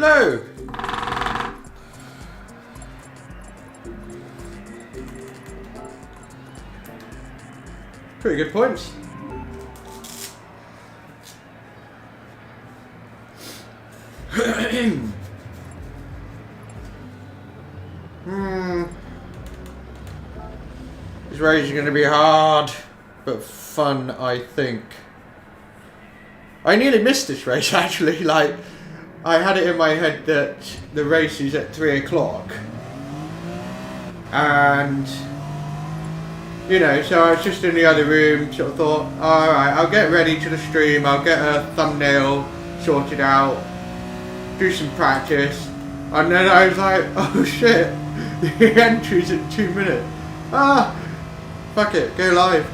Hello. Pretty good points. This race is going to be hard, but fun, I think. I nearly missed this race, actually. Like, I had it in my head that the race is at 3 o'clock. And, you know, so I was just in the other room, sort of thought, alright, I'll get ready to the stream, I'll get a thumbnail sorted out, do some practice. And then I was like, oh shit, the entry's in 2 minutes. Fuck it, go live.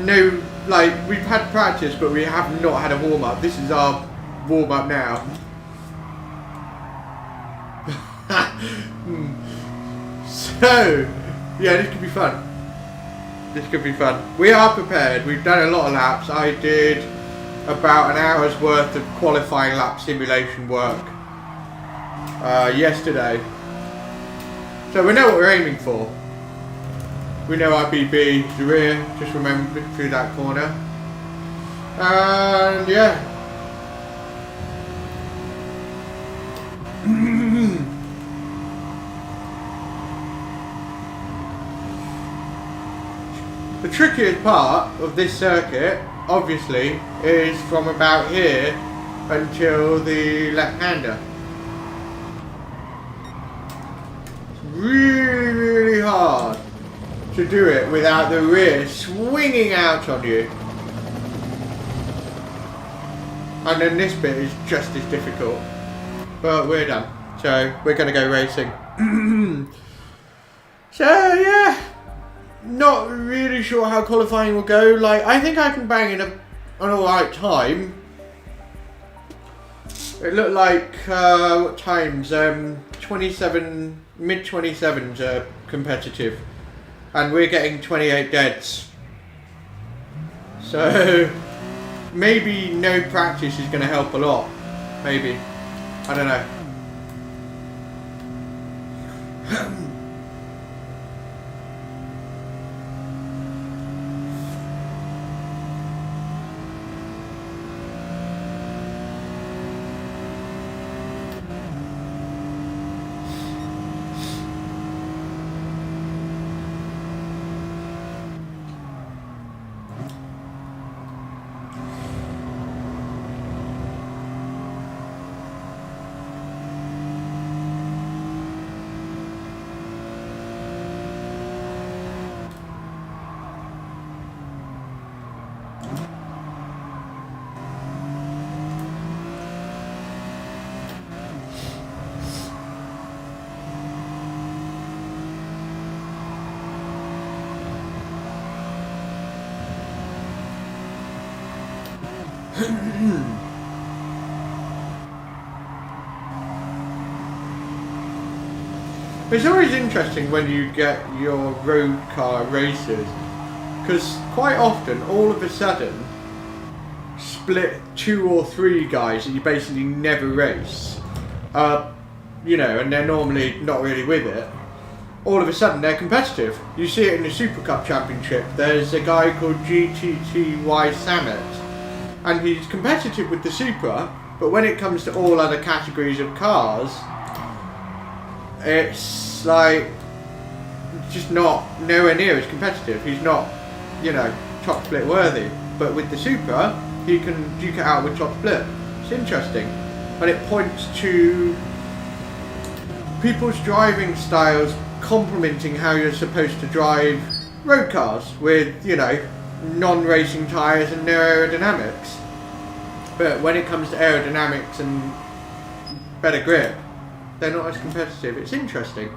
No, like, we've had practice, but we have not had a warm-up. This is our warm-up now. So, yeah, this could be fun. This could be fun. We are prepared. We've done a lot of laps. I did about an hour's worth of qualifying lap simulation work yesterday. So we know what we're aiming for. We know IPB is the rear, just remember through that corner. And yeah. The trickiest part of this circuit, obviously, is from about here until the left-hander. It's really, really hard to do it without the rear swinging out on you. And then this bit is just as difficult. But we're done. So we're going to go racing. So yeah. Not really sure how qualifying will go. Like, I think I can bang in an alright time. It looked like, what times? 27, mid-27s are competitive. And we're getting 28 deads. So, maybe no practice is going to help a lot. Maybe. I don't know. It's always interesting when you get your road car races, because quite often, all of a sudden, split 2 or 3 guys that you basically never race, you know, and they're normally not really with it. All of a sudden they're competitive. You see it in the Super Cup Championship. There's a guy called GT1 Samet, and he's competitive with the Supra, but when it comes to all other categories of cars, it's like just not nowhere near as competitive. He's not, you know, top split worthy. But with the Supra, he can duke it out with top split. It's interesting, and it points to people's driving styles complementing how you're supposed to drive road cars with, you know, non-racing tyres and no aerodynamics. But when it comes to aerodynamics and better grip, they're not as competitive. It's interesting.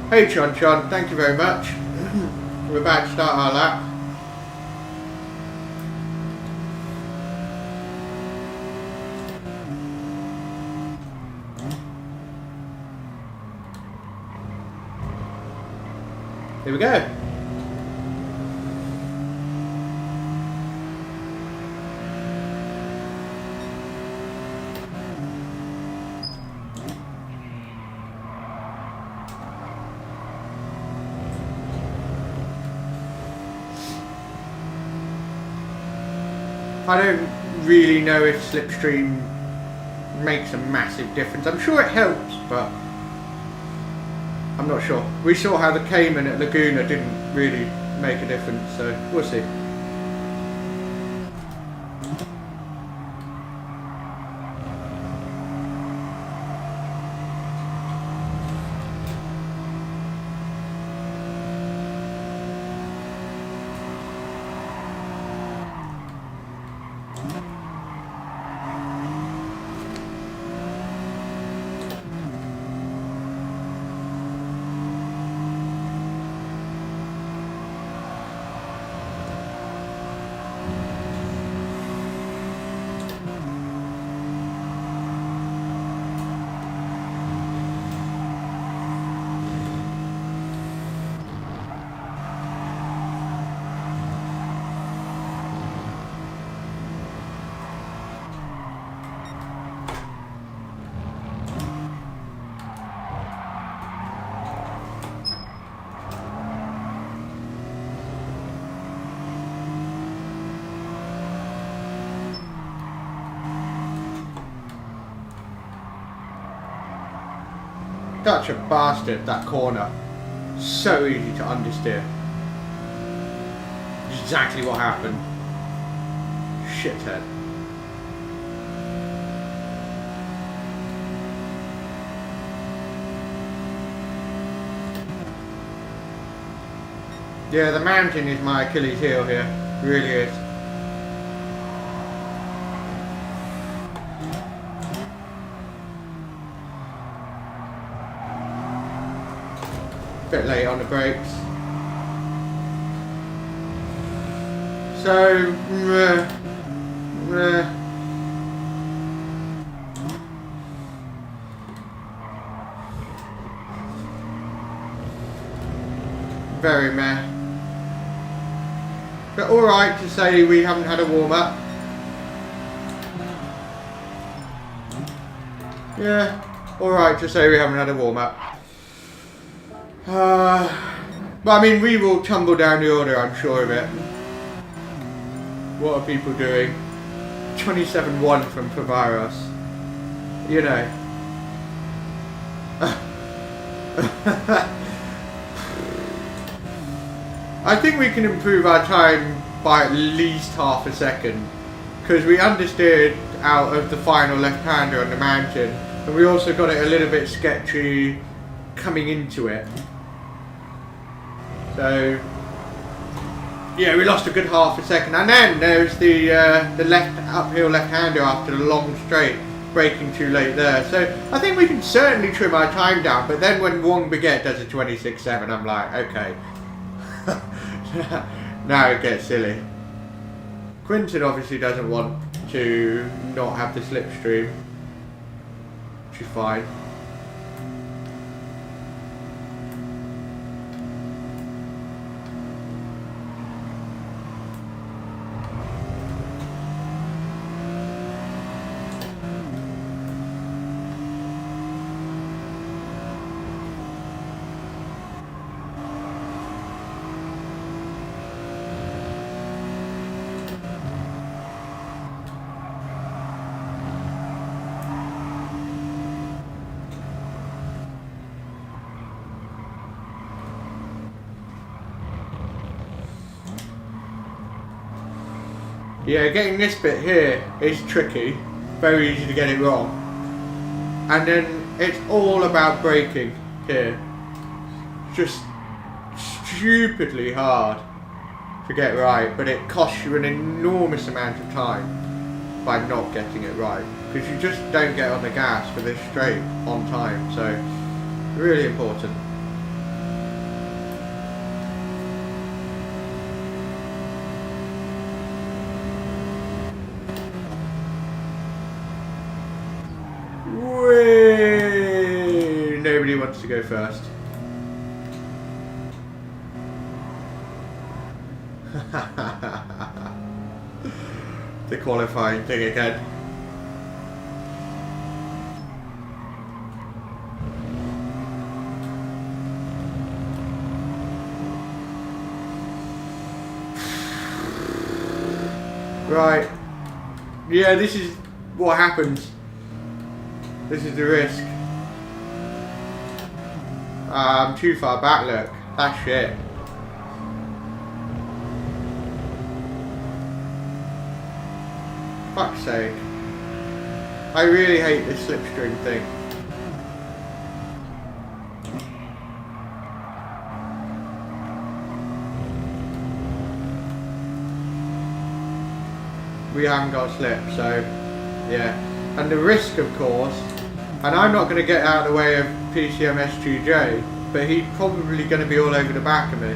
Hey Chon, thank you very much. We're about to start our lap. Here we go. I don't really know if slipstream makes a massive difference. I'm sure it helps, but I'm not sure. We saw how the Cayman at Laguna didn't really make a difference, so we'll see. Such a bastard, that corner. So easy to understeer. Exactly what happened. Shithead. Yeah, the mountain is my Achilles heel here. Really is. Bit late on the brakes. So, very meh. But alright to say we haven't had a warm up. Yeah, alright to say we haven't had a warm up. But I mean, we will tumble down the order, I'm sure of it. What are people doing? 27-1 from Pavaros. You know. I think we can improve our time by at least half a second. Because we understeered out of the final left-hander on the mountain. And we also got it a little bit sketchy coming into it. So, yeah, we lost a good half a second, and then there's the uphill left-hander after the long straight, braking too late there. So I think we can certainly trim our time down. But then when Wong Baguette does a 26.7, I'm like, okay, now it gets silly. Quinton obviously doesn't want to not have the slipstream, which is fine. Yeah, getting this bit here is tricky, very easy to get it wrong. And then it's all about braking here. Just stupidly hard to get right, but it costs you an enormous amount of time. by not getting it right, because you just don't get on the gas for this straight on time, so really important. Whee! Nobody wants to go first. The qualifying thing again. Right. Yeah, this is what happens. This is the risk. I'm too far back, look. That's shit. Fuck's sake. I really hate this slipstream thing. We haven't got slip, so yeah. And the risk, of course, and I'm not going to get out of the way of PCMS2J, but he's probably going to be all over the back of me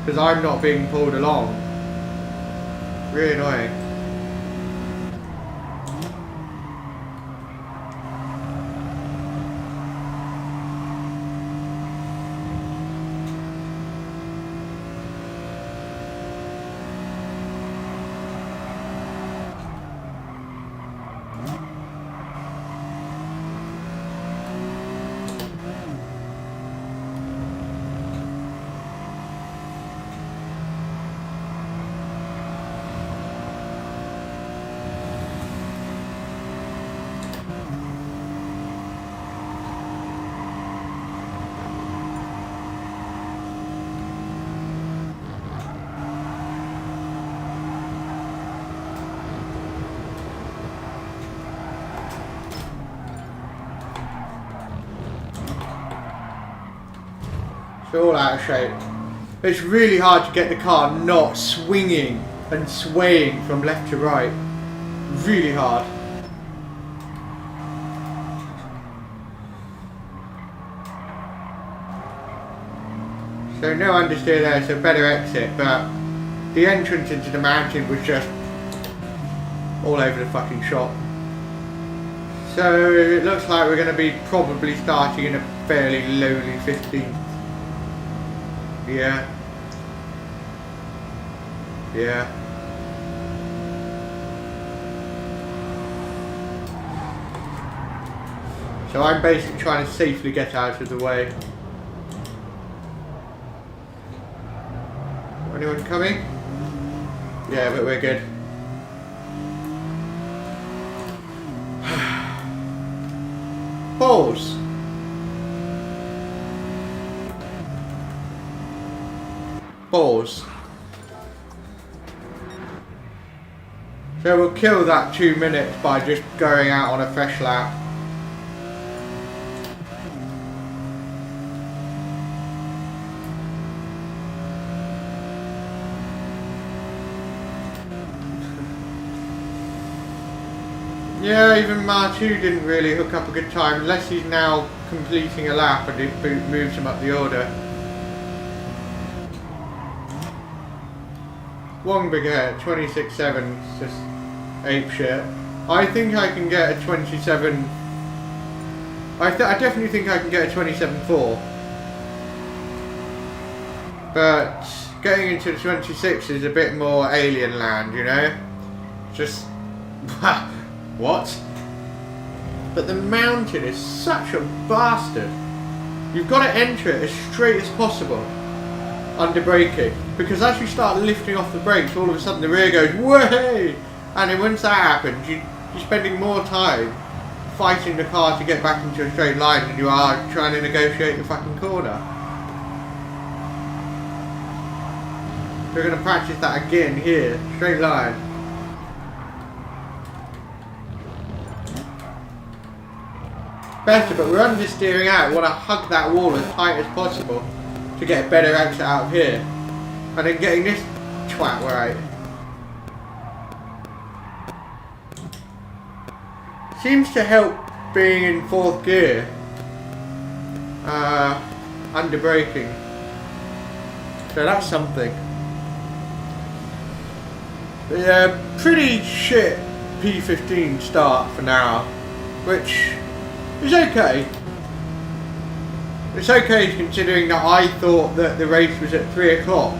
because I'm not being pulled along. Really annoying. All out of shape. It's really hard to get the car not swinging and swaying from left to right. Really hard. So no understeer there, so better exit, but the entrance into the mountain was just all over the fucking shop. So it looks like we're going to be probably starting in a fairly lowly 15th. Yeah. Yeah. So I'm basically trying to safely get out of the way. Anyone coming? Yeah, but we're good. Pause. Pause. So we'll kill that 2 minutes by just going out on a fresh lap. Yeah, even Mar2 didn't really hook up a good time, unless he's now completing a lap and it moves him up the order. One big hair, 26.7, just ape shit. I think I can get a 27. I definitely think I can get a 27.4. But getting into the 26 is a bit more alien land, you know? Just what? But the mountain is such a bastard. You've got to enter it as straight as possible under braking, because as you start lifting off the brakes, all of a sudden the rear goes way, and then once that happens, you're spending more time fighting the car to get back into a straight line than you are trying to negotiate the fucking corner. We're going to practice that again here, straight line. Better, but we're understeering out. We want to hug that wall as tight as possible to get a better exit out of here. And then getting this twat right. Seems to help being in 4th gear under braking. So that's something. But yeah, pretty shit P15 start for now, which is okay. It's okay considering that I thought that the race was at 3 o'clock.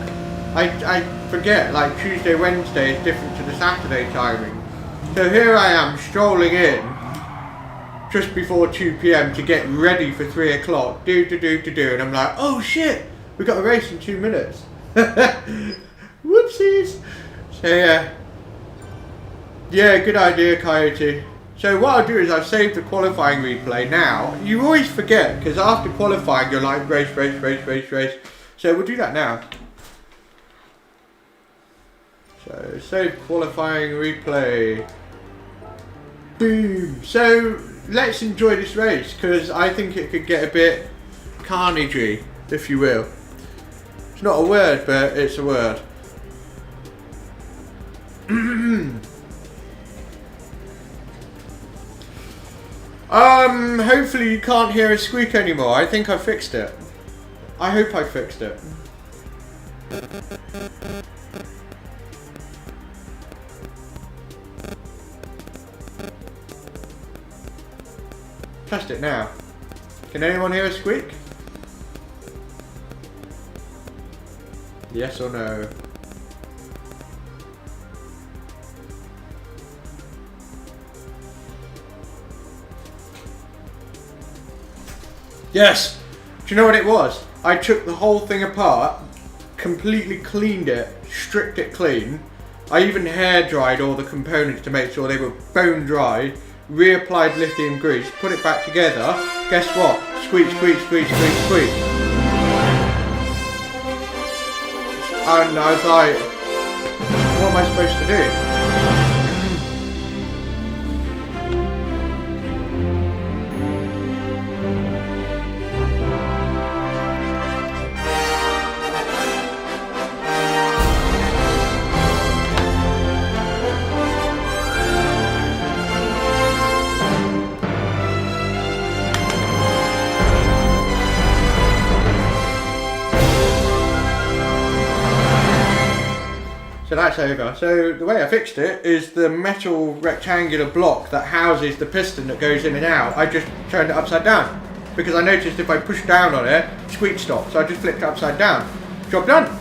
I forget, like Tuesday, Wednesday is different to the Saturday timing. So here I am strolling in just before 2 PM to get ready for 3 o'clock. And I'm like, oh shit, we got a race in 2 minutes. Whoopsies. So yeah. Yeah, good idea, Coyote. So what I'll do is I've saved the qualifying replay now. You always forget, because after qualifying you're like race. So we'll do that now. So save qualifying replay. Boom. So let's enjoy this race, because I think it could get a bit carnagey, if you will. It's not a word, but it's a word. Hopefully you can't hear a squeak anymore. I think I fixed it. I hope I fixed it. Test it now. Can anyone hear a squeak? Yes or no? Yes! Do you know what it was? I took the whole thing apart, completely cleaned it, stripped it clean. I even hair dried all the components to make sure they were bone dry, reapplied lithium grease, put it back together. Guess what? Squeak, squeak, squeak, squeak, squeak. And I was like, what am I supposed to do? So that's over. So the way I fixed it is the metal rectangular block that houses the piston that goes in and out. I just turned it upside down because I noticed if I push down on it, squeak stops. So I just flipped it upside down. Job done.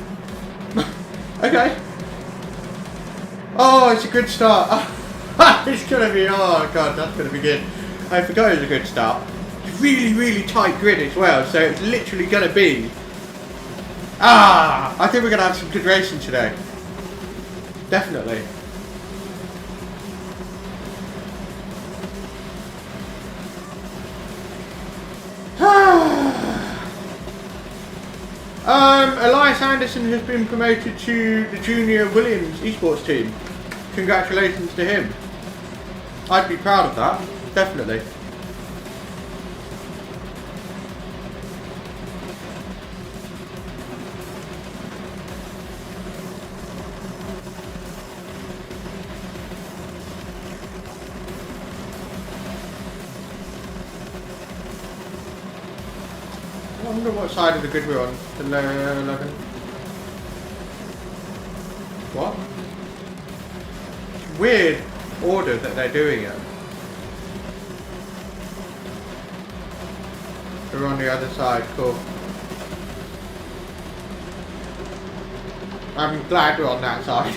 Okay. Oh, it's a good start. It's gonna be, oh god, that's gonna be good. I forgot it was a good start. It's really tight grid as well, so it's literally gonna be, I think we're gonna have some good racing today. Definitely. Elias Anderson has been promoted to the Junior Williams esports team. Congratulations to him. I'd be proud of that, definitely. I wonder what side of the grid we're on. The 11. What? It's weird order that they're doing it. We're on the other side, cool. I'm glad we're on that side.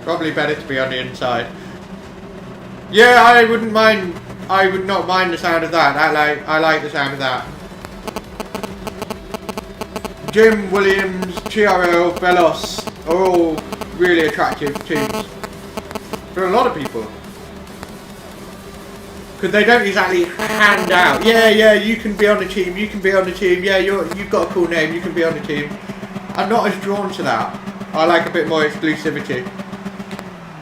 Probably better to be on the inside. Yeah, I wouldn't mind. I would not mind the sound of that. I like the sound of that. Jim, Williams, TRL, Velos are all really attractive teams for a lot of people. Because they don't exactly hand out, yeah, you can be on the team, you can be on the team, yeah, you've got a cool name, you can be on the team. I'm not as drawn to that. I like a bit more exclusivity.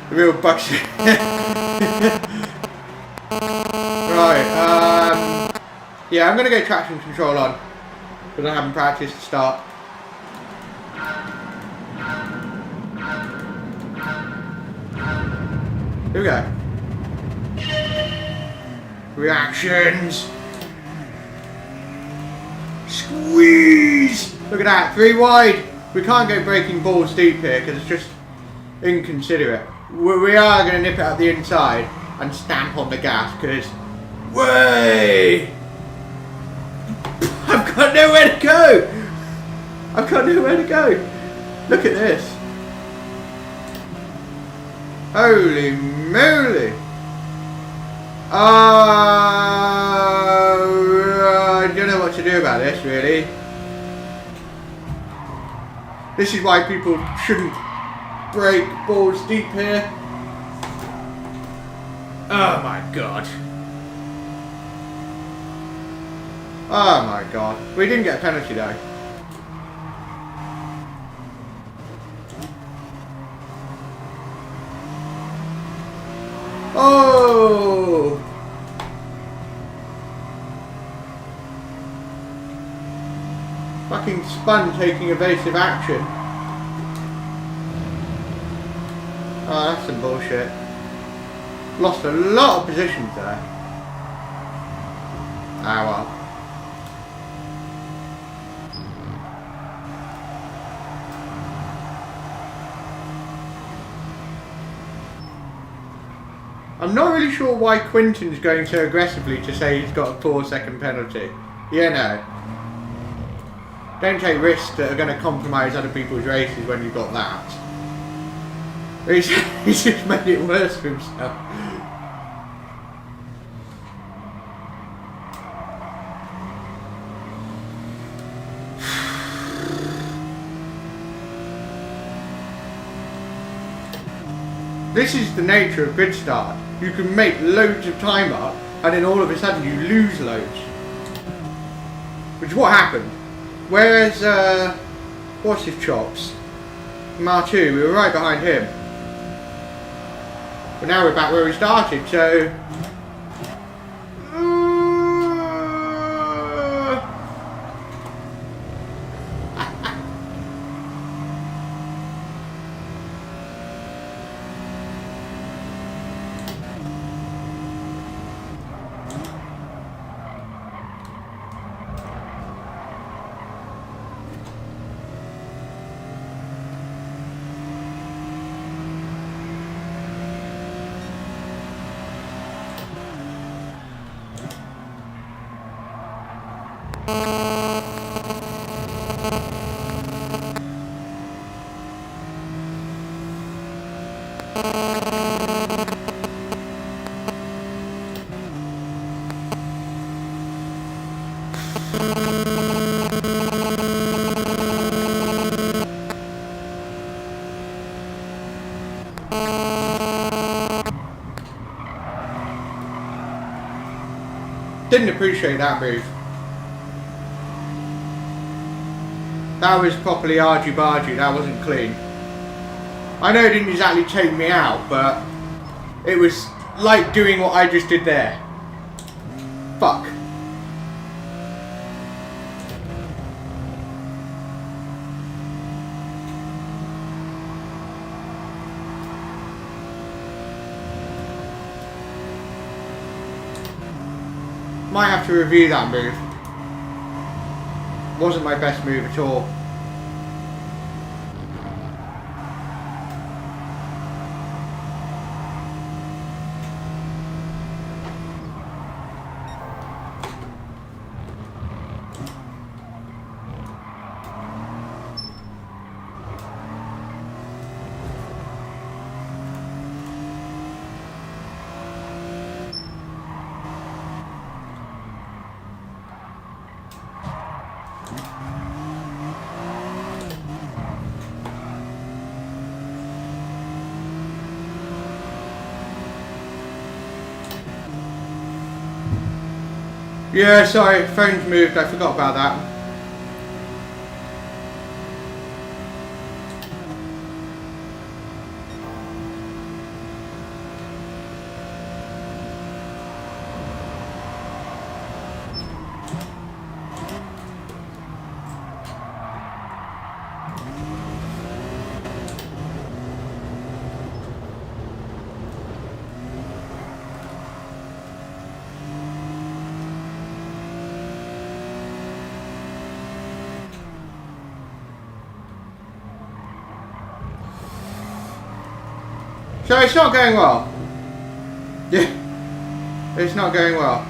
The real bullshit. Right, yeah, I'm going to go traction control on. Because I haven't practiced to start. Here we go. Reactions. Squeeze. Look at that, 3 wide. We can't go breaking balls deep here because it's just inconsiderate. We are going to nip it out the inside and stamp on the gas because way. I've got nowhere to go. I've got nowhere to go. Look at this. Holy moly. I don't know what to do about this, really. This is why people shouldn't break balls deep here. Oh my god. Oh my god. We didn't get a penalty though. Oh! Fucking spun taking evasive action. Oh, that's some bullshit. Lost a lot of positions there. Ah well. I'm not really sure why Quinton's going so aggressively to say he's got a 4-second penalty. Yeah, no. Don't take risks that are going to compromise other people's races when you've got that. He's just made it worse for himself. This is the nature of grid start. You can make loads of time up and then all of a sudden you lose loads. Which is what happened. Whereas, what's his chops? Mar2, we were right behind him. But now we're back where we started, so... Didn't appreciate that move. That was properly argy-bargy, that wasn't clean. I know it didn't exactly take me out, but it was like doing what I just did there. Fuck. Might have to review that move. Wasn't my best move at all. Yeah, sorry, phone's moved, I forgot about that. So it's not going well. Yeah, it's not going well.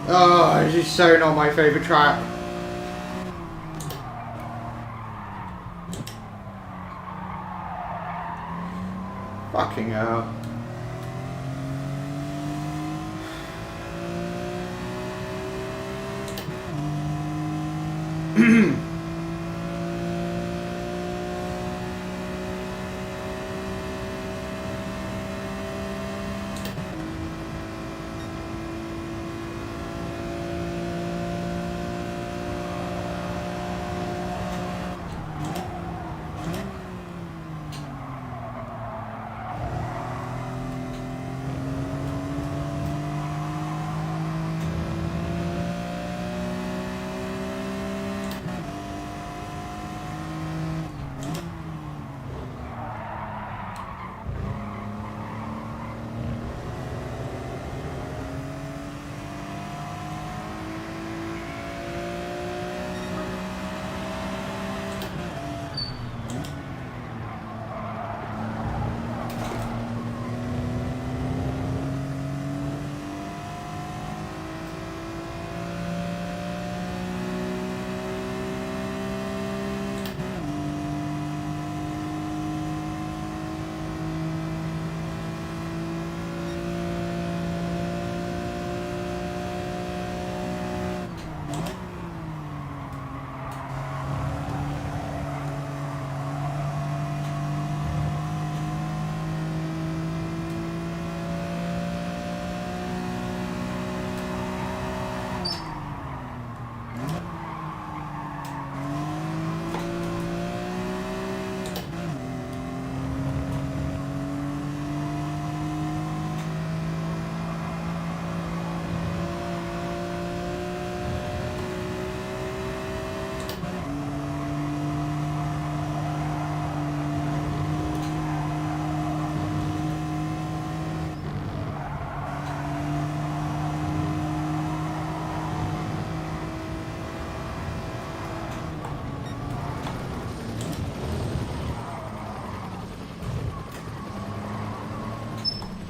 Oh, this is so not my favourite track. Fucking hell.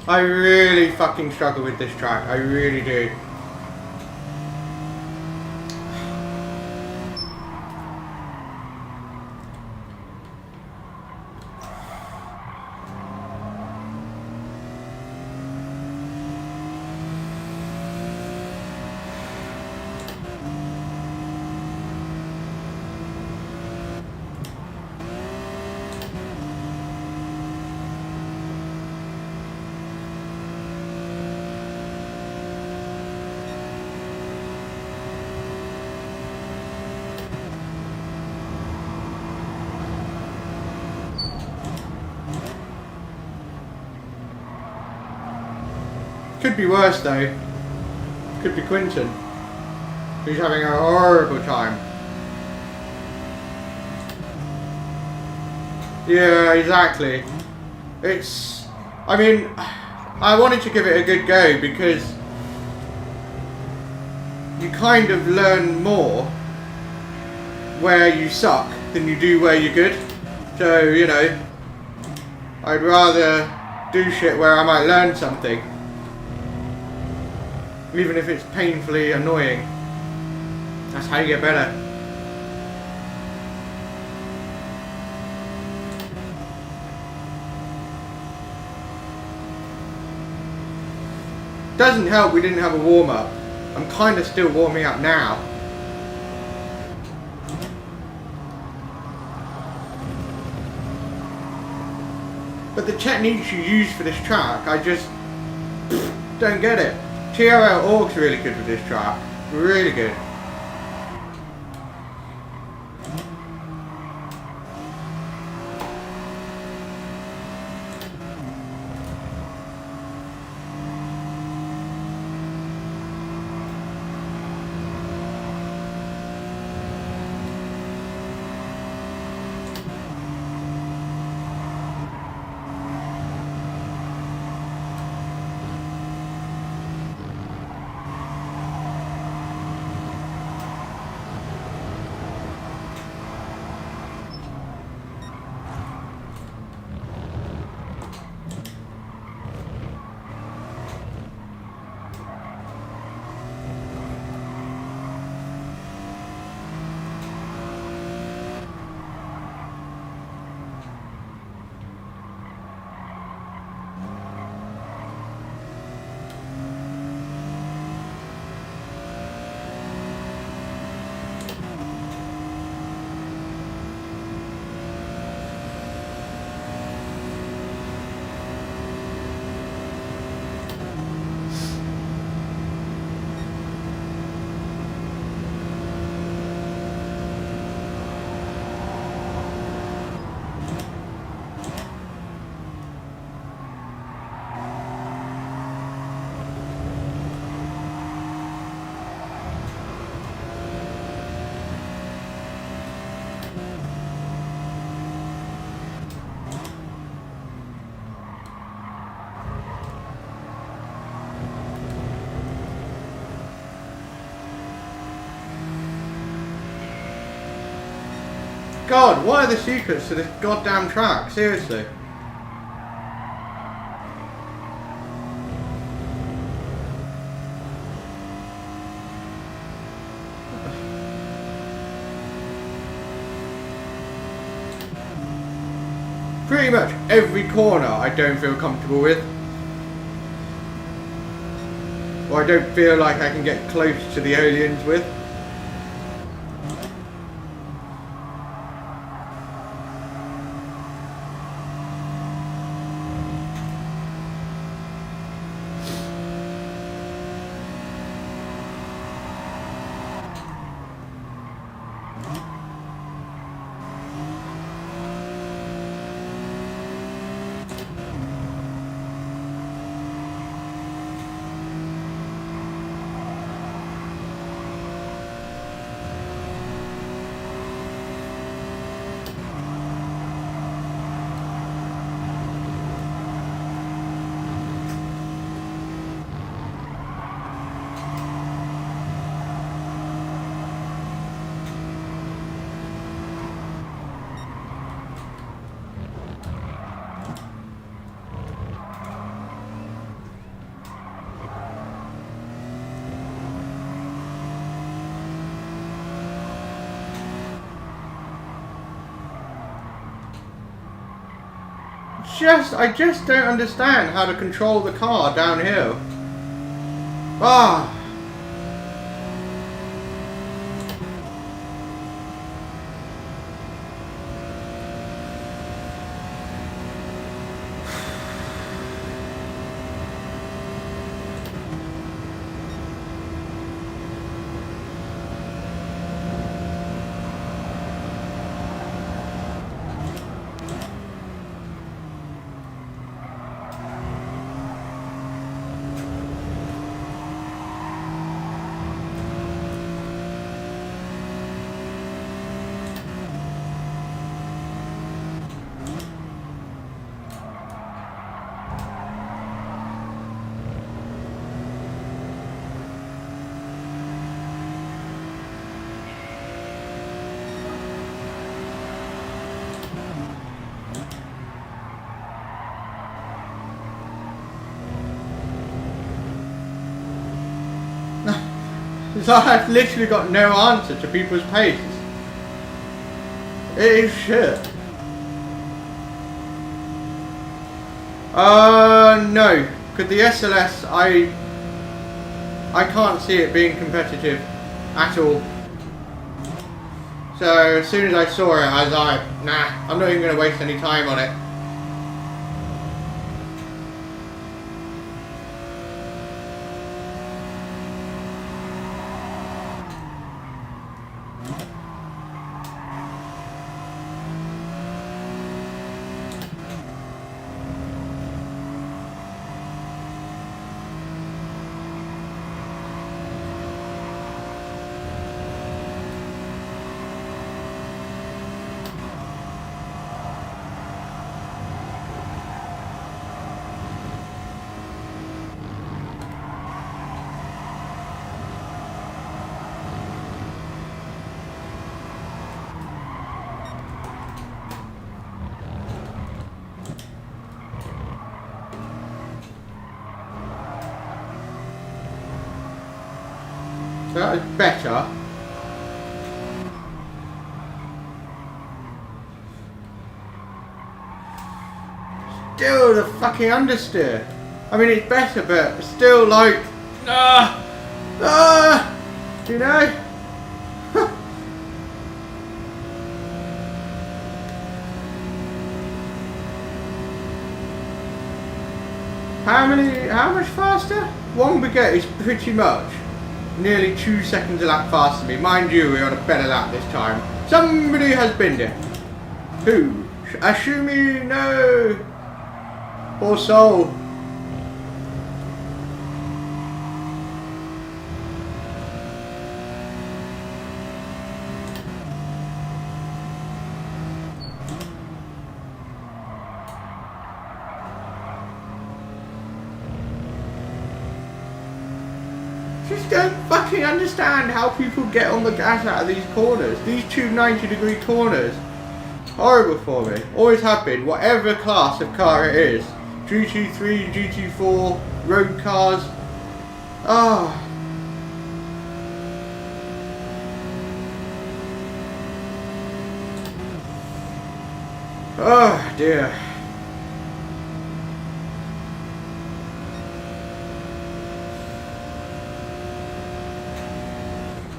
I really fucking struggle with this track. I really do. Could be worse though. Could be Quinton, who's having a horrible time. Yeah, exactly. It's, I mean, I wanted to give it a good go because you kind of learn more where you suck than you do where you're good. So, you know, I'd rather do shit where I might learn something, even if it's painfully annoying. That's how you get better. Doesn't help we didn't have a warm-up. I'm kind of still warming up now. But the techniques you use for this track, I just don't get it. TRL Org's really good with this track. Really good. God, what are the secrets to this goddamn track? Seriously. Pretty much every corner I don't feel comfortable with. Or I don't feel like I can get close to the aliens with. I just don't understand how to control the car downhill. Ah. It's like I've literally got no answer to people's paces. It is shit. No. Because the SLS, I can't see it being competitive at all. So as soon as I saw it, I was like, nah, I'm not even going to waste any time on it. That is better. Still the fucking understeer. I mean, it's better, but still like, you know? How much faster? One baguette is pretty much nearly 2 seconds a lap faster than me. Mind you, we're on a better lap this time. Somebody has been there. Who? Ashumi? No. Poor soul. Just don't fucking understand how people get on the gas out of these corners. These two 90-degree corners. Horrible for me. Always have been, whatever class of car it is. GT3, GT4, road cars. Ah. Oh dear.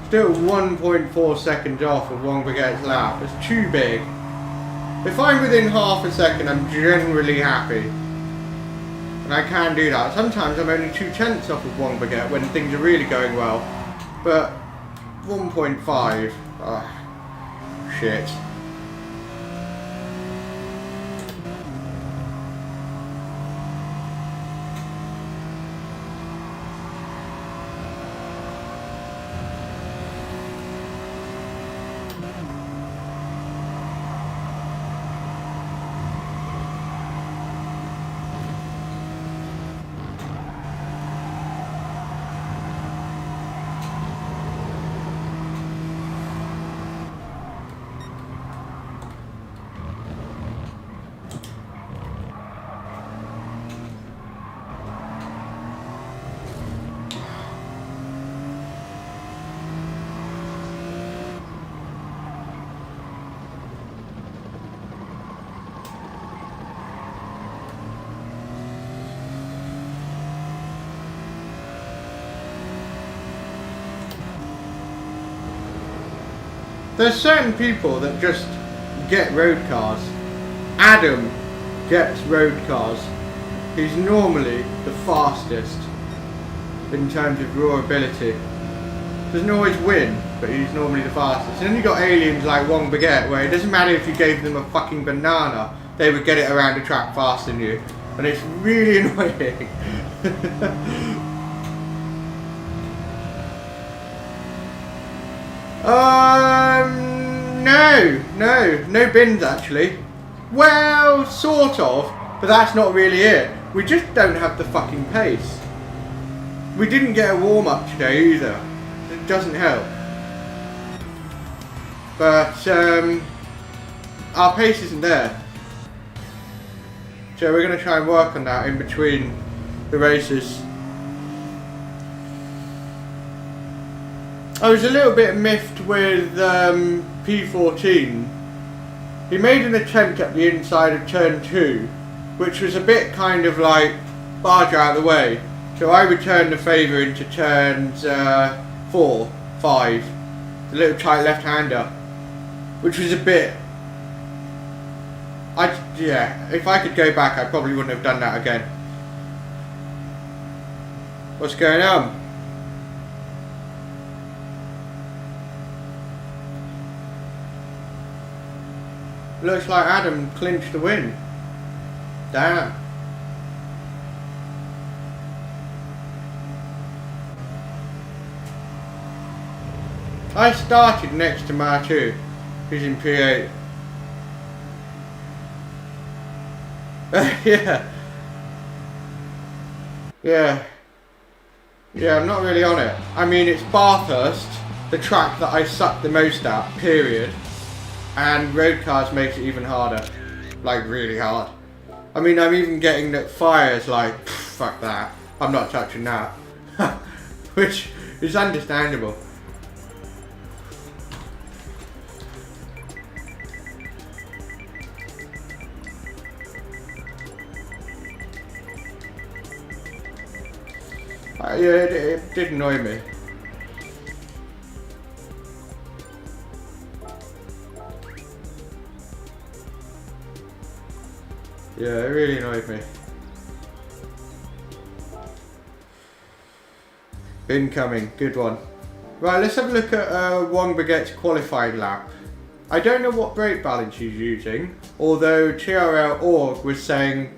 Still 1.4 seconds off of one baguette's lap. It's too big. If I'm within half a second, I'm generally happy. And I can do that. Sometimes I'm only 2/10 off of one baguette when things are really going well. But 1.5, shit. There's certain people that just get road cars. Adam gets road cars. He's normally the fastest in terms of raw ability. Doesn't always win, but he's normally the fastest. And then you got aliens like Wong Baguette, where it doesn't matter if you gave them a fucking banana, they would get it around the track faster than you. And it's really annoying. No bins actually. Well, sort of, but that's not really it. We just don't have the fucking pace. We didn't get a warm up today either. It doesn't help. But our pace isn't there. So we're going to try and work on that in between the races. I was a little bit miffed with P14. He made an attempt at the inside of turn 2, which was a bit kind of like barge out of the way. So I returned the favour into turns 4, 5, the little tight left-hander, which was a bit. Yeah, if I could go back, I probably wouldn't have done that again. What's going on? Looks like Adam clinched the win. Damn. I started next to Martu, who's in P8. Yeah, I'm not really on it. I mean, it's Bathurst, the track that I suck the most at, period. And road cars makes it even harder. Like, really hard. I mean, I'm even getting that fires like, fuck that. I'm not touching that. Which is understandable. Yeah, it did annoy me. Yeah, it really annoyed me. Incoming, good one. Right, let's have a look at Wang Baguette's qualifying lap. I don't know what brake balance he's using, although TRL Org was saying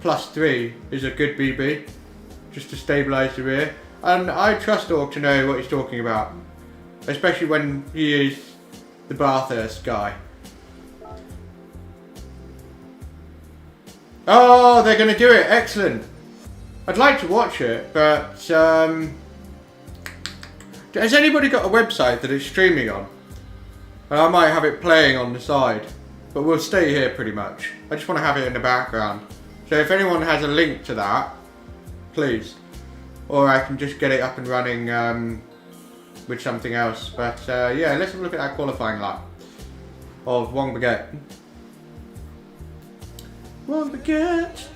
+3 is a good BB, just to stabilise the rear. And I trust Org to know what he's talking about, especially when he is the Bathurst guy. Oh, they're going to do it. Excellent. I'd like to watch it, but has anybody got a website that it's streaming on? I might have it playing on the side, but we'll stay here pretty much. I just want to have it in the background. So if anyone has a link to that, please. Or I can just get it up and running with something else. But yeah, let's have a look at that qualifying lap of Wang Baguette. Wang Baguette.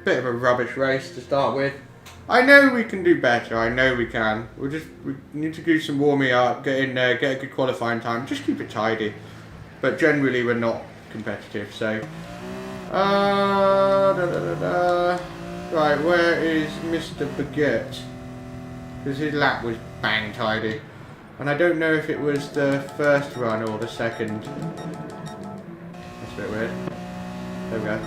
Bit of a rubbish race to start with. I know we can do better, I know we can. We need to do some warming up, get in there, get a good qualifying time, just keep it tidy. But generally we're not competitive, so... Right, where is Mr. Baguette? Because his lap was bang tidy. And I don't know if it was the first run or the second. That's a bit weird. There we go.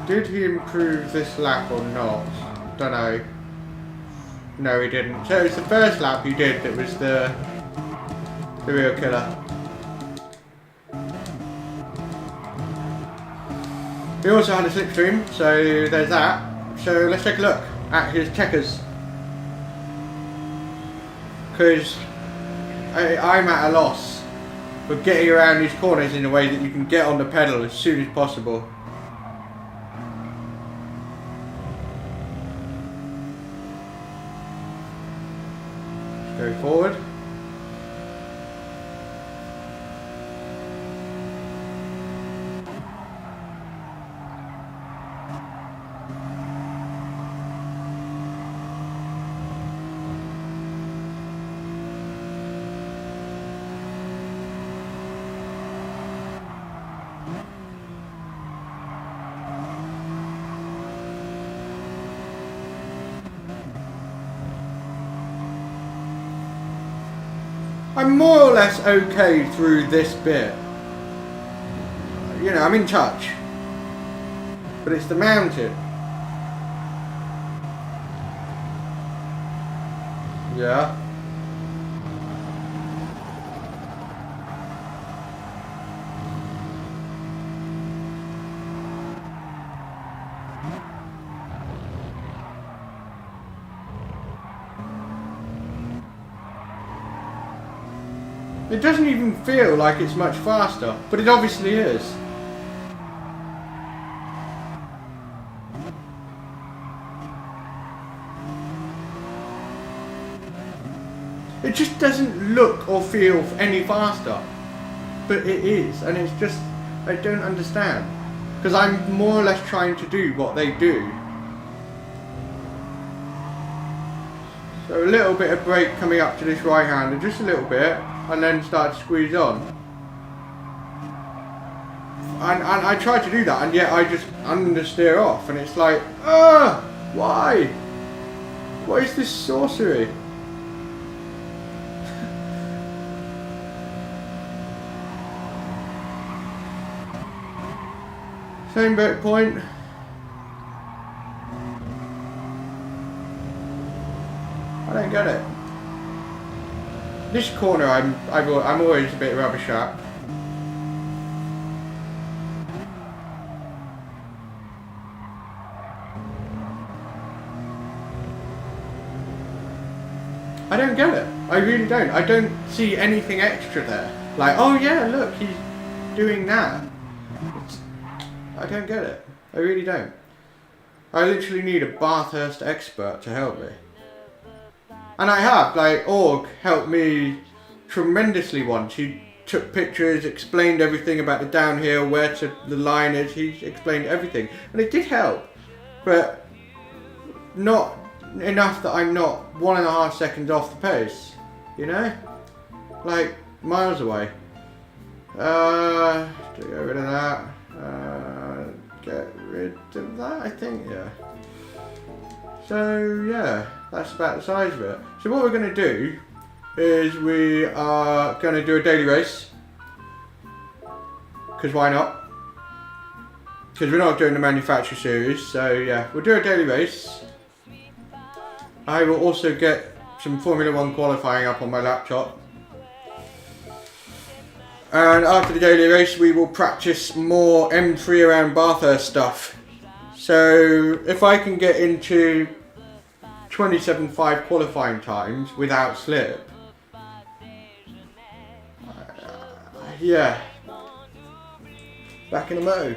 Did he improve this lap or not? Don't know. No, he didn't. So it was the first lap he did that was the real killer. He also had a slipstream, so there's that. So let's take a look at his checkers. Because I'm at a loss for getting around these corners in a way that you can get on the pedal as soon as possible. Go forward. I'm more or less okay through this bit. You know, I'm in touch. But it's the mountain. Yeah. It doesn't even feel like it's much faster, but it obviously is. It just doesn't look or feel any faster, but it is, and it's just, I don't understand, because I'm more or less trying to do what they do. So a little bit of brake coming up to this right hander, just a little bit, and then start to squeeze on. And I try to do that, and yet I just understeer off, and it's like, why? What is this sorcery? Same brake point. I don't get it. This corner I'm always a bit rubbish at. I don't get it. I really don't. I don't see anything extra there. Like, oh yeah, look, he's doing that. I don't get it. I really don't. I literally need a Bathurst expert to help me. And I have, like, Org helped me tremendously once. He took pictures, explained everything about the downhill, where the line is. He explained everything. And it did help. But not enough that I'm not 1.5 seconds off the pace. You know? Like, miles away. To get rid of that. Get rid of that, I think, yeah. So, yeah, that's about the size of it. So what we're going to do is we are going to do a daily race. Because why not? Because we're not doing the manufacturer series, so yeah, we'll do a daily race. I will also get some Formula 1 qualifying up on my laptop. And after the daily race we will practice more M3 around Bathurst stuff. So if I can get into 27.5 qualifying times without slip, yeah, back in the mo.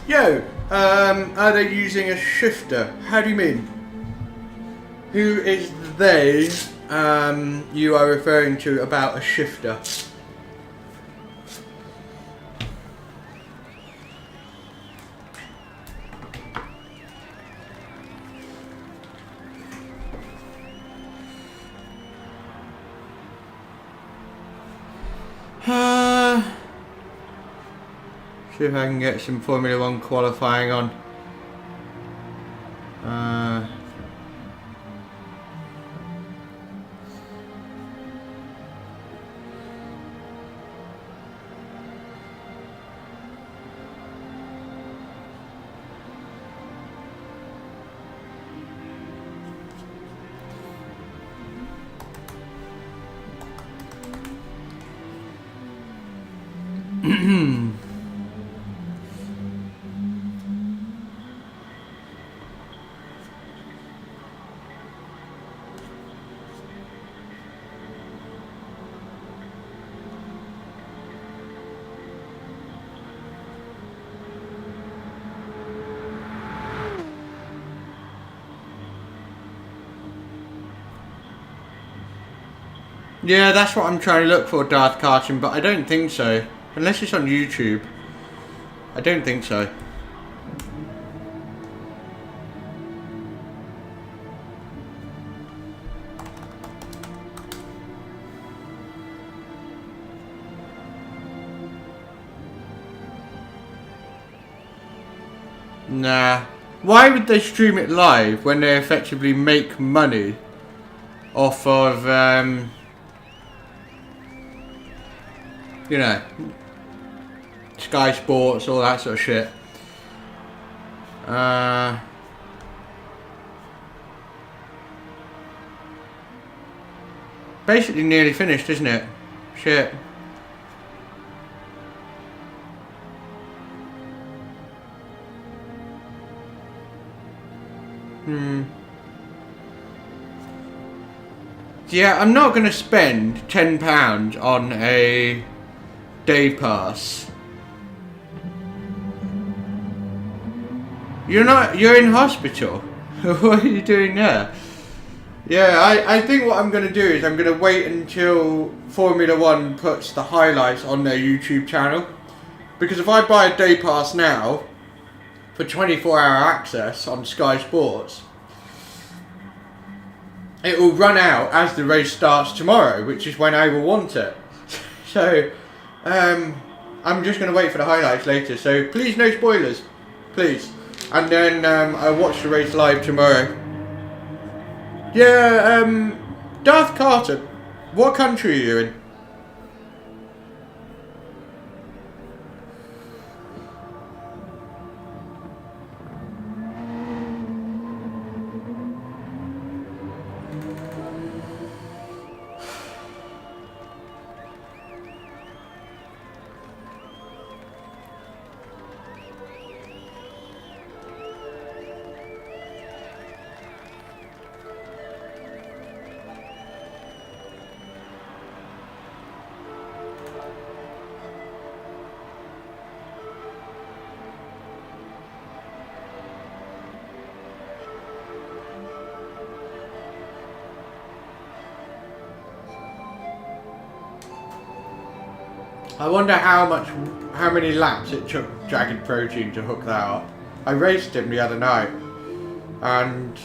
Yo, are they using a shifter? How do you mean? Who is they you are referring to about a shifter? See if I can get some Formula 1 qualifying on. Yeah, that's what I'm trying to look for, Darth Karting, but I don't think so. Unless it's on YouTube. I don't think so. Nah. Why would they stream it live when they effectively make money off of, you know, Sky Sports, all that sort of shit? Basically nearly finished, isn't it? Shit. Yeah, I'm not going to spend £10 on a day pass. You're in hospital. What are you doing there? Yeah, I think what I'm going to do is I'm going to wait until Formula 1 puts the highlights on their YouTube channel. Because if I buy a day pass now for 24-hour access on Sky Sports, it will run out as the race starts tomorrow, which is when I will want it. So, I'm just going to wait for the highlights later. So, please, no spoilers. Please. And then I'll watch the race live tomorrow. Yeah, Darth Carter, what country are you in? I wonder how many laps it took Jagged Protein to hook that up. I raced him the other night, and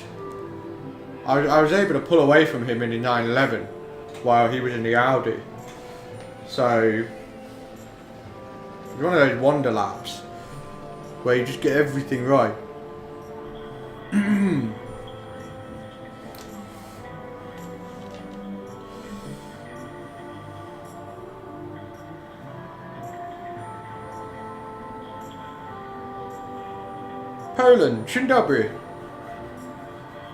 I was able to pull away from him in the 911 while he was in the Audi. So it's one of those wonder laps where you just get everything right. Poland, dzień dobry.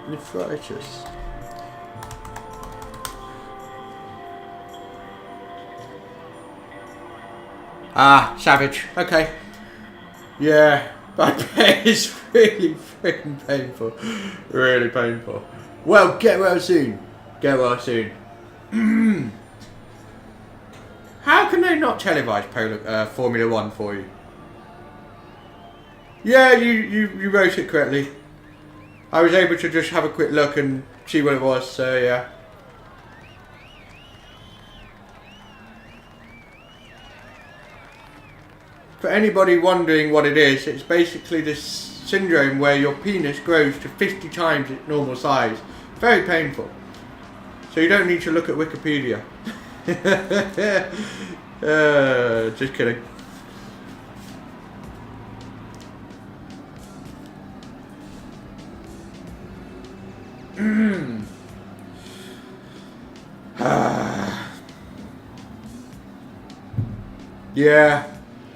Nephritis. Ah, savage. Okay. Yeah, I bet it's really freaking painful. Really painful. Well, get well soon. Get well soon. How can they not televise Formula 1 for you? Yeah, you wrote it correctly. I was able to just have a quick look and see what it was, so yeah. For anybody wondering what it is, it's basically this syndrome where your penis grows to 50 times its normal size. Very painful. So you don't need to look at Wikipedia. Just kidding.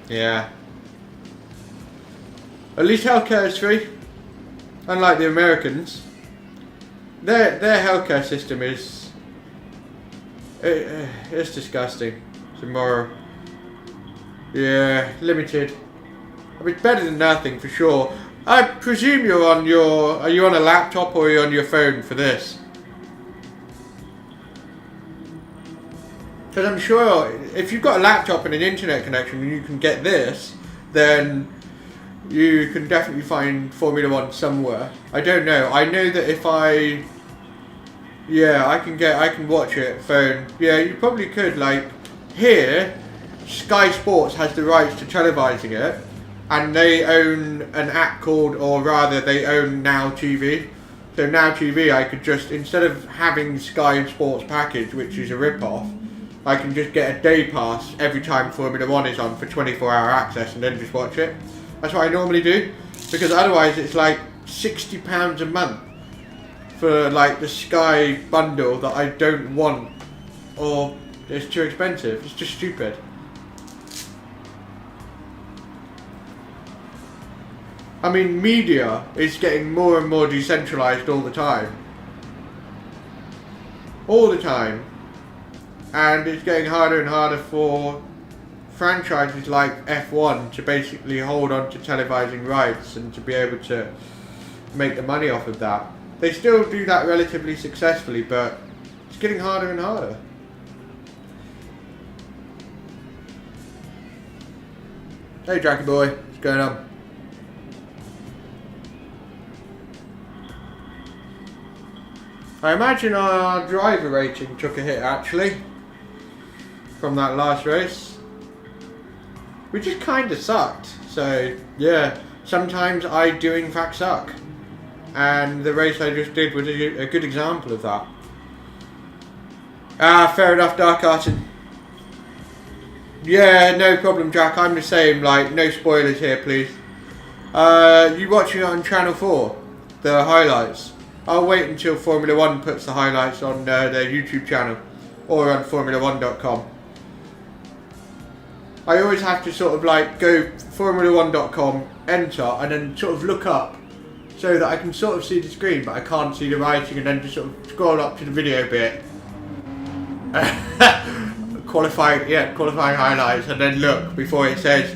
Yeah. At least healthcare is free. Unlike the Americans, their healthcare system is it's disgusting. It's immoral. Yeah, limited. I mean, it's better than nothing for sure. I presume you're on your... Are you on a laptop or are you on your phone for this? Because I'm sure if you've got a laptop and an internet connection and you can get this, then you can definitely find Formula 1 somewhere. I don't know. I know that if I Yeah, I can watch it, phone. Yeah, you probably could, like, here, Sky Sports has the rights to televising it, and they own an app called, or rather, they own Now TV. So Now TV, I could just, instead of having Sky Sports package, which is a rip-off, I can just get a day pass every time Formula 1 is on for 24-hour access and then just watch it. That's what I normally do, because otherwise it's like £60 a month for like the Sky bundle that I don't want, or it's too expensive. It's just stupid. I mean, media is getting more and more decentralized all the time. All the time. And it's getting harder and harder for franchises like F1 to basically hold on to televising rights and to be able to make the money off of that. They still do that relatively successfully, but it's getting harder and harder. Hey Jackie boy, what's going on? I imagine our driver rating took a hit actually from that last race. We just kinda sucked. So yeah, sometimes I do in fact suck. And the race I just did was a good example of that. Ah, fair enough, Dark Arson. Yeah, no problem, Jack. I'm the same. Like, no spoilers here, please. You watching it on Channel 4? The highlights? I'll wait until Formula 1 puts the highlights on their YouTube channel. Or on Formula1.com. I always have to sort of like go Formula1.com, enter, and then sort of look up so that I can sort of see the screen, but I can't see the writing, and then just sort of scroll up to the video bit. qualifying highlights, and then look before it says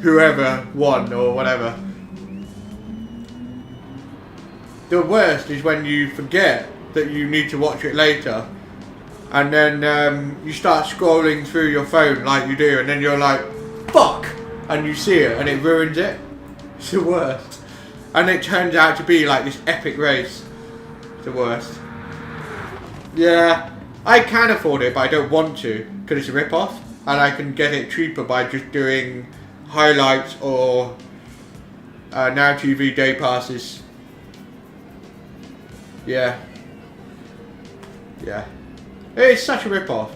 whoever won or whatever. The worst is when you forget that you need to watch it later, and then you start scrolling through your phone like you do, and then you're like, fuck, and you see it and it ruins it. It's the worst. And it turns out to be like this epic race. It's the worst. Yeah, I can afford it, but I don't want to, because it's a rip-off, and I can get it cheaper by just doing highlights or Now TV day passes. Yeah. Yeah. It's such a rip-off.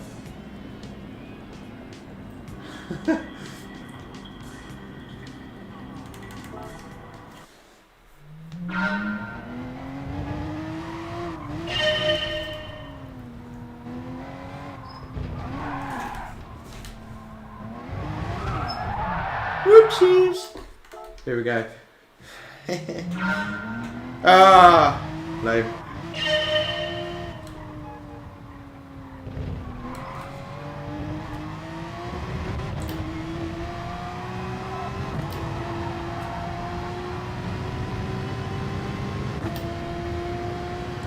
Whoopsies! Here we go. Ah, lame.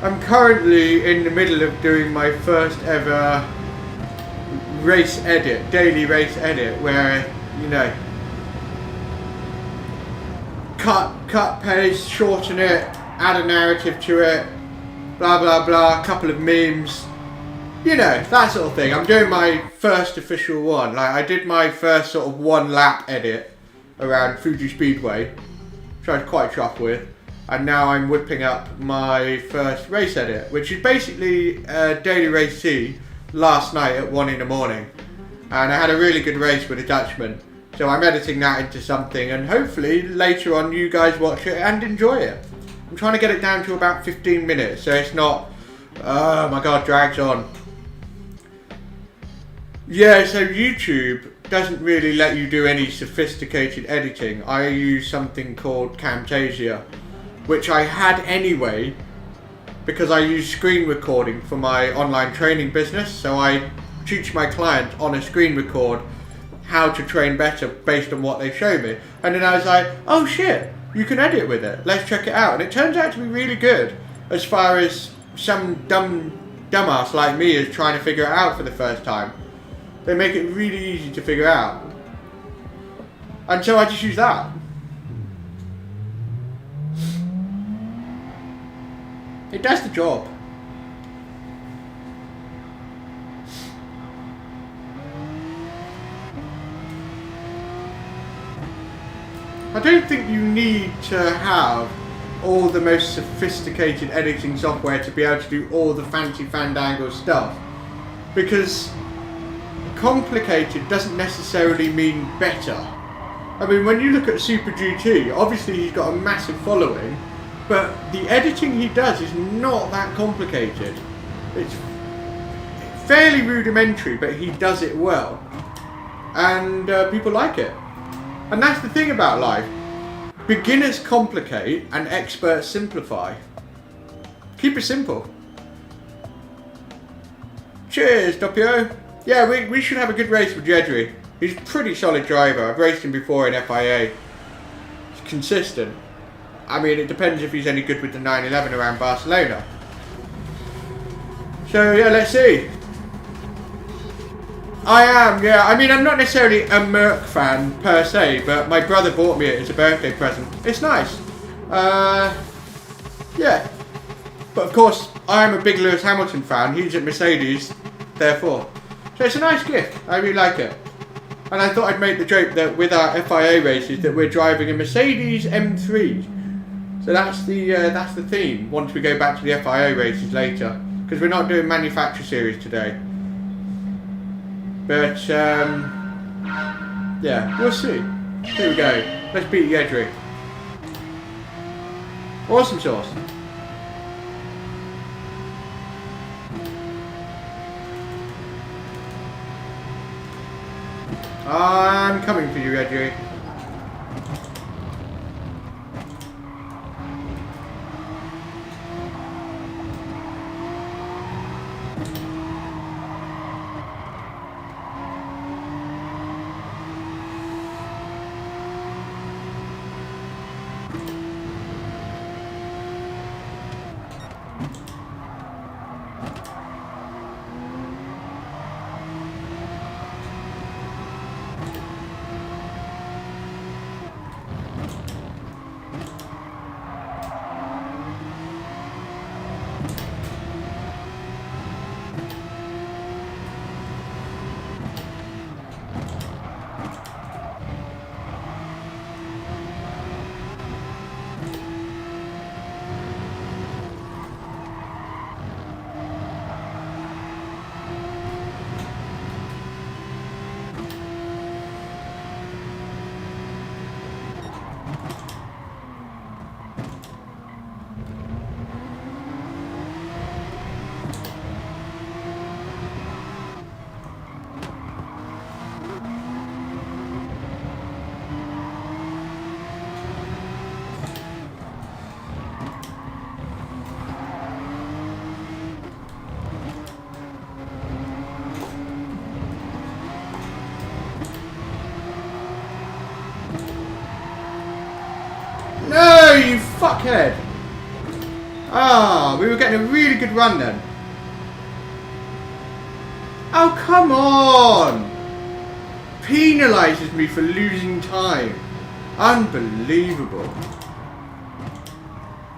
I'm currently in the middle of doing my first ever race edit, daily race edit, where, you know, cut, paste, shorten it, add a narrative to it, blah blah blah, a couple of memes, you know, that sort of thing. I'm doing my first official one. Like, I did my first sort of one lap edit around Fuji Speedway, which I was quite chuffed with. And now I'm whipping up my first race edit, which is basically a daily race C last night at 1 in the morning. And I had a really good race with a Dutchman. So I'm editing that into something, and hopefully later on you guys watch it and enjoy it. I'm trying to get it down to about 15 minutes, so it's not, oh my god, drags on. Yeah, so YouTube doesn't really let you do any sophisticated editing. I use something called Camtasia, which I had anyway, because I use screen recording for my online training business. So I teach my clients on a screen record how to train better based on what they show me. And then I was like, oh shit, you can edit with it. Let's check it out. And it turns out to be really good, as far as some dumbass like me is trying to figure it out for the first time. They make it really easy to figure out. And so I just use that. It does the job. I don't think you need to have all the most sophisticated editing software to be able to do all the fancy fandangle stuff, because complicated doesn't necessarily mean better. I mean, when you look at Super GT, obviously he's got a massive following, but the editing he does is not that complicated. It's fairly rudimentary, but he does it well, and people like it. And that's the thing about life. Beginners complicate and experts simplify. Keep it simple. Cheers, Doppio. Yeah, we should have a good race with Jedri. He's a pretty solid driver. I've raced him before in FIA. He's consistent. I mean, it depends if he's any good with the 911 around Barcelona. So yeah, let's see. I am, yeah. I mean, I'm not necessarily a Merc fan per se, but my brother bought me it as a birthday present. It's nice. Yeah. But of course, I'm a big Lewis Hamilton fan. He's at Mercedes, therefore. So it's a nice gift. I really like it. And I thought I'd make the joke that with our FIA races that we're driving a Mercedes M3. So that's the theme once we go back to the FIA races later. Because we're not doing manufacturer series today. But, yeah, we'll see. Here we go. Let's beat Jedri. Awesome sauce. I'm coming for you, Jedri. No, you fuckhead! Ah, we were getting a really good run then. Oh, come on! Penalises me for losing time. Unbelievable.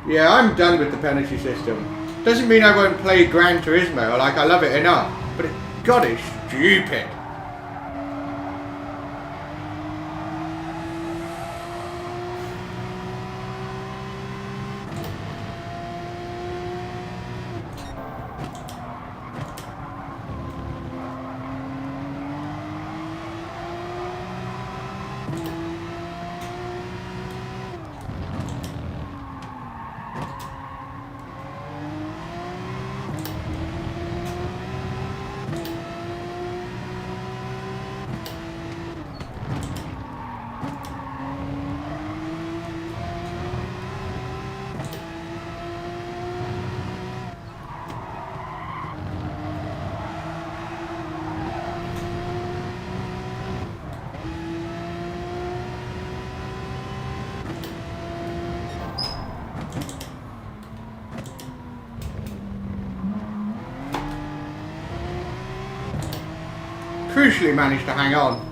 Yeah, I'm done with the penalty system. Doesn't mean I won't play Gran Turismo, like I love it enough, but God, it's stupid. Crucially managed to hang on.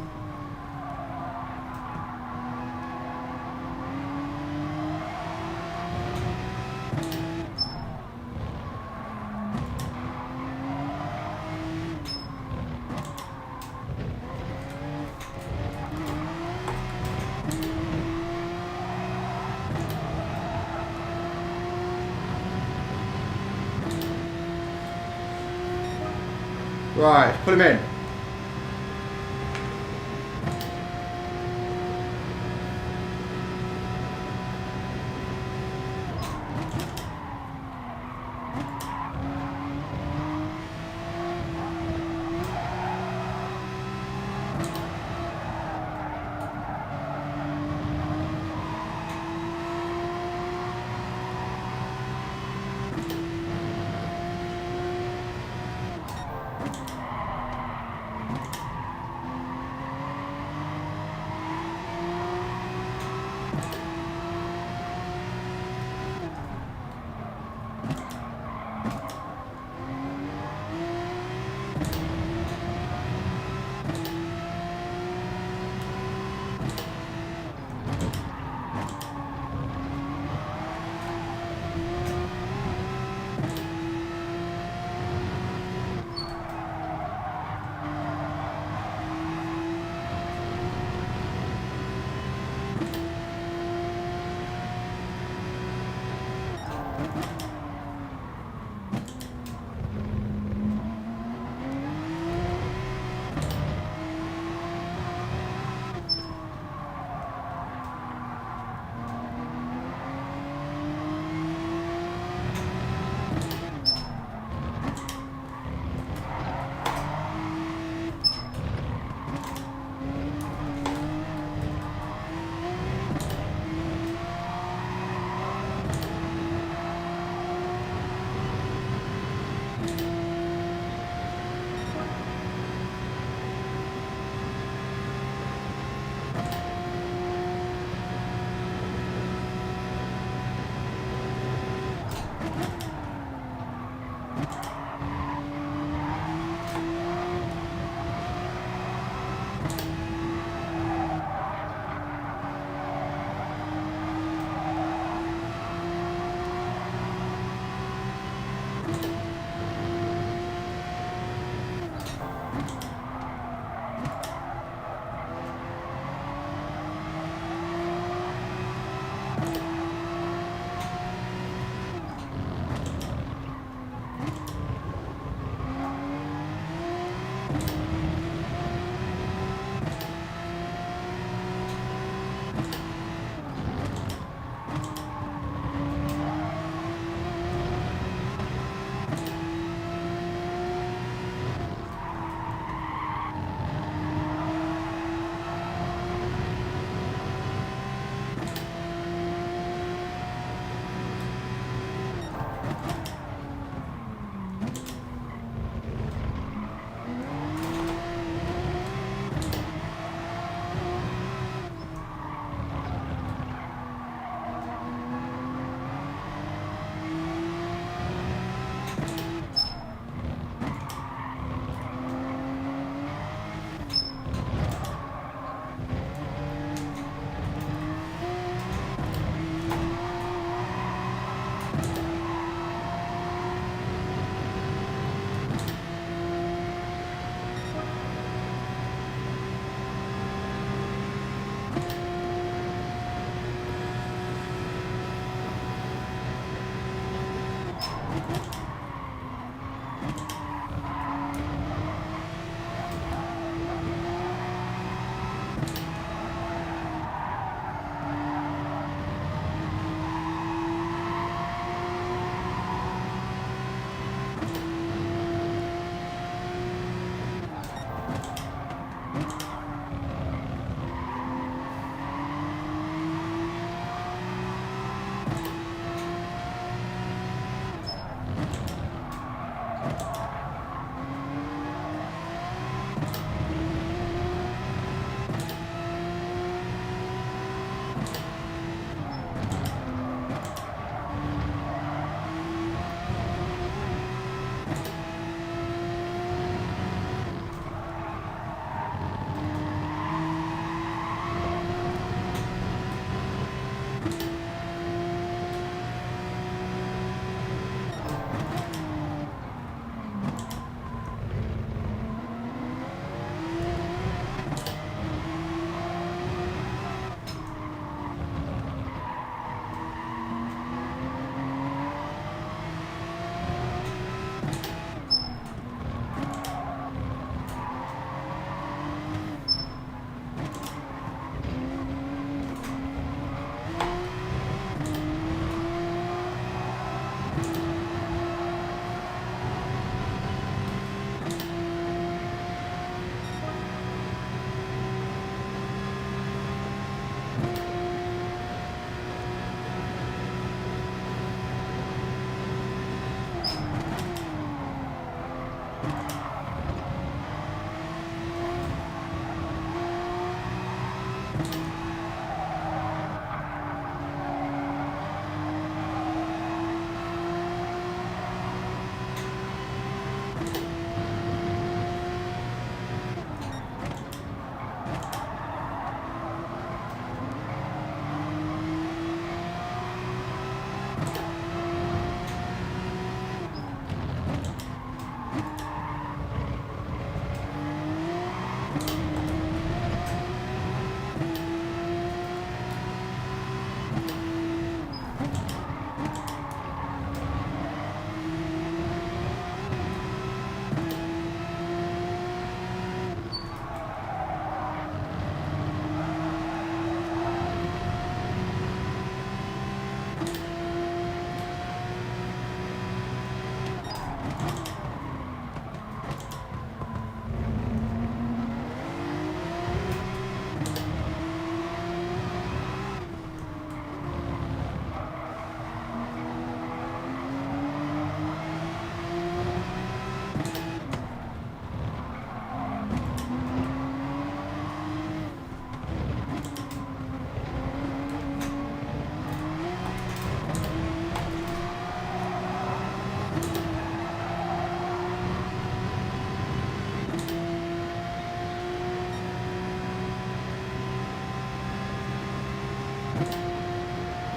Right, put him in.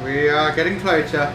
We are getting closer.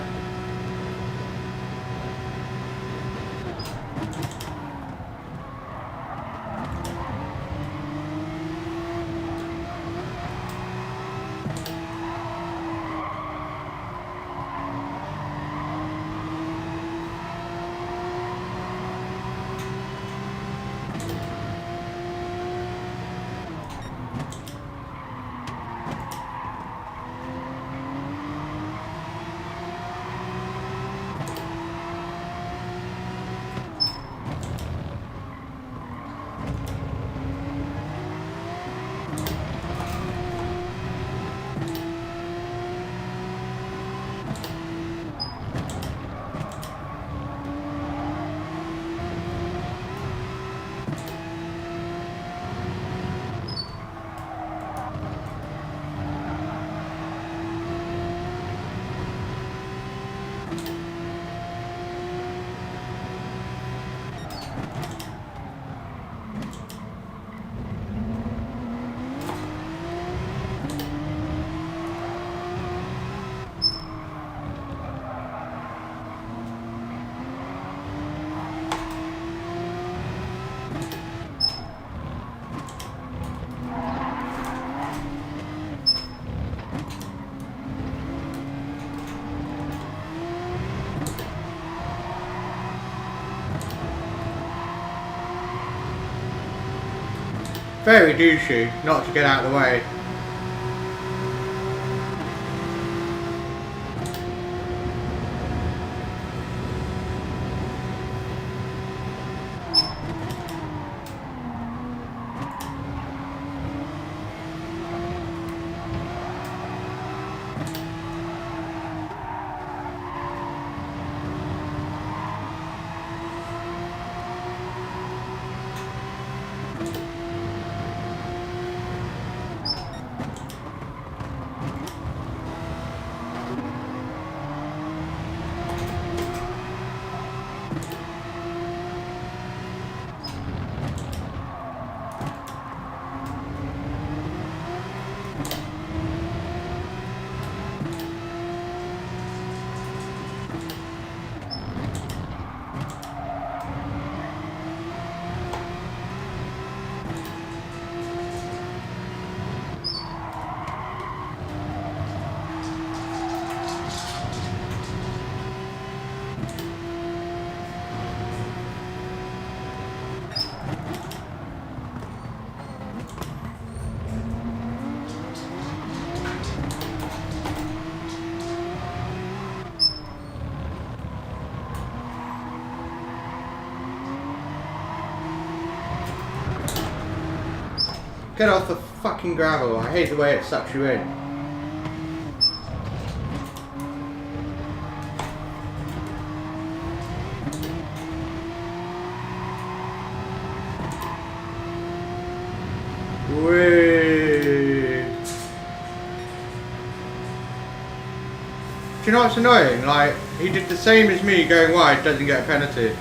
Very douchey not to get out of the way. Get off the fucking gravel. I hate the way it sucks you in. Whee. Do you know what's annoying? Like, he did the same as me going wide, doesn't get a penalty.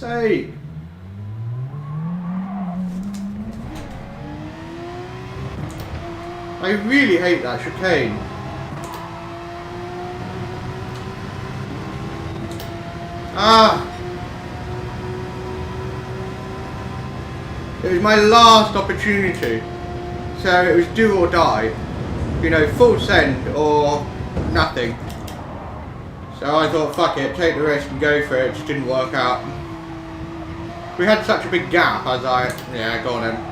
sake. I really hate that chicane. Ah! It was my last opportunity. So it was do or die. You know, full send or nothing. So I thought, fuck it, take the risk and go for it. It just didn't work out. We had such a big gap, yeah, go on then.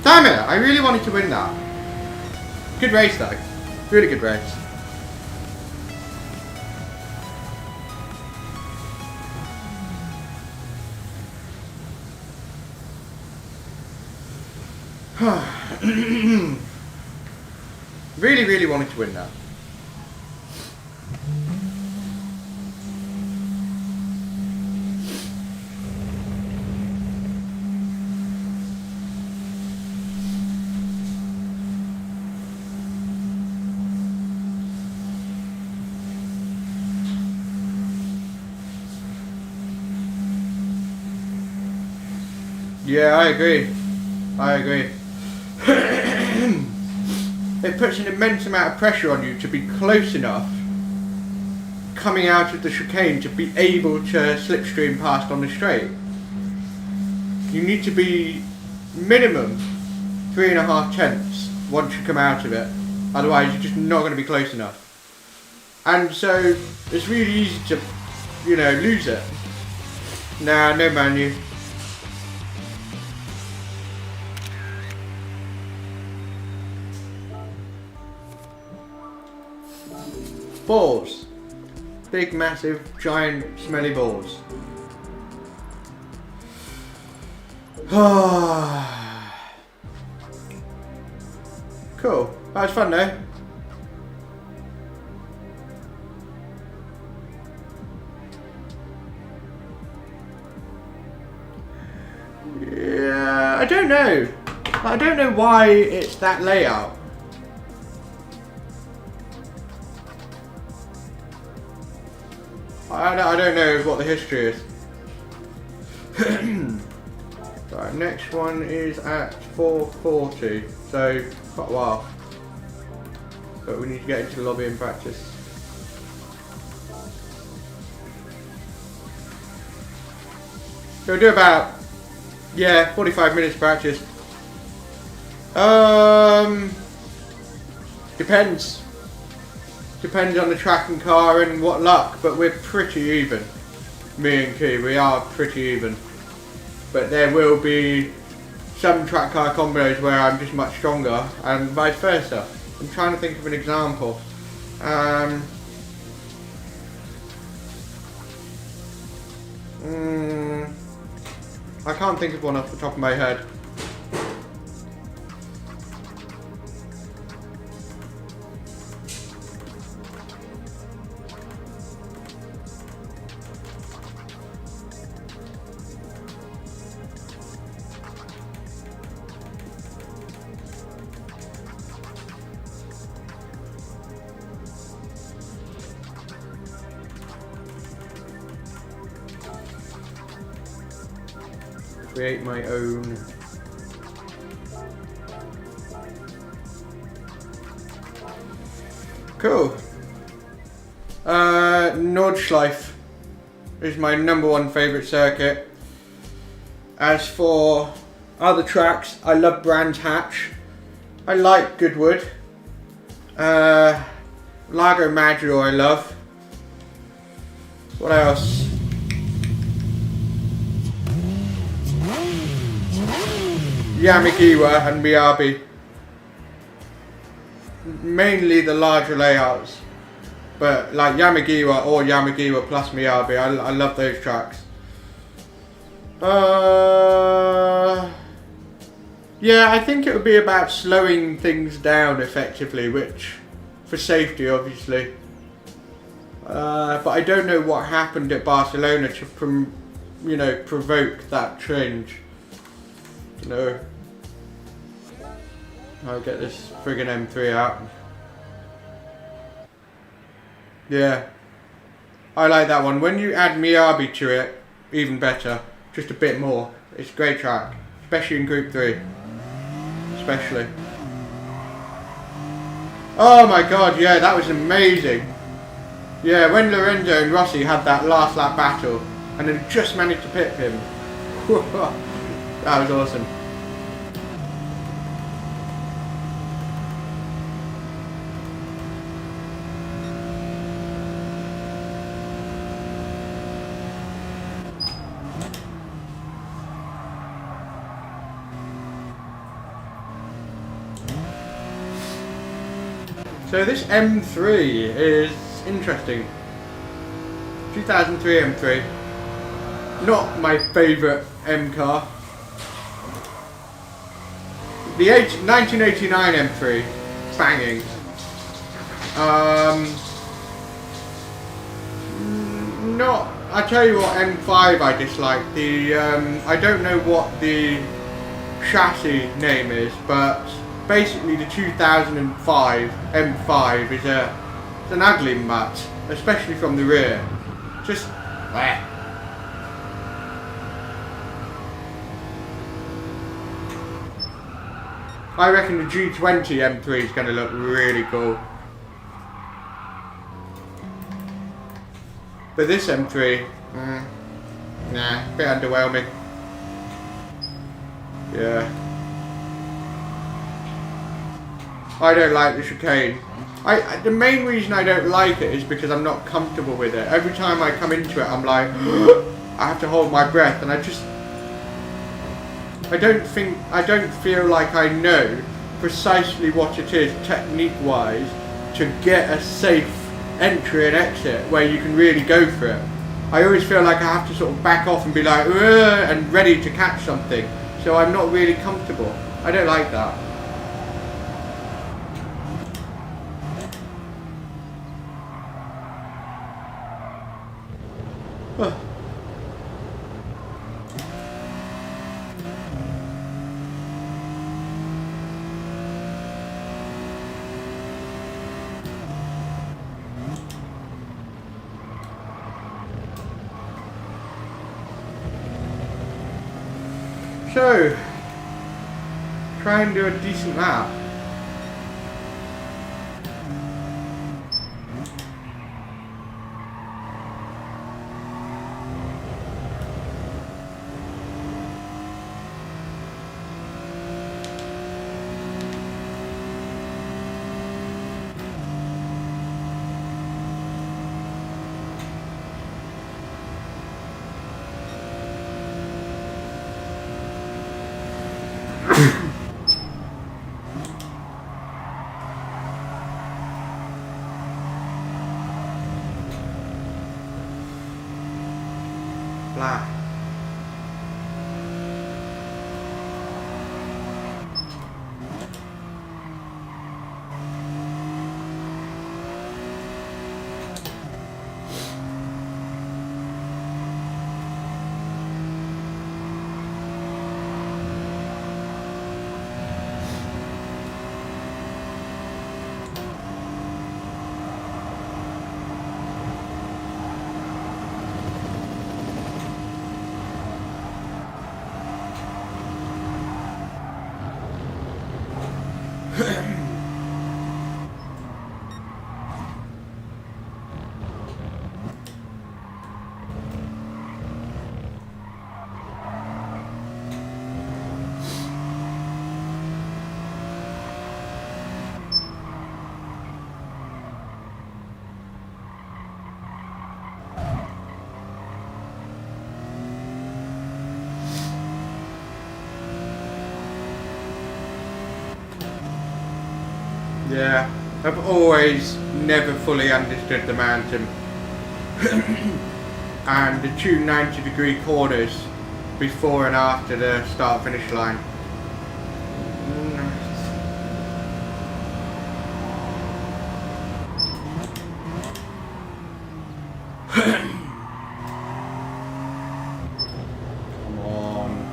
Damn it! I really wanted to win that. Good race though. Really good race. Really wanted to win that. Yeah, I agree. It puts an immense amount of pressure on you to be close enough coming out of the chicane to be able to slipstream past on the straight. You need to be minimum 3.5 tenths once you come out of it. Otherwise you're just not going to be close enough. And so it's really easy to, you know, lose it. Nah, no manu. Balls. Big, massive, giant, smelly balls. Cool. That was fun though. Yeah, I don't know. I don't know why it's that layout. I don't know what the history is. Right, next one is at 4:40, so quite a while. But we need to get into the lobby and practice. So we'll do about, 45 minutes practice. Depends. Depends on the track and car and what luck, but we're pretty even. Me and Key, we are pretty even. But there will be some track car combos where I'm just much stronger and vice versa. I'm trying to think of an example. I can't think of one off the top of my head. create my own. Cool. Nordschleife is my #1 favourite circuit. As for other tracks, I love Brands Hatch. I like Goodwood. Lago Maggiore I love. What else? Yamagiwa and Miyabi. Mainly the larger layouts. But like Yamagiwa or Yamagiwa plus Miyabi, I love those tracks. Yeah, I think it would be about slowing things down effectively, which for safety obviously. But I don't know what happened at Barcelona to provoke that change. No. I'll get this friggin' M3 out. Yeah. I like that one. When you add Miyabi to it, even better. Just a bit more. It's a great track. Especially in Group 3. Especially. Oh my god, yeah, that was amazing. Yeah, when Lorenzo and Rossi had that last lap battle and then just managed to pit him. That was awesome. So this M3 is interesting. 2003 M3. Not my favourite M car. The 1989 M3, banging. Not. I tell you what, M5 I dislike. I don't know what the chassis name is, but basically the 2005 M5 is an ugly mutt, especially from the rear. Just bleh. I reckon the G20 M3 is going to look really cool. But this M3, nah, a bit underwhelming. Yeah. I don't like the chicane. The main reason I don't like it is because I'm not comfortable with it. Every time I come into it, I'm like, I have to hold my breath, and I don't feel like I know precisely what it is technique-wise to get a safe entry and exit where you can really go for it. I always feel like I have to sort of back off and be like, and ready to catch something. So I'm not really comfortable. I don't like that. So, try and do a decent lap. Blah. Yeah, I've always never fully understood the mountain. And the two 90-degree corners before and after the start finish line. Come on.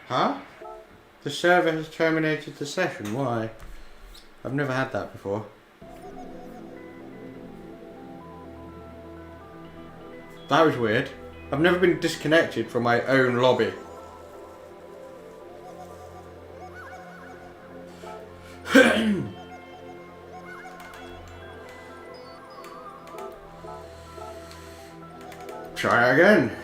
Huh? The server has terminated the session. Why? I've never had that before. That was weird. I've never been disconnected from my own lobby. Try again.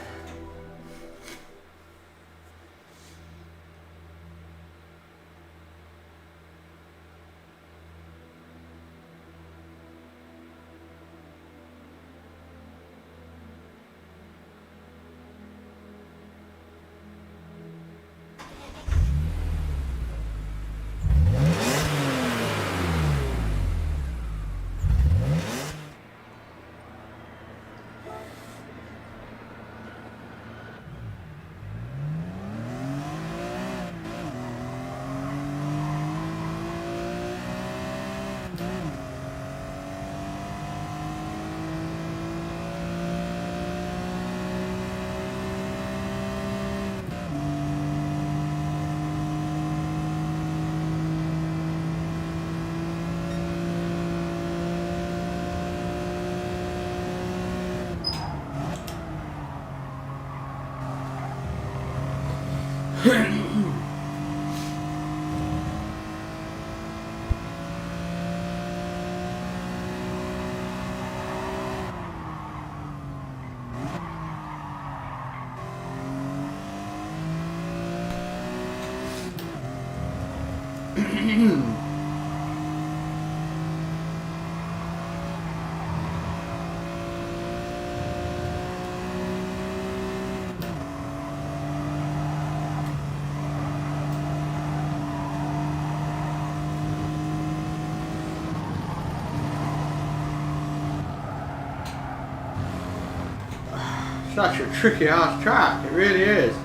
Such a tricky ass track, it really is.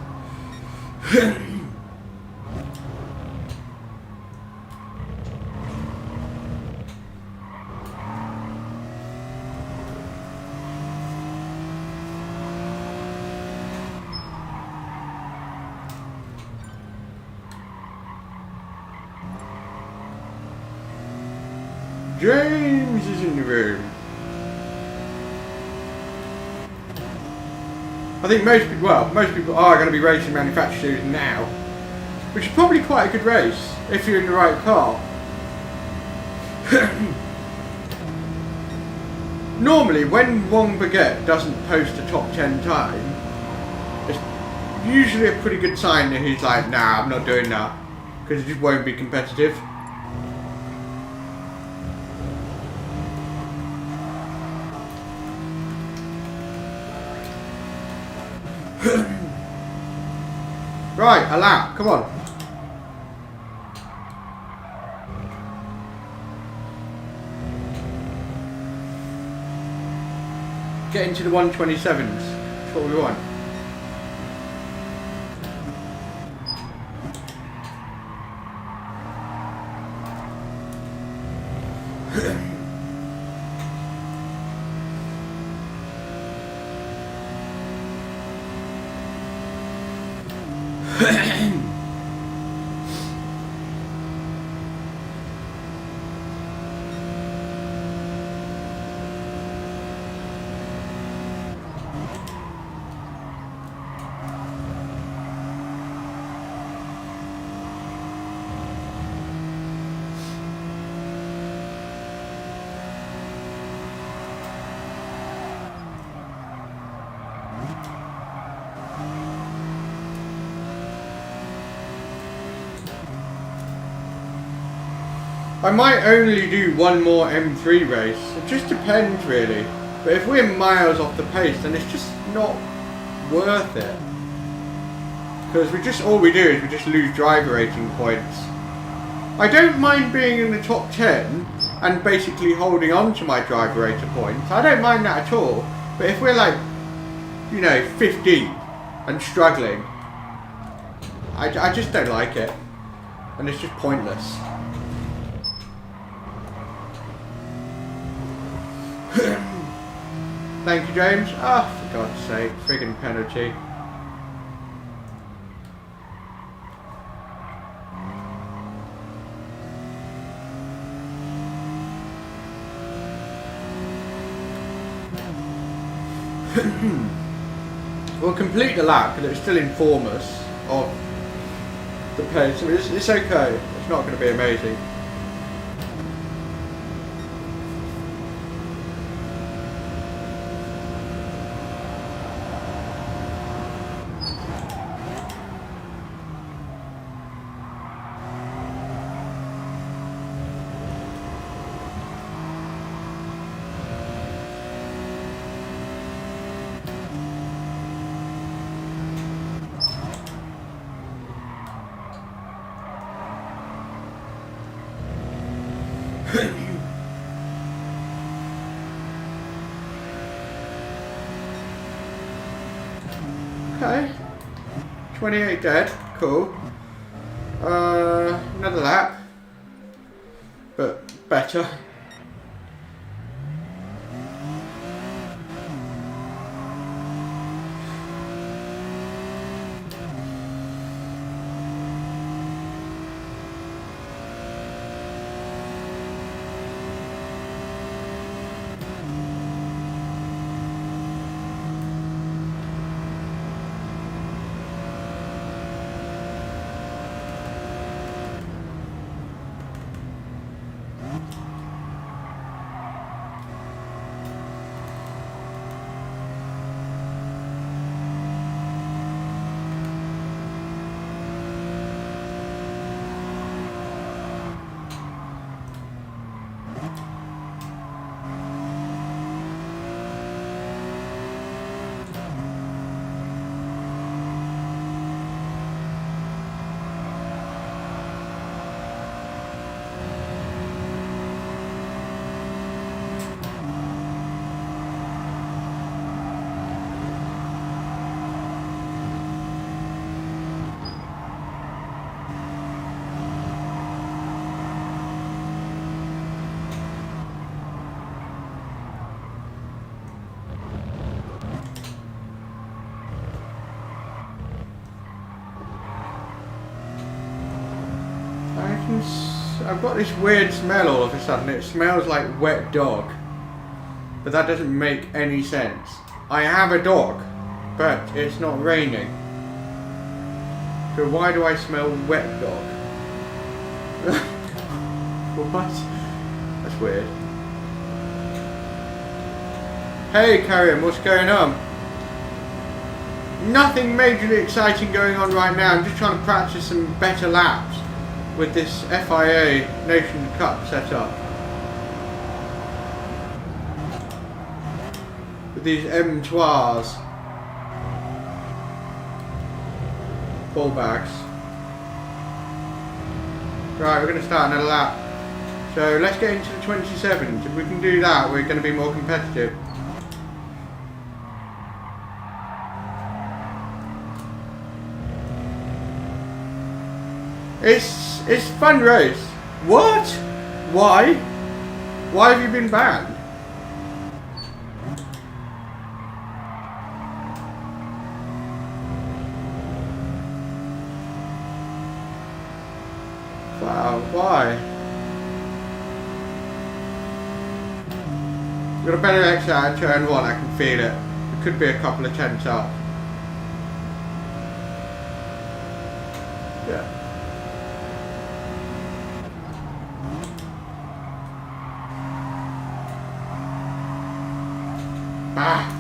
James is in the room. I think most people are going to be racing manufactured series now, which is probably quite a good race if you're in the right car. Normally, when Wong Baguette doesn't post a top 10 time, it's usually a pretty good sign that he's like, nah, I'm not doing that, because it just won't be competitive. Right, a lap, come on. Get into the 127s, that's what we want. I might only do one more M3 race. It just depends really. But if we're miles off the pace, then it's just not worth it. Because all we do is we just lose driver rating points. I don't mind being in the top 10 and basically holding on to my driver rating points. I don't mind that at all. But if we're like, you know, 15 and struggling, I just don't like it. And it's just pointless. Thank you, James. Ah, oh, for God's sake, friggin' penalty. We'll complete the lap because it'll still inform us of the pace. I mean, it's okay. It's not going to be amazing. Okay, 28 dead, cool. Another lap, but better. I've got this weird smell all of a sudden. It smells like wet dog. But that doesn't make any sense. I have a dog, but it's not raining. So why do I smell wet dog? What? That's weird. Hey Karen, what's going on? Nothing majorly exciting going on right now. I'm just trying to practice some better laps with this FIA Nations Cup setup. With these M3s. Ball bags. Right, we're going to start another lap. So let's get into the 27s. If we can do that, we're going to be more competitive. It's fun race. What? Why? Why have you been banned? Wow, why? Got a better exit out of turn 1, I can feel it. It could be a couple of tenths up. Yeah. Ah.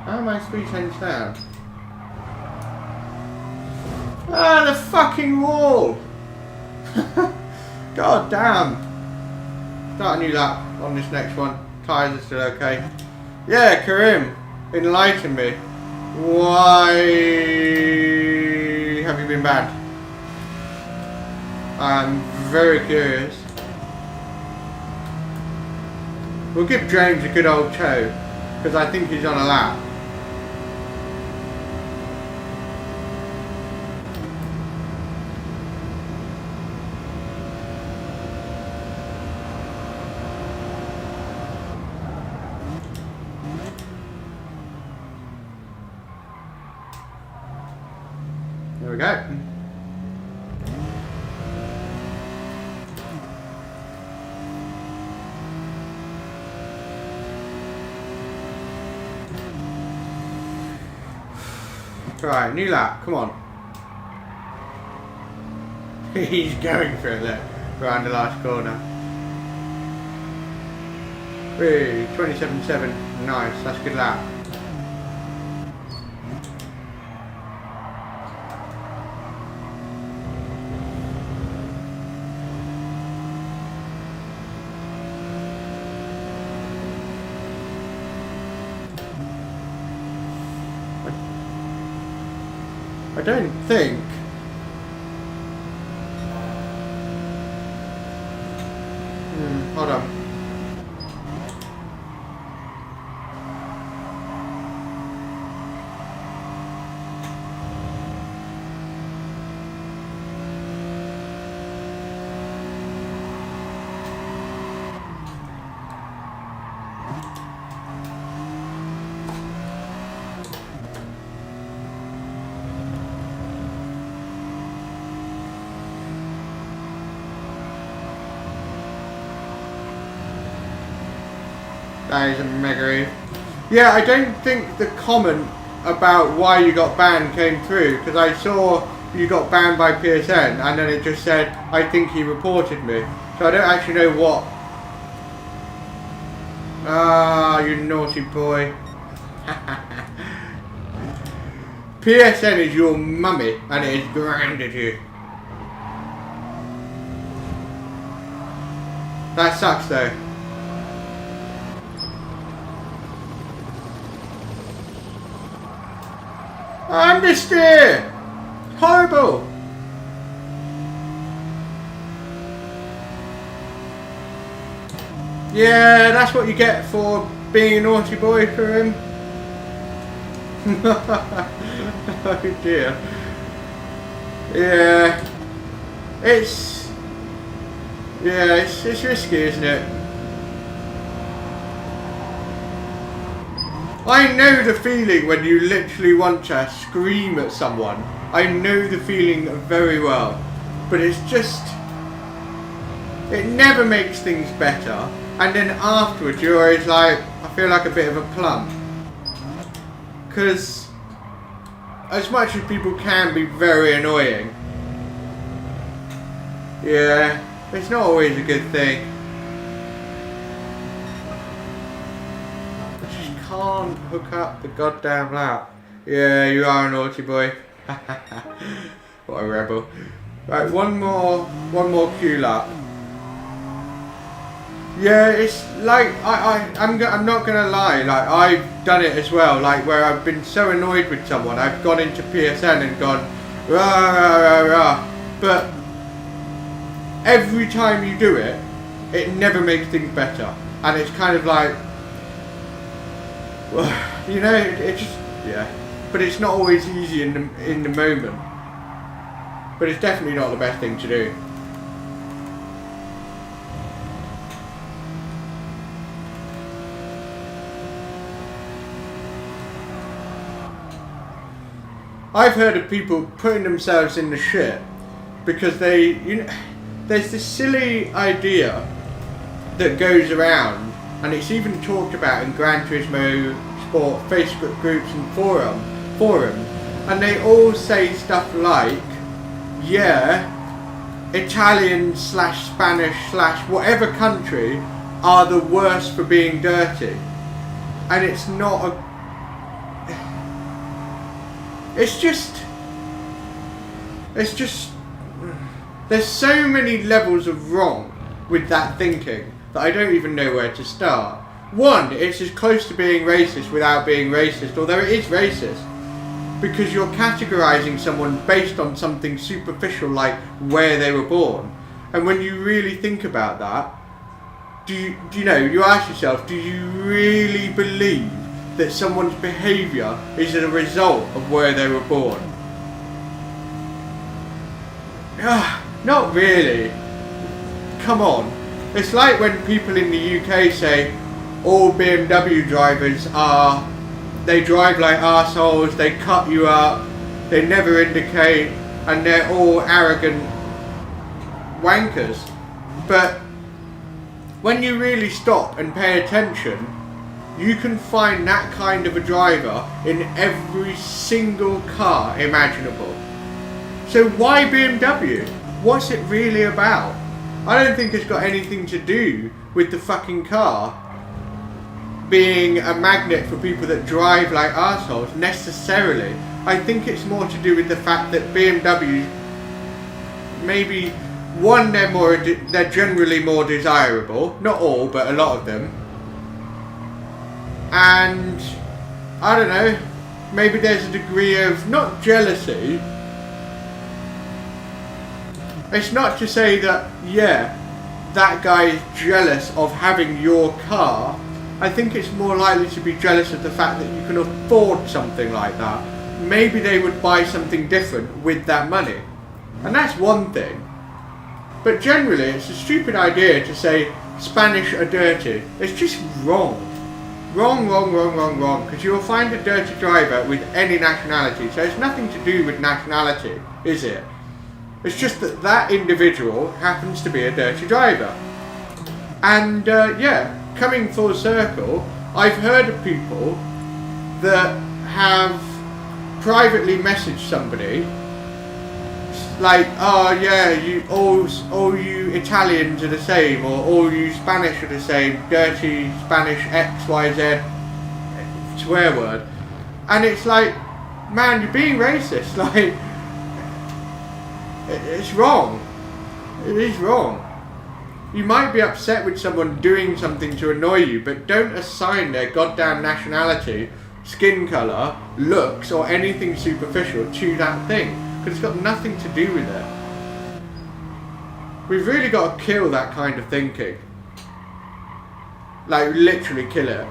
How am I 3/10 down? Ah, the fucking wall! God damn! Start a new lap on this next one. Tyres are still okay. Yeah, Karim, enlighten me. Why have you been banned? I'm very curious. We'll give James a good old tow, because I think he's on a lap. There we go. Right, new lap, come on. He's going for it there, around the last corner. 27.7, nice, that's a good lap. I don't think hold on. That is a mega. Yeah, I don't think the comment about why you got banned came through, because I saw you got banned by PSN and then it just said, I think he reported me. So I don't actually know what. Ah, you naughty boy. PSN is your mummy and it has grounded you. That sucks though. Understeer! Horrible! Yeah, that's what you get for being a naughty boy for him. Oh dear. Yeah. It's risky, isn't it? I know the feeling when you literally want to scream at someone. I know the feeling very well. But it's just, it never makes things better. And then afterwards you're always like, I feel like a bit of a plum. Because as much as people can be very annoying, yeah, it's not always a good thing. Can't hook up the goddamn lap. Yeah, you are a naughty boy. What a rebel. Right, one more Q lap. Yeah, it's like I'm not gonna lie. Like I've done it as well. Like where I've been so annoyed with someone, I've gone into PSN and gone rah rah rah rah. But every time you do it, it never makes things better. And it's kind of like, well, you know, it just, yeah. But it's not always easy in the moment. But it's definitely not the best thing to do. I've heard of people putting themselves in the shit because they, you know, there's this silly idea that goes around. And it's even talked about in Gran Turismo Sport Facebook groups and forums, and they all say stuff like, yeah, Italian / Spanish / whatever country are the worst for being dirty. And it's not It's just, there's so many levels of wrong with that thinking that I don't even know where to start. One, it's as close to being racist without being racist, although it is racist, because you're categorising someone based on something superficial like where they were born. And when you really think about that, you ask yourself, do you really believe that someone's behaviour is a result of where they were born? Not really. Come on. It's like when people in the UK say all BMW drivers they drive like arseholes, they cut you up, they never indicate, and they're all arrogant wankers. But when you really stop and pay attention, you can find that kind of a driver in every single car imaginable. So why BMW? What's it really about? I don't think it's got anything to do with the fucking car being a magnet for people that drive like arseholes necessarily. I think it's more to do with the fact that BMW, maybe one, they're generally more desirable, not all but a lot of them, and I don't know, maybe there's a degree of not jealousy. It's not to say that that guy is jealous of having your car. I think it's more likely to be jealous of the fact that you can afford something like that. Maybe they would buy something different with that money. And that's one thing. But generally, it's a stupid idea to say Spanish are dirty. It's just wrong. Wrong. Because you will find a dirty driver with any nationality. So it's nothing to do with nationality, is it? It's just that that individual happens to be a dirty driver. And coming full circle, I've heard of people that have privately messaged somebody like, oh yeah, all you Italians are the same, or all you Spanish are the same, dirty Spanish XYZ swear word. And it's like, man, you're being racist. Like, it's wrong. It is wrong. You might be upset with someone doing something to annoy you, but don't assign their goddamn nationality, skin colour, looks, or anything superficial to that thing, because it's got nothing to do with it. We've really got to kill that kind of thinking. Like, literally kill it.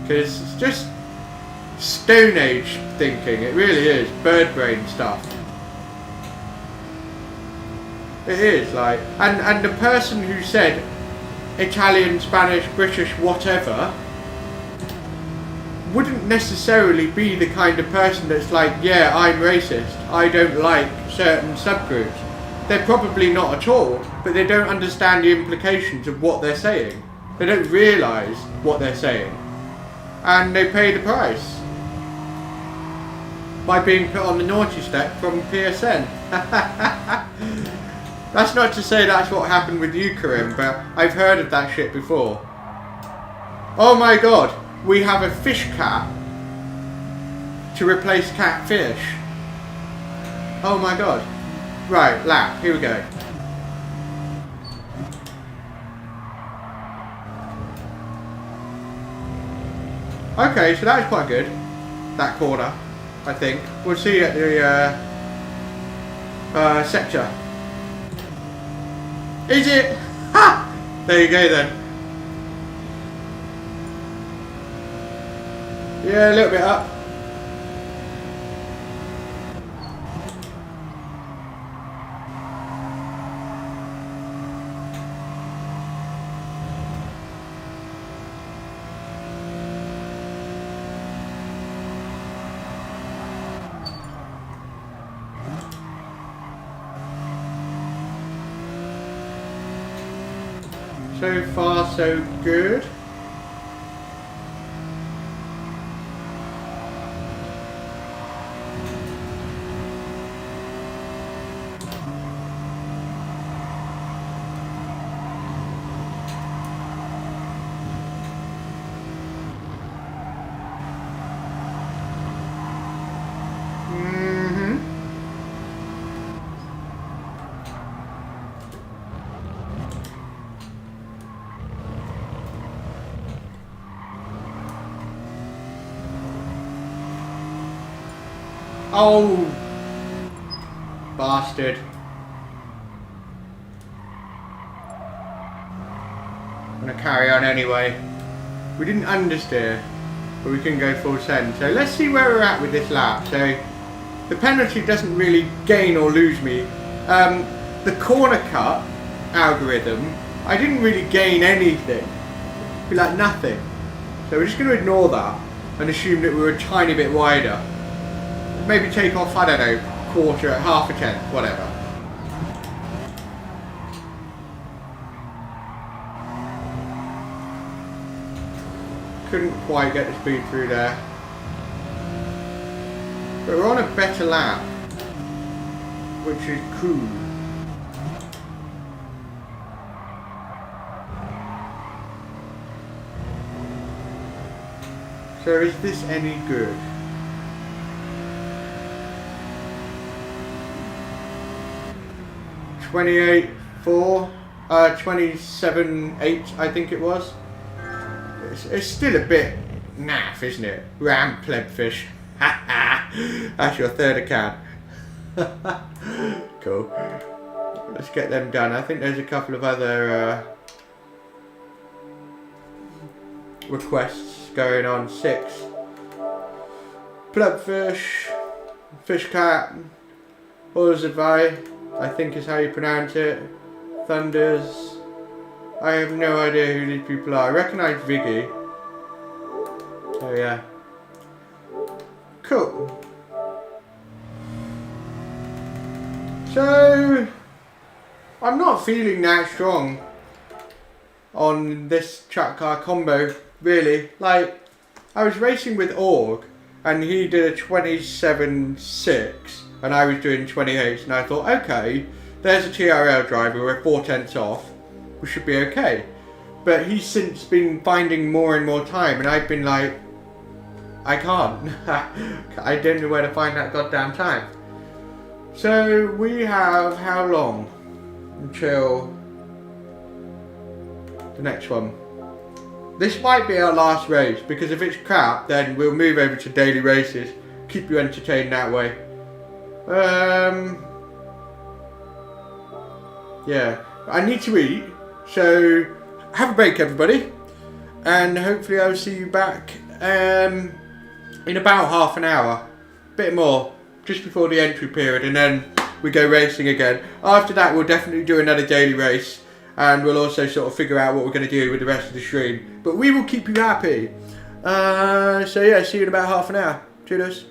Because it's just Stone Age thinking, it really is, bird brain stuff. It is, like, and the person who said Italian, Spanish, British, whatever, wouldn't necessarily be the kind of person that's like, yeah, I'm racist, I don't like certain subgroups. They're probably not at all, but they don't understand the implications of what they're saying. They don't realise what they're saying. And they pay the price by being put on the naughty step from PSN. That's not to say that's what happened with you, Karim, but I've heard of that shit before. Oh my god, we have a fish cat to replace catfish. Oh my god. Right, lap, here we go. Okay, so that was quite good. That corner, I think. We'll see at the sector. Is it? Ha! There you go then. Yeah, a little bit up. So far, so good. Oh, bastard. I'm gonna carry on anyway. We didn't understeer, but we couldn't go full send. So let's see where we're at with this lap. So the penalty doesn't really gain or lose me. The corner cut algorithm, I didn't really gain anything. Be like nothing. So we're just going to ignore that and assume that we were a tiny bit wider. Maybe take off, I don't know, quarter, half a tenth, whatever. Couldn't quite get the speed through there. But we're on a better lap, which is cool. So is this any good? $28.4, $27.8, I think it was. It's still a bit naff, isn't it? Ram plebfish. That's your third account. Cool. Let's get them done. I think there's a couple of other requests going on. 6. Plebfish, fish cat, Orzavai, I think is how you pronounce it. Thunders. I have no idea who these people are. I recognise Viggy. Oh yeah. Cool. So I'm not feeling that strong on this track car combo, really. Like, I was racing with Org and he did a 27.6 and I was doing 28, and I thought, okay, there's a TRL driver, we're 4/10 off, we should be okay. But he's since been finding more and more time, and I've been like, I can't. I don't know where to find that goddamn time. So we have how long until the next one? This might be our last race, because if it's crap, then we'll move over to daily races, keep you entertained that way. Yeah, I need to eat, so have a break everybody, and hopefully I'll see you back in about half an hour, bit more, just before the entry period, and then we go racing again. After that we'll definitely do another daily race, and we'll also sort of figure out what we're going to do with the rest of the stream, but we will keep you happy. So yeah, see you in about half an hour. Cheers.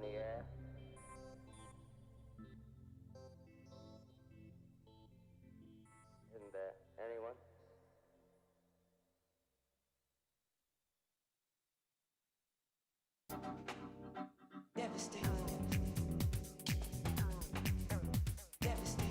in the air. Isn't there anyone? Devastating. Devastating.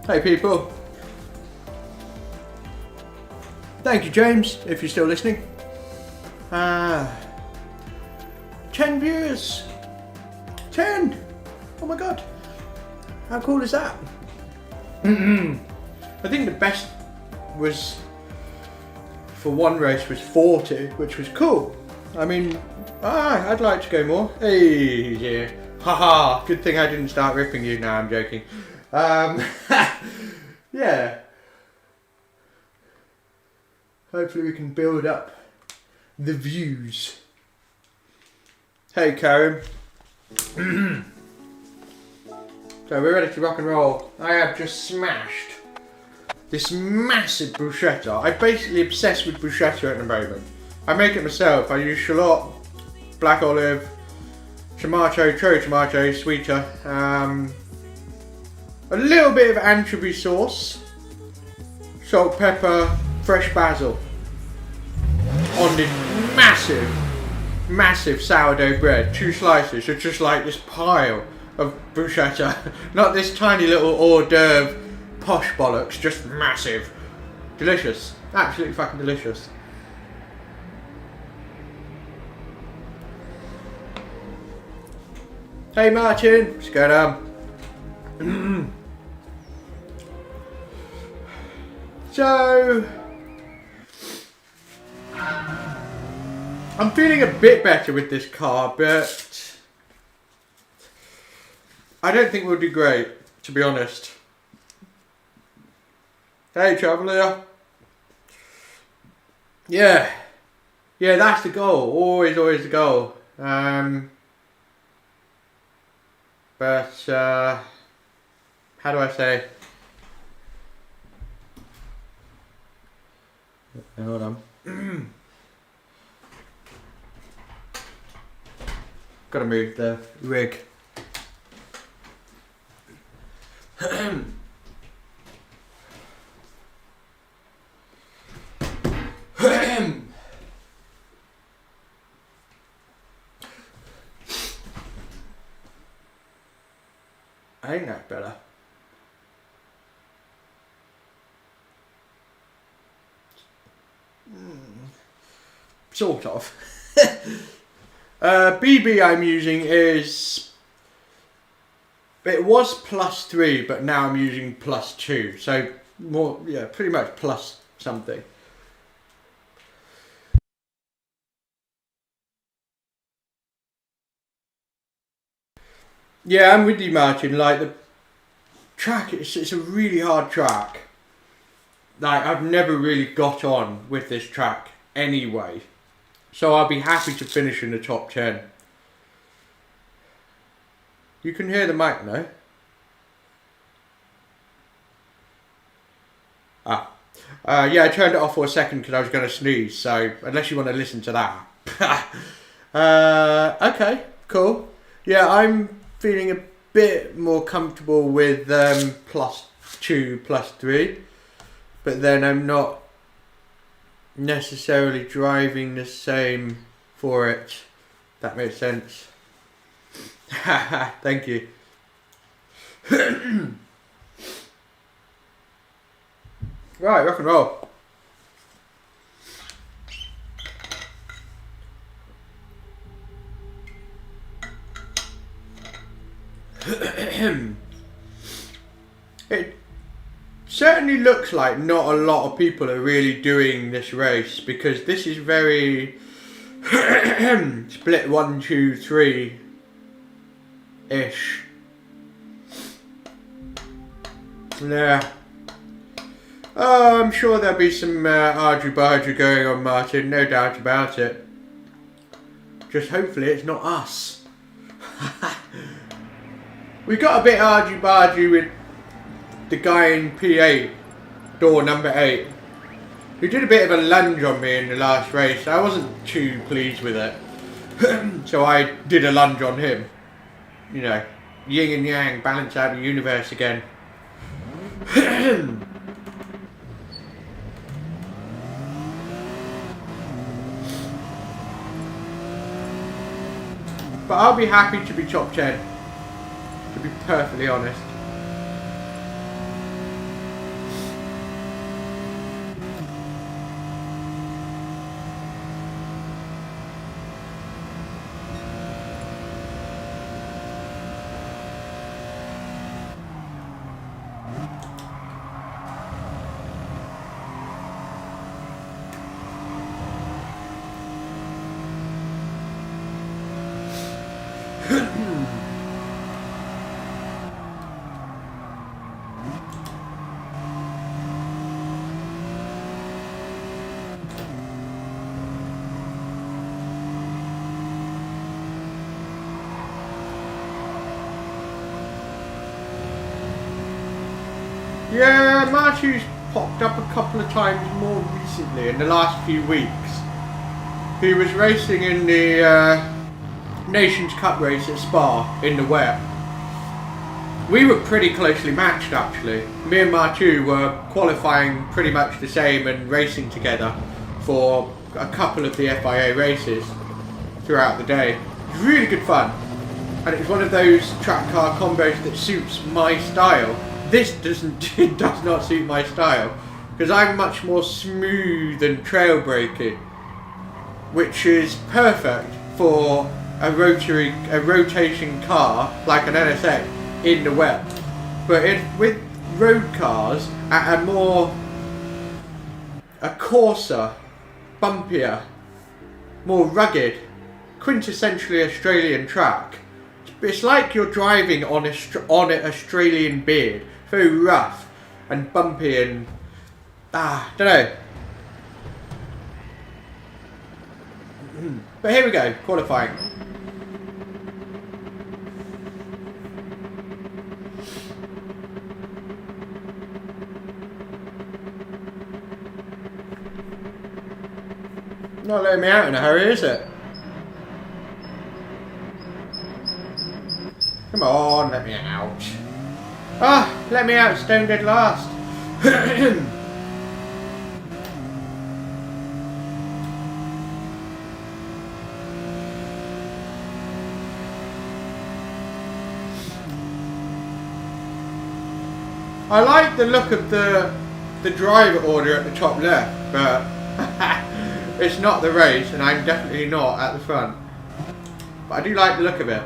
Hey people. Thank you, James, if you're still listening. 10 viewers. 10. Oh my god. How cool is that? I think the best was for one race was 40, which was cool. I mean, I'd like to go more. Hey, yeah. Haha, good thing I didn't start ripping you. Now I'm joking. Yeah. Hopefully we can build up the views. Hey, Karen. So we're ready to rock and roll. I have just smashed this massive bruschetta. I'm basically obsessed with bruschetta at the moment. I make it myself. I use shallot, black olive, tomato, cherry tomato, sweeter, a little bit of anchovy sauce, salt, pepper, fresh basil on this massive sourdough bread. 2 slices, so just like this pile of bruschetta. Not this tiny little hors d'oeuvre posh bollocks, just massive. Delicious. Absolutely fucking delicious. Hey Martin, what's going on? So, I'm feeling a bit better with this car, but I don't think we'll do great, to be honest. Hey Traveller. Yeah, that's the goal. Always the goal. But how do I say? Hold on. Gotta move the rig. I think that's better. Sort of. BB I'm using is, it was +3, but now I'm using +2, so more, yeah, pretty much plus something. Yeah, I'm with you, Martin. Like, the track, it's a really hard track. Like, I've never really got on with this track anyway. So I'll be happy to finish in the top 10. You can hear the mic, no? Yeah, I turned it off for a second because I was going to sneeze. So, unless you want to listen to that. Okay, cool. Yeah, I'm feeling a bit more comfortable with +2, +3, but then I'm not necessarily driving the same for it. That makes sense. Thank you. Right, rock and roll. It certainly looks like not a lot of people are really doing this race, because this is very split 1, 2, 3 ish. Yeah. Oh, I'm sure there'll be some argy-bargy going on, Martin, no doubt about it. Just hopefully it's not us. We got a bit argy-bargy with the guy in P8, door number 8, who did a bit of a lunge on me in the last race. I wasn't too pleased with it. So I did a lunge on him. You know, yin and yang, balance out the universe again. But I'll be happy to be top 10, to be perfectly honest. Yeah, Martu's popped up a couple of times more recently in the last few weeks. He was racing in the Nations Cup race at Spa in the wet. We were pretty closely matched actually. Me and Martu were qualifying pretty much the same and racing together for a couple of the FIA races throughout the day. It was really good fun. And it was one of those track car combos that suits my style. This does not suit my style because I'm much more smooth and trail breaky, which is perfect for a rotation car like an NSX in the wet. But with road cars at a coarser, bumpier, more rugged, quintessentially Australian track, it's like you're driving on an Australian beard. Very rough and bumpy and don't know. But here we go, qualifying. Not letting me out in a hurry, is it? Come on, let me out. Ah, let me out, stone dead last. I like the look of the driver order at the top left, but it's not the race, and I'm definitely not at the front. But I do like the look of it.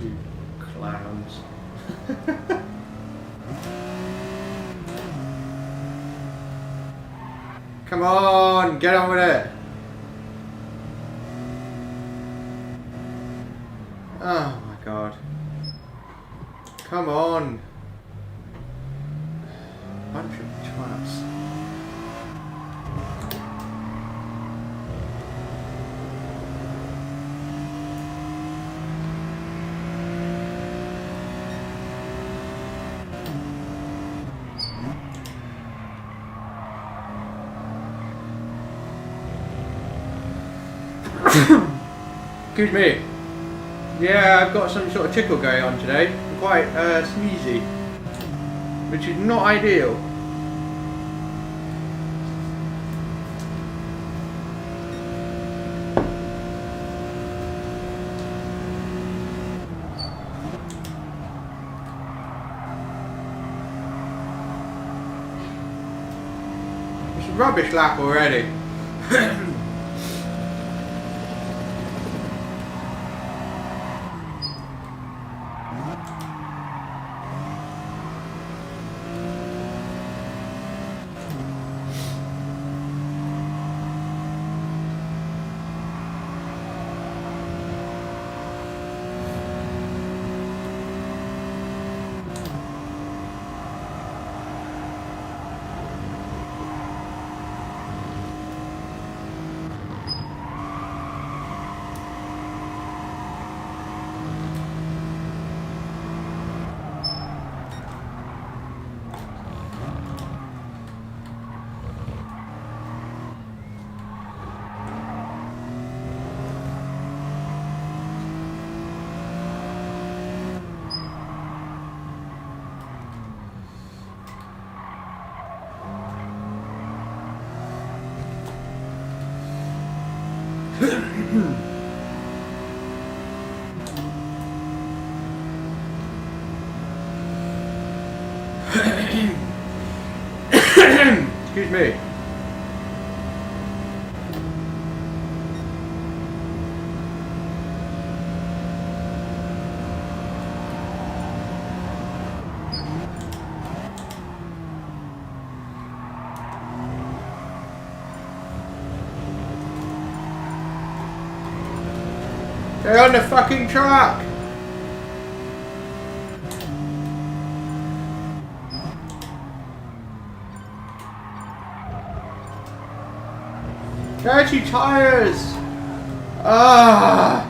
You clowns. Come on, get on with it. Oh my god. Come on. Bunch of twats. Excuse me. Yeah, I've got some sort of tickle going on today. I'm quite sneezy, which is not ideal. It's rubbish lap already. Excuse me. They're on the fucking track! Dirty tires! Ah!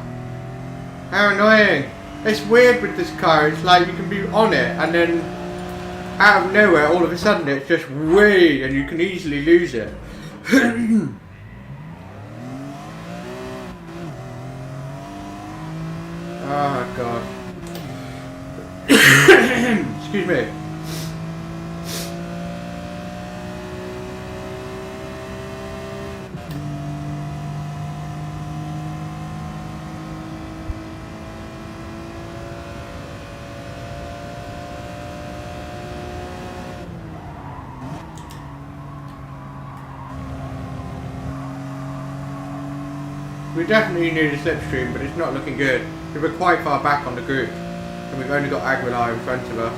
How annoying. It's weird with this car, it's like you can be on it and then out of nowhere all of a sudden it's just way and you can easily lose it. Oh god. Excuse me. We definitely need a slipstream, but it's not looking good. We're quite far back on the group, and we've only got Aguilar in front of us.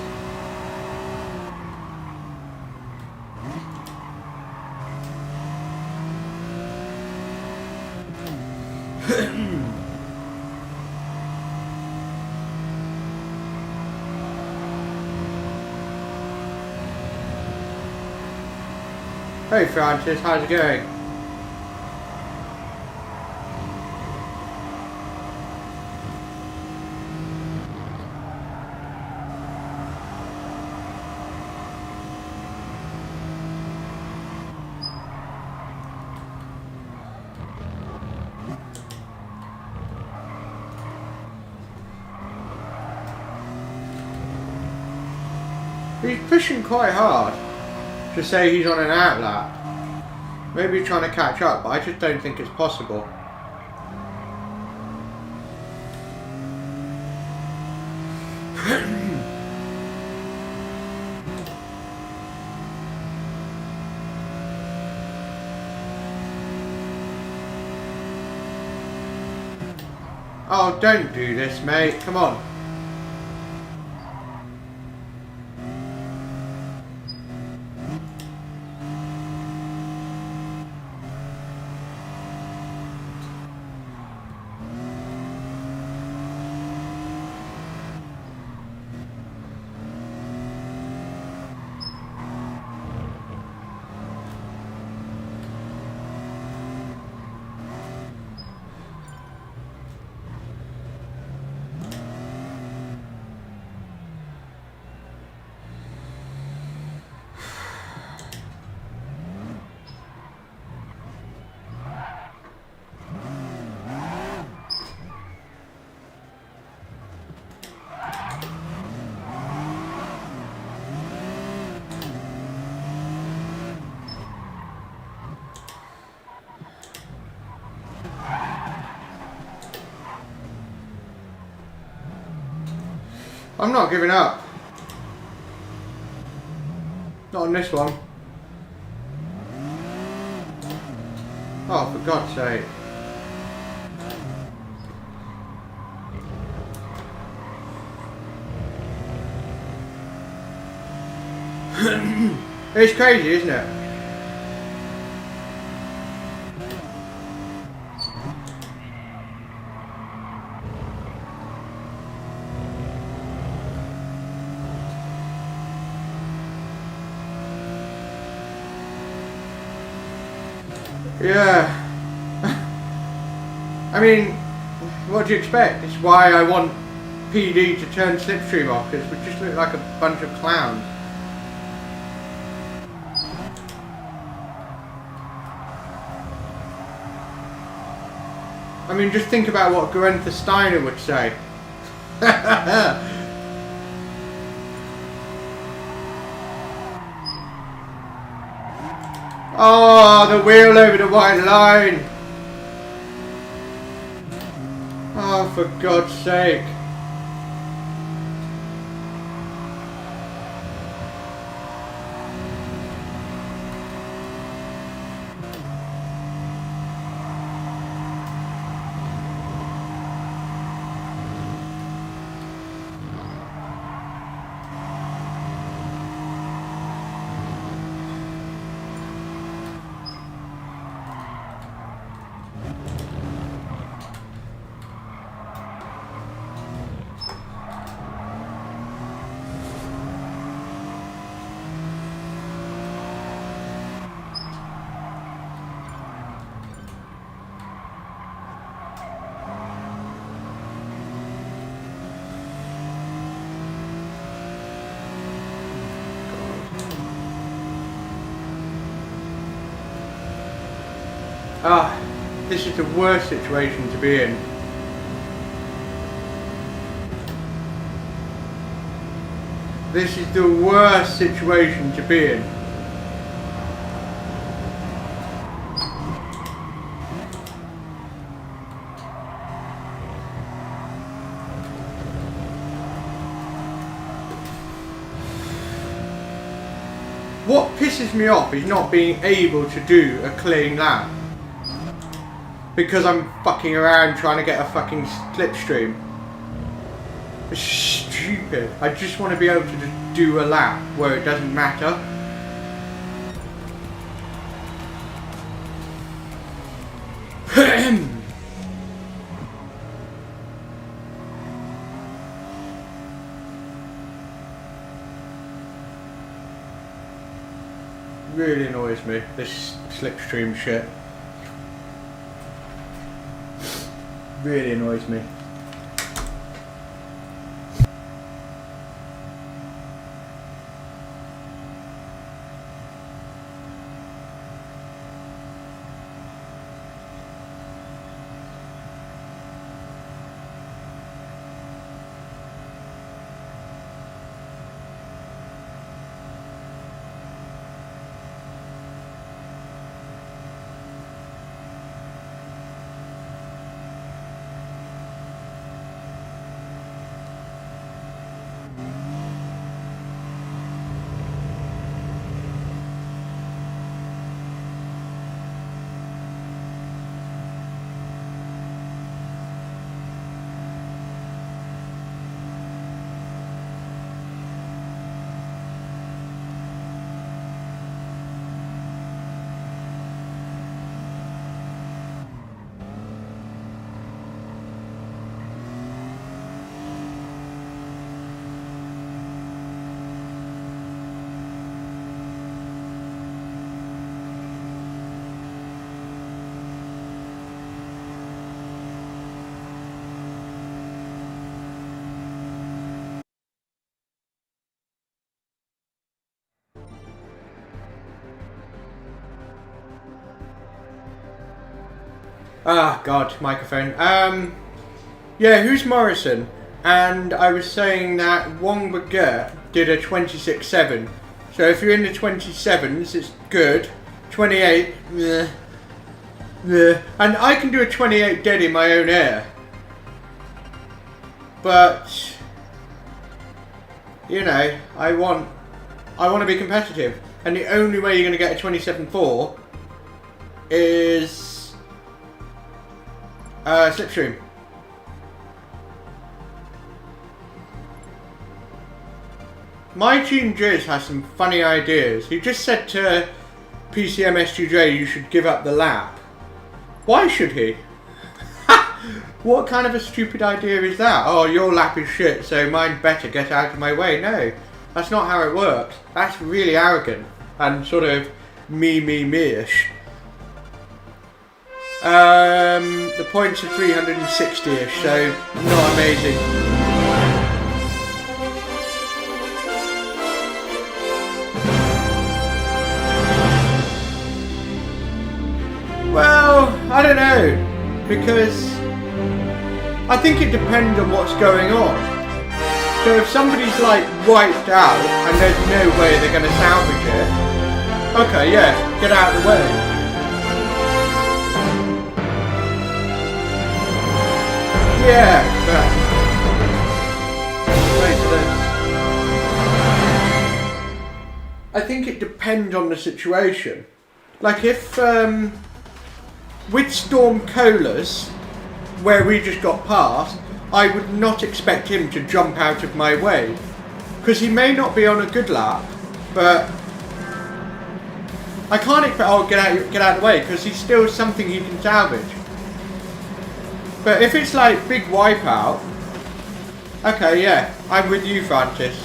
Hey Francis, how's it going? He's pushing quite hard to say he's on an outlap. Maybe he's trying to catch up, but I just don't think it's possible. Oh, don't do this, mate. Come on. I'm not giving up. Not on this one. Oh, for God's sake. It's crazy, isn't it? Yeah. I mean, what do you expect? It's why I want PD to turn Slipstream off, because we just look like a bunch of clowns. I mean, just think about what Gunther Steiner would say. Oh, the wheel over the white line. Oh, for God's sake. Ah, this is the worst situation to be in. This is the worst situation to be in. What pisses me off is not being able to do a clean lap. Because I'm fucking around trying to get a fucking slipstream. It's stupid. I just want to be able to just do a lap where it doesn't matter. Really annoys me, this slipstream shit. Really annoys me. Ah, God, microphone. Yeah, who's Morrison? And I was saying that Wong Baguette did a 26.7. So if you're in the 27s, it's good. 28, meh. Meh. And I can do a 28 dead in my own air. But, you know, I want to be competitive. And the only way you're going to get a 27.4 is Slipstream. My Team Jizz has some funny ideas. He just said to PCMSGJ you should give up the lap. Why should he? What kind of a stupid idea is that? Oh, your lap is shit, so mine better, get out of my way. No, that's not how it works. That's really arrogant and sort of me-ish. The points are 360-ish, so not amazing. Well, I don't know, because I think it depends on what's going on. So if somebody's like wiped out and there's no way they're going to salvage it, okay, yeah, get out of the way. Yeah, but wait for this. I think it depends on the situation. Like if with Storm Colas, where we just got past, I would not expect him to jump out of my way. Because he may not be on a good lap, but I can't expect, oh, get out of the way, because he's still something he can salvage. But if it's like big wipeout, okay, yeah, I'm with you, Francis.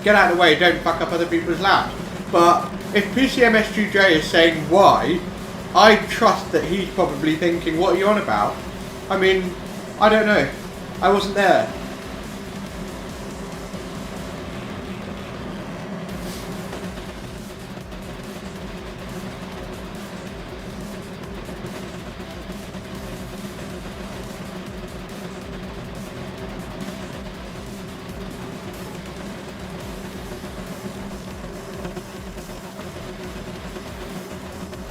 Get out of the way, don't fuck up other people's laps. But if PCMSGJ is saying why, I trust that he's probably thinking, what are you on about? I mean, I don't know. I wasn't there.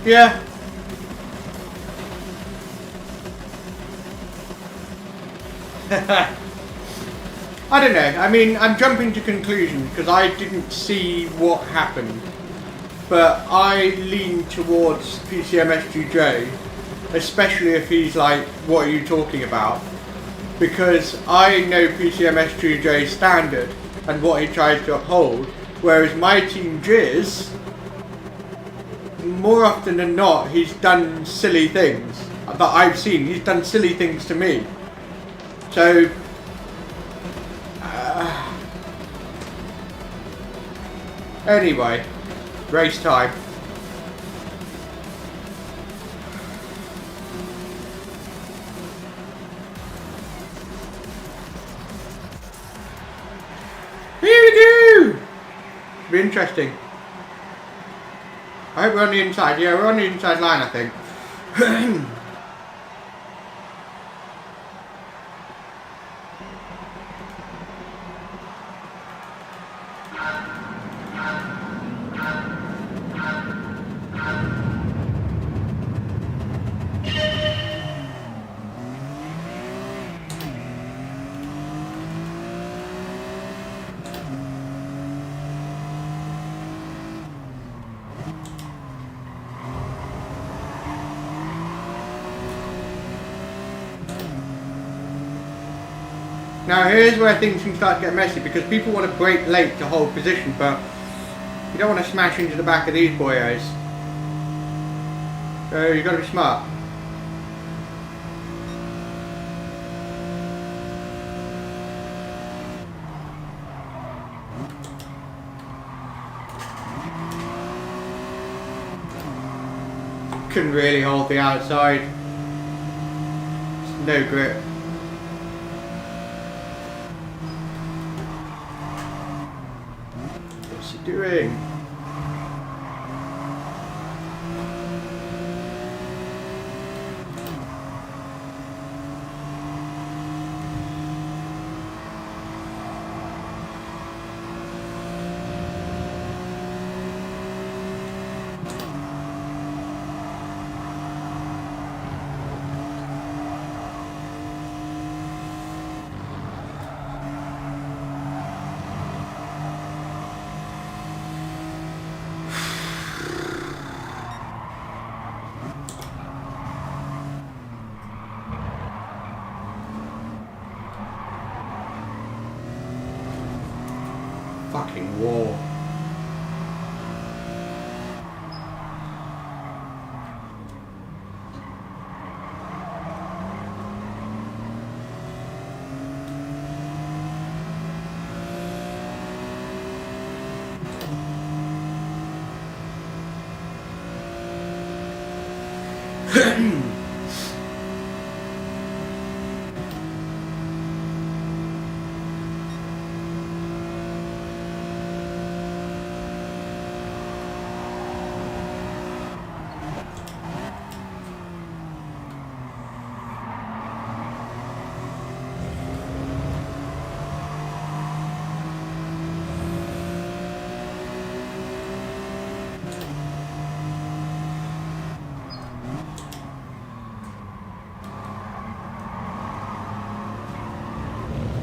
Yeah. I don't know. I mean, I'm jumping to conclusions because I didn't see what happened. But I lean towards PCMSGJ, especially if he's like, what are you talking about? Because I know PCMSGJ's standard and what he tries to uphold, whereas my Team Jizz, more often than not, he's done silly things that I've seen. He's done silly things to me. So, anyway, race time. Here we go! Be interesting. I hope we're on the inside. Yeah, we're on the inside line, I think. Now here's where things can start to get messy, because people want to brake late to hold position, but you don't want to smash into the back of these boyos. So you've got to be smart. Couldn't really hold the outside. No grip. What's he doing? fucking war.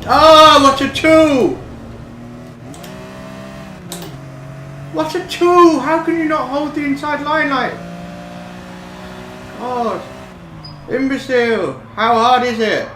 Ah, what a two! What a two! How can you not hold the inside line like? God. Imbecile! How hard is it?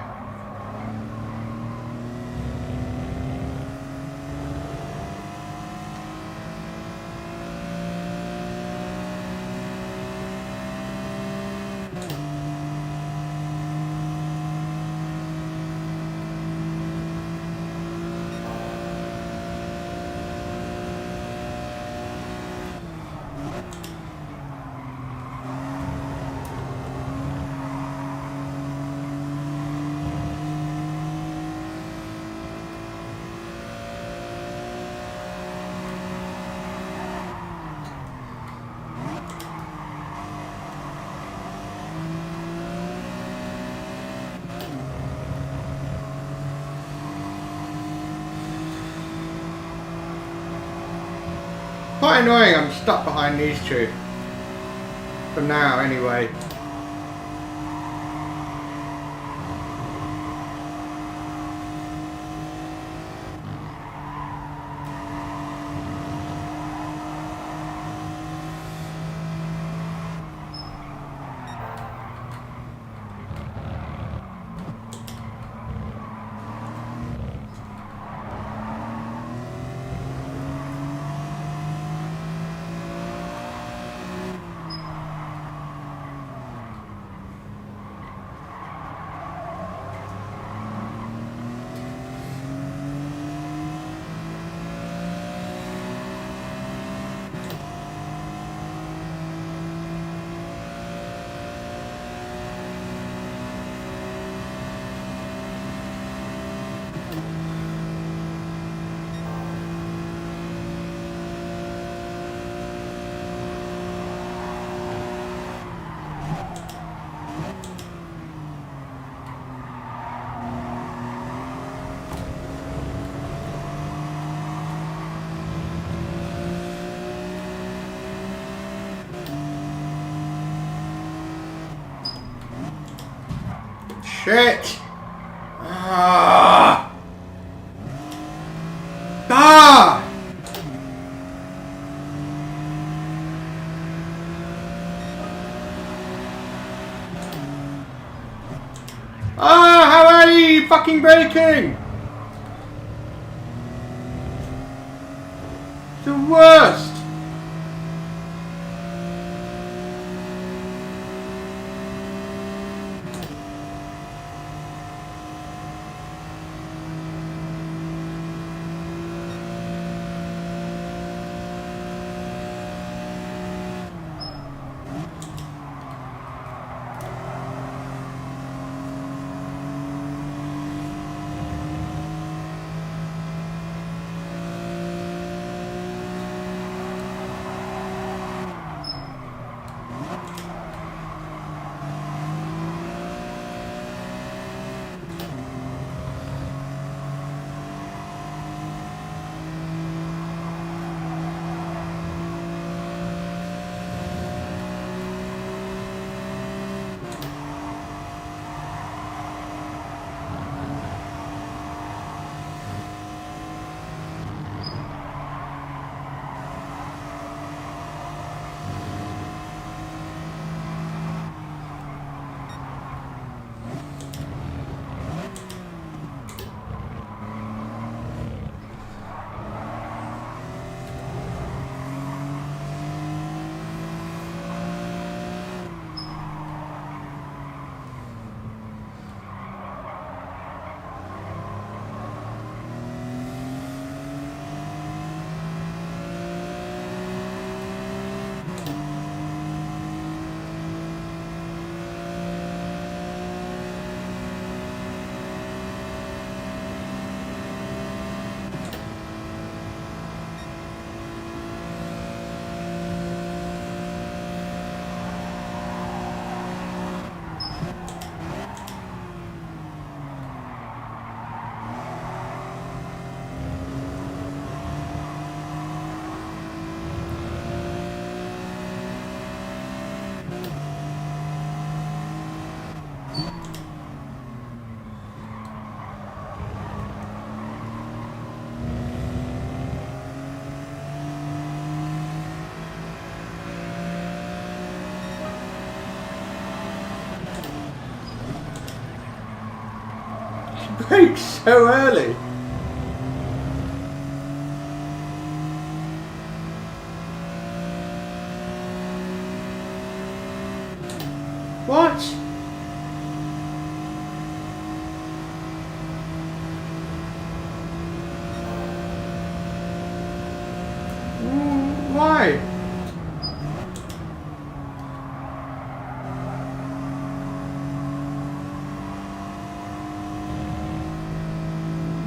Quite annoying, I'm stuck behind these two. For now, anyway. Shit! Ah! Ah! Ah! How are you fucking braking? The worst! brake so early? What? Why?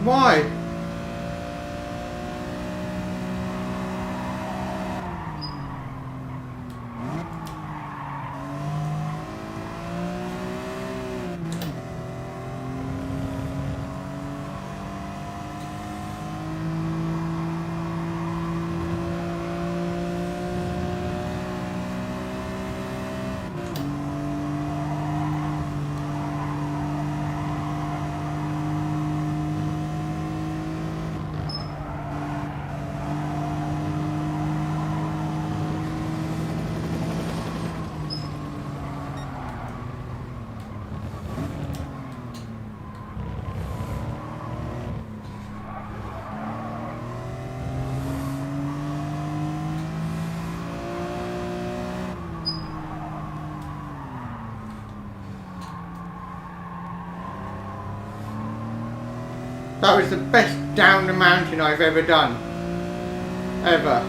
Why? That was the best down the mountain I've ever done. Ever.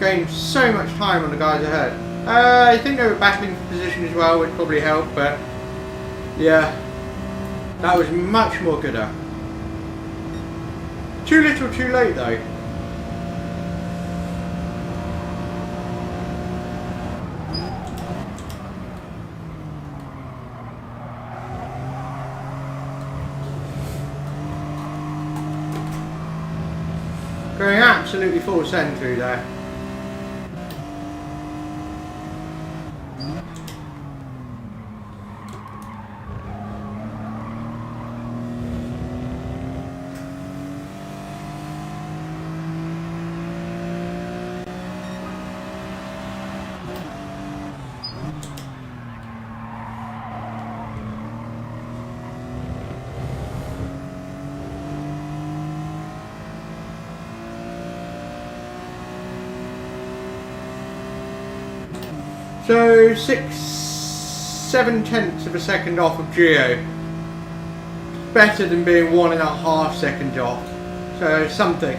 Gained so much time on the guys ahead. I think they were battling for position as well, which probably helped, but yeah. That was much more gooder. Too little too late though. Going absolutely full send through there. So 7/10 of a second off of Geo. Better than being 1.5 seconds off. So something.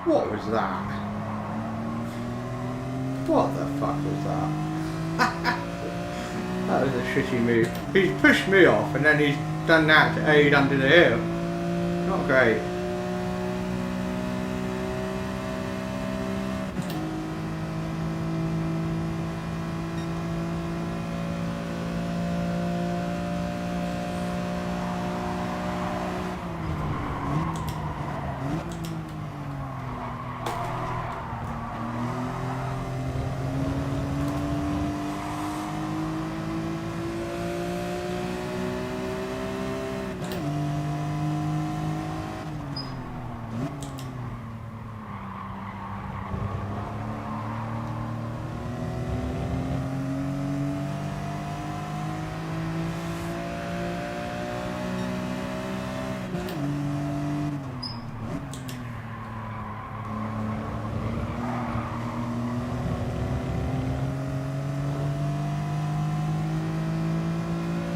What was that? What the fuck was that? That was a shitty move. He's pushed me off and then he's done that to aid under the hill. Not great.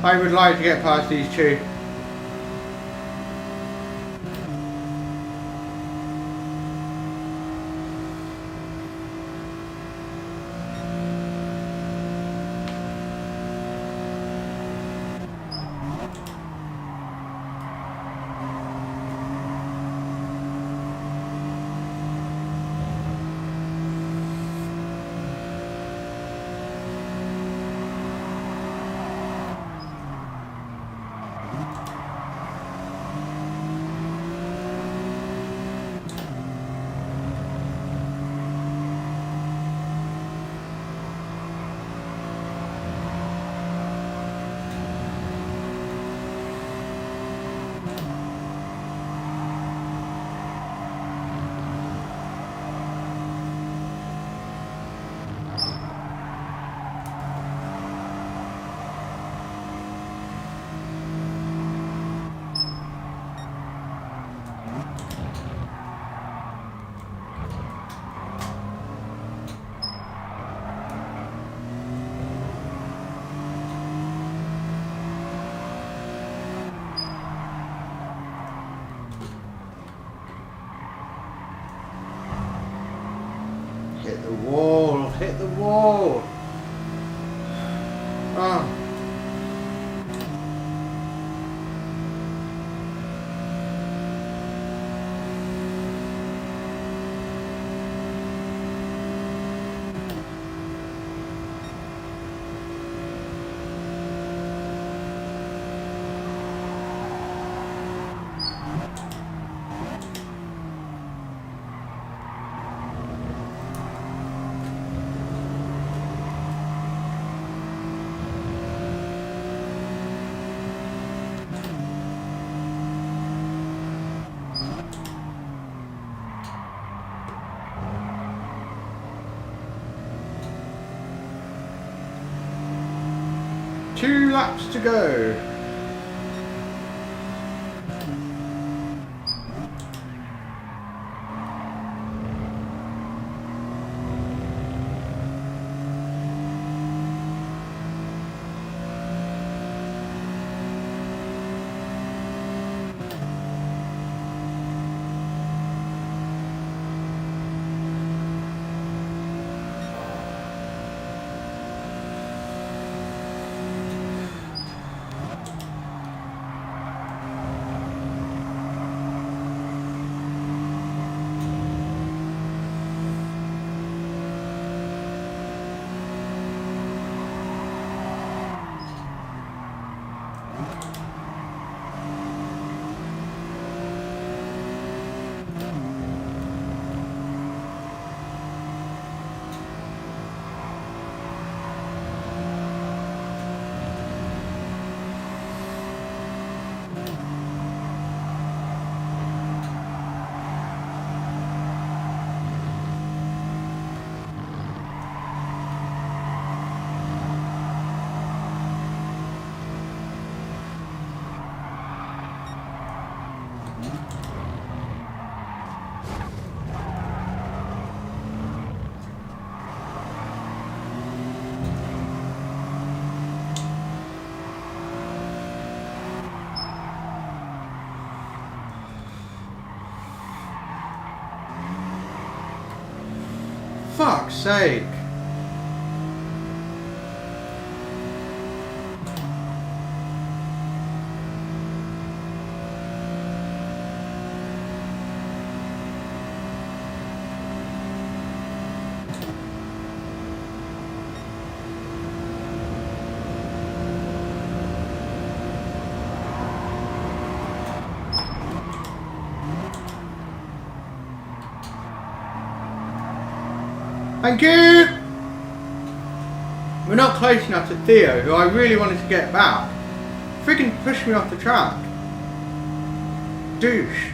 I would like to get past these two. Hit the wall, hit the wall. Oh. Two laps to go. Fuck's sake. Thank you! We're not close enough to Theo, who I really wanted to get back. Freaking pushed me off the track. Douche.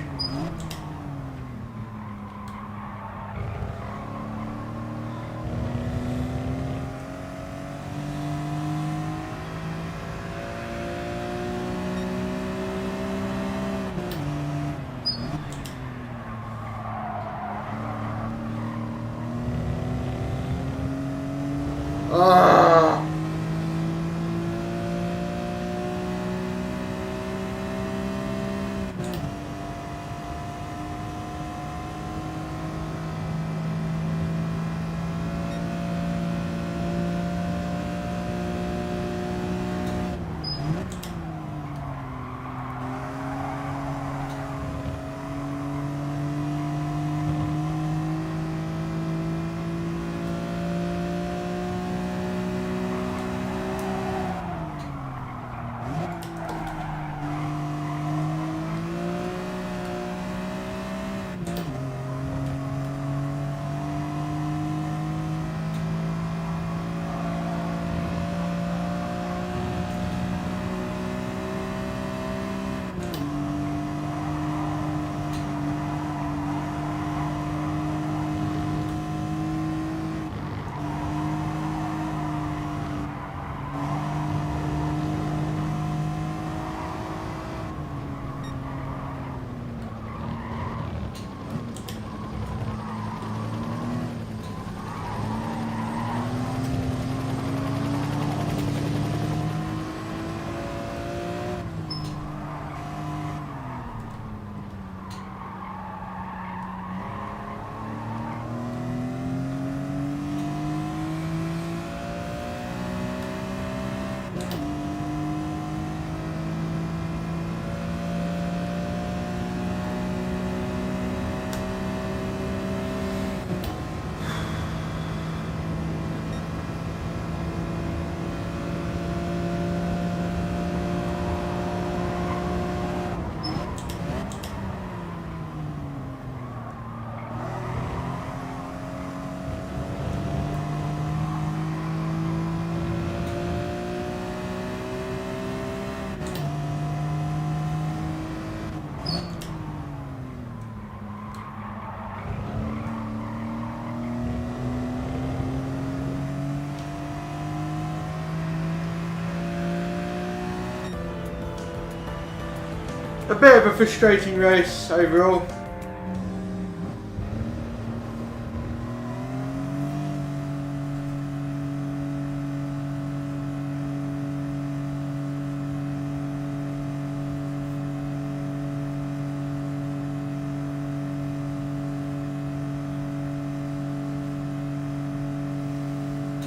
A bit of a frustrating race overall.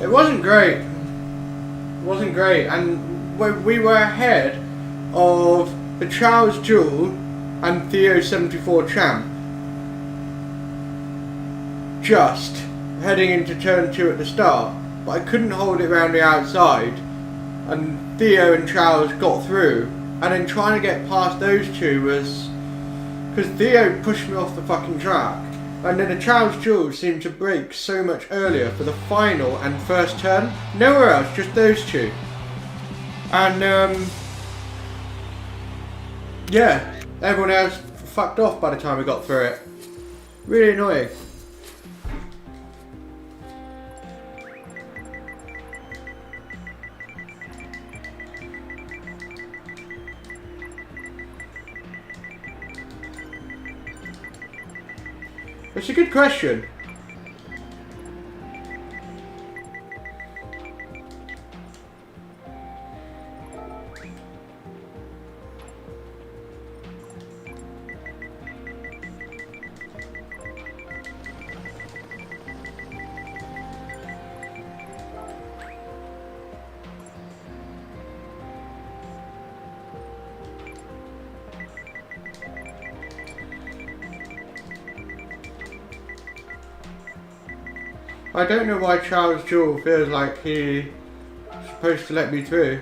It wasn't great. It wasn't great, and we were ahead of the Charles Jewel and Theo 74 Champ. Just heading into turn 2 at the start, but I couldn't hold it around the outside, and Theo and Charles got through, and then trying to get past those two was because Theo pushed me off the fucking track. And then the Charles Jewel seemed to brake so much earlier for the final and first turn. Nowhere else, just those two. And yeah, everyone else fucked off by the time we got through it. Really annoying. It's a good question. I don't know why Charles Jewel feels like he's supposed to let me through.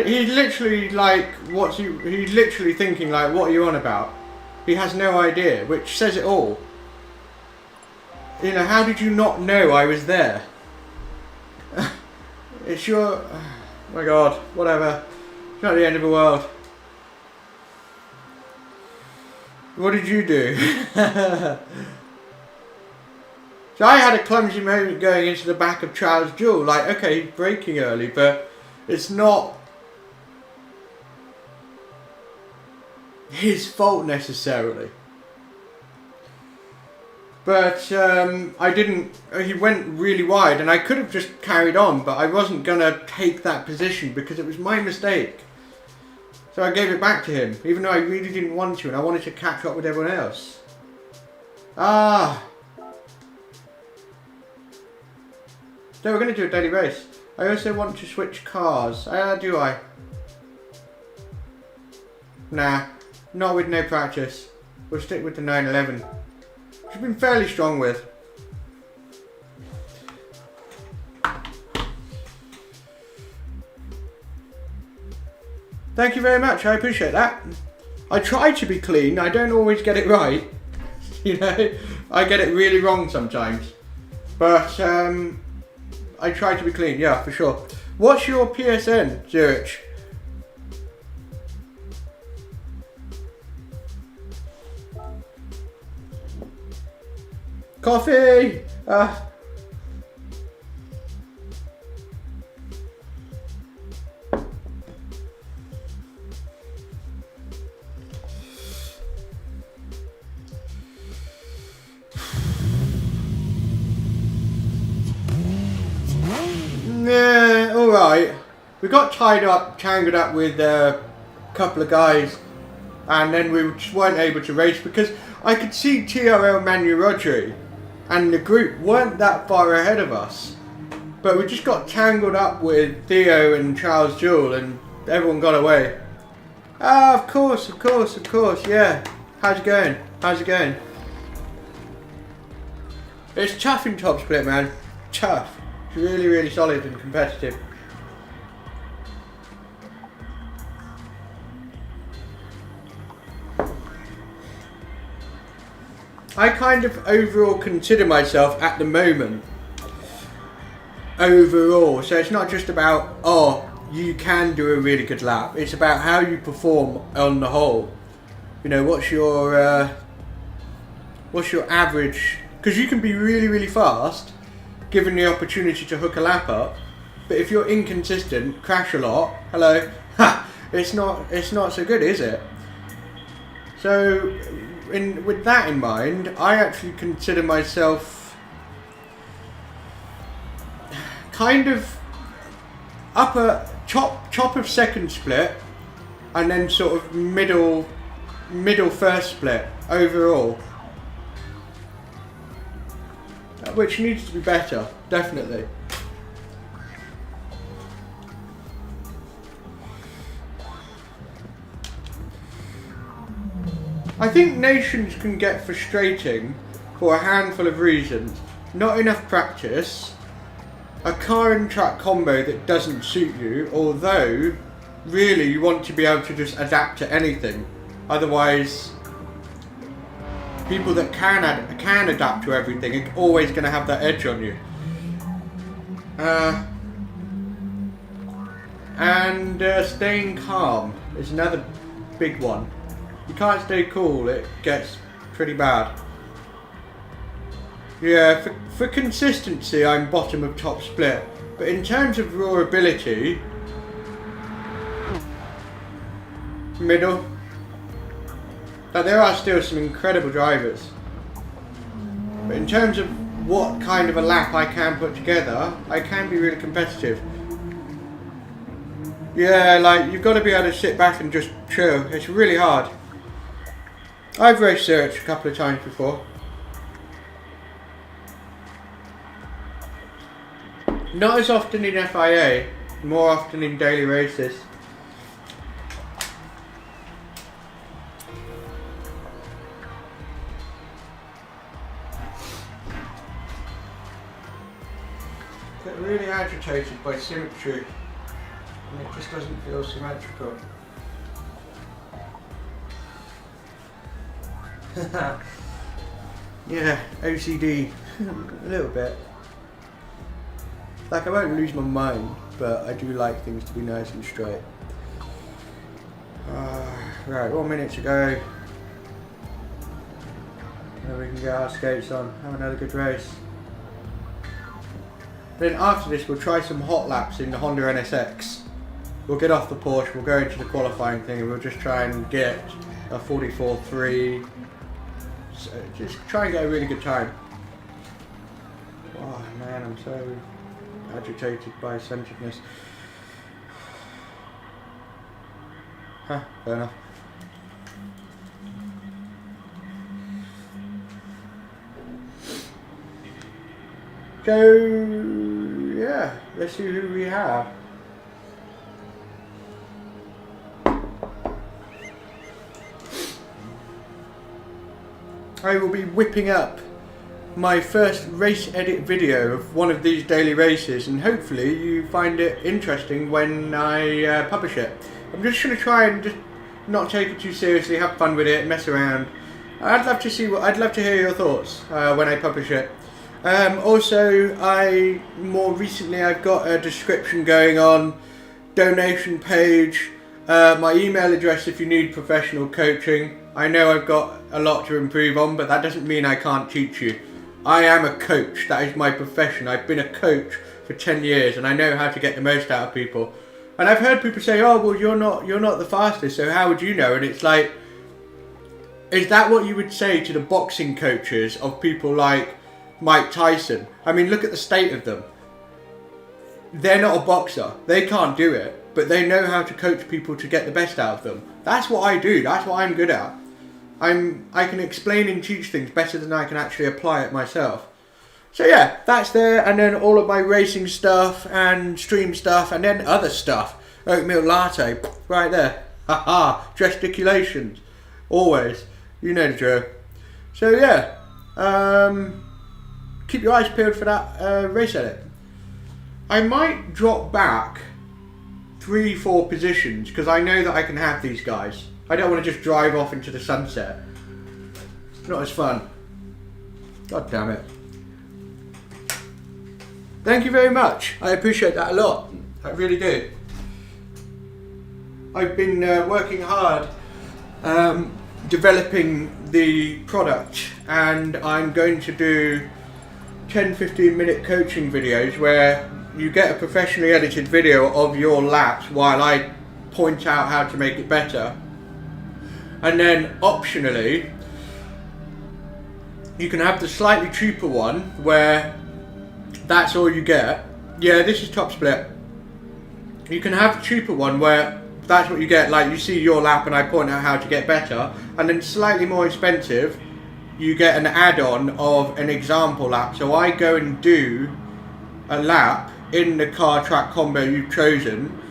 He's literally like, he's literally thinking like, what are you on about? He has no idea, which says it all. You know, how did you not know I was there? It's your, oh my god, whatever. It's not the end of the world. What did you do? So I had a clumsy moment going into the back of Charles Jewel, like, okay, he's braking early, but it's not his fault necessarily. But I didn't, he went really wide and I could have just carried on, but I wasn't going to take that position because it was my mistake. So I gave it back to him, even though I really didn't want to and I wanted to catch up with everyone else. Ah. So we're going to do a daily race. I also want to switch cars. Do I? Nah. Not with no practice. We'll stick with the 911. Which I've been fairly strong with. Thank you very much, I appreciate that. I try to be clean, I don't always get it right. You know, I get it really wrong sometimes. But I try to be clean, yeah, for sure. What's your PSN, Zurich? Coffee! alright. We got tangled up with a couple of guys, and then we just weren't able to race because I could see TRL Manu Rodri and the group weren't that far ahead of us. But we just got tangled up with Theo and Charles Jewell and everyone got away. Ah, of course, yeah. How's it going? It's tough in top split, man. Tough. It's really, really solid and competitive. I kind of overall consider myself at the moment overall, so it's not just about, oh, you can do a really good lap. It's about how you perform on the whole. You know, what's your average? Because you can be really, really fast, given the opportunity to hook a lap up. But if you're inconsistent, crash a lot. Hello, it's not so good, is it? So, with that in mind, I actually consider myself kind of upper top of second split, and then sort of middle first split overall, which needs to be better, definitely. I think nations can get frustrating for a handful of reasons. Not enough practice, a car and track combo that doesn't suit you, although really you want to be able to just adapt to anything. Otherwise, people that can adapt to everything are always going to have that edge on you. And staying calm is another big one. You can't stay cool, it gets pretty bad. Yeah, for consistency I'm bottom of top split, but in terms of raw ability, middle. But there are still some incredible drivers. But in terms of what kind of a lap I can put together, I can be really competitive. Yeah, like, you've got to be able to sit back and just chill. It's really hard. I've raced Search a couple of times before. Not as often in FIA, more often in daily races. Get really agitated by symmetry, and it just doesn't feel symmetrical. Yeah, OCD, a little bit. Like, I won't lose my mind, but I do like things to be nice and straight. Right, 1 minute to go. Then we can get our skates on, have another good race. Then after this we'll try some hot laps in the Honda NSX. We'll get off the Porsche, we'll go into the qualifying thing, and we'll just try and get a 44.3. So just try and get a really good time. Oh man, I'm so agitated by centeredness. Huh, fair enough. So yeah, let's see who we have. I will be whipping up my first race edit video of one of these daily races, and hopefully you find it interesting when I publish it. I'm just going to try and just not take it too seriously, have fun with it, mess around. I'd love to hear your thoughts when I publish it. Also, more recently I've got a description going on, donation page, my email address if you need professional coaching. I know I've got a lot to improve on, but that doesn't mean I can't teach you. I am a coach, that is my profession. I've been a coach for 10 years and I know how to get the most out of people. And I've heard people say, oh well, you're not the fastest, so how would you know? And it's like, is that what you would say to the boxing coaches of people like Mike Tyson? I mean, look at the state of them. they're not a boxer. They can't do it, but they know how to coach people to get the best out of them. That's what I do. That's what I'm good at. I can explain and teach things better than I can actually apply it myself. So yeah, that's there, and then all of my racing stuff and stream stuff, and then other stuff. Oat Milk Latte, right there. Haha, Gesticulations, always. You know the drill. So yeah, keep your eyes peeled for that race edit. I might drop back 3-4 positions because I know that I can have these guys. I don't want to just drive off into the sunset. Not as fun. God damn it. Thank you very much. I appreciate that a lot. I really do. I've been working hard developing the product, and I'm going to do 10-15 minute coaching videos where you get a professionally edited video of your laps while I point out how to make it better. And then optionally, you can have the slightly cheaper one where that's all you get. Yeah, this is top split. You can have the cheaper one where that's what you get, like you see your lap and I point out how to get better. And then slightly more expensive, you get an add-on of an example lap. So I go and do a lap in the car track combo you've chosen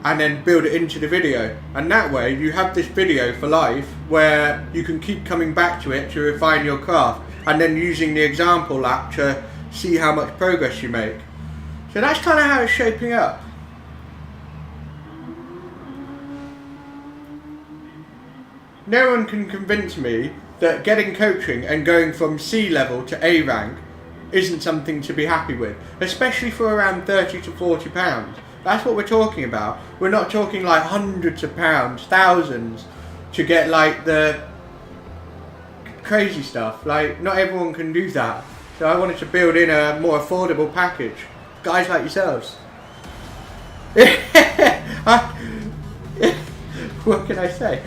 and then build it into the video, and that way you have this video for life where you can keep coming back to it to refine your craft, and then using the example lap to see how much progress you make. So that's kind of how it's shaping up. No one can convince me that getting coaching and going from C level to A rank isn't something to be happy with, especially for around 30 to 40 pounds. That's what we're talking about. We're not talking like hundreds of pounds, thousands, to get like the crazy stuff. Like, not everyone can do that. So I wanted to build in a more affordable package. Guys like yourselves. What can I say?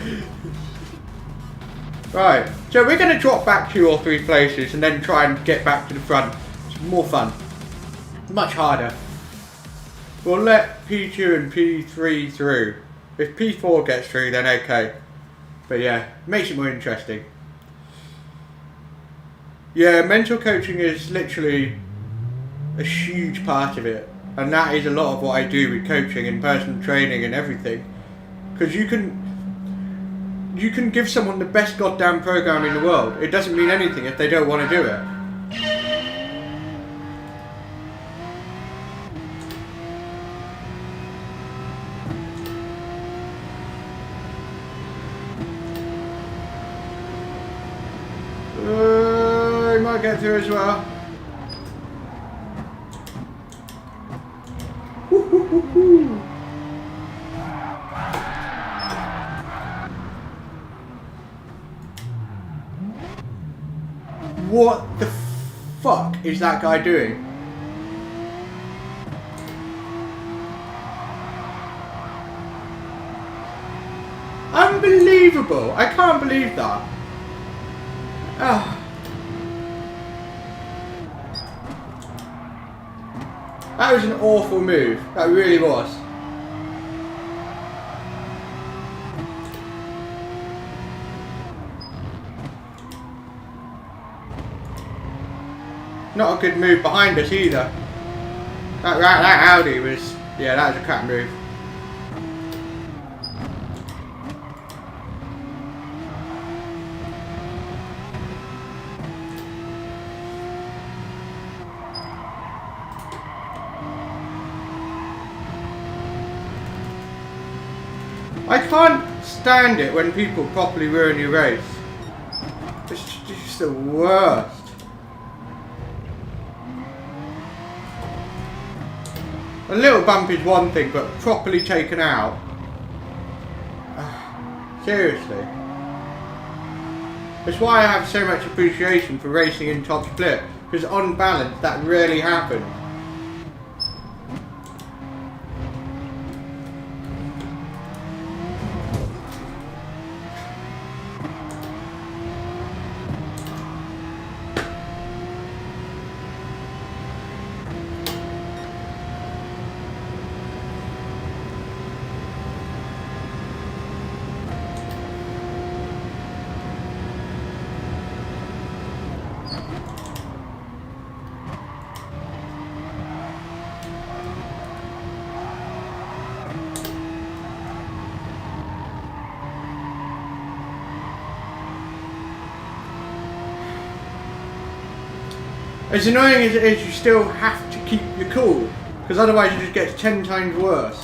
Right, so we're going to drop back 2 or 3 places and then try and get back to the front. It's more fun. Much harder. We'll let P2 and P3 through. If P4 gets through, then okay. But yeah, makes it more interesting. Yeah, mental coaching is literally a huge part of it. And that is a lot of what I do with coaching and personal training and everything. Because you can give someone the best goddamn program in the world. It doesn't mean anything if they don't want to do it. I might get through as well. What the fuck is that guy doing? Unbelievable! I can't believe that. Ah. That was an awful move. That really was. Not a good move behind us either. That Audi was... yeah, that was a crap move. I can't stand it when people properly ruin your race. It's just the worst. A little bump is one thing, but properly taken out. Seriously. That's why I have so much appreciation for racing in top split, because on balance that rarely happens. As annoying as it is, you still have to keep your cool, because otherwise it just gets 10 times worse.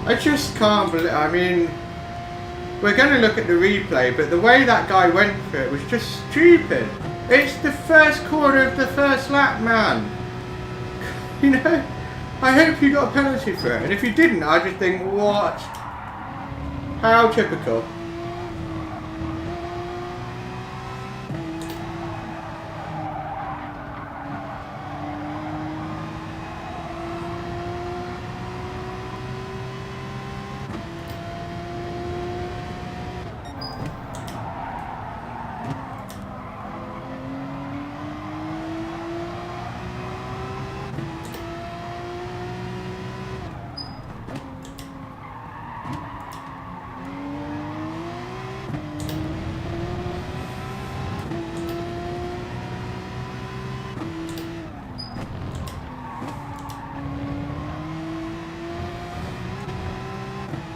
I just can't believe, I mean, we're going to look at the replay, but the way that guy went for it was just stupid. It's the first corner of the first lap, man. You know, I hope you got a penalty for it, and if you didn't, I just think, what? How typical.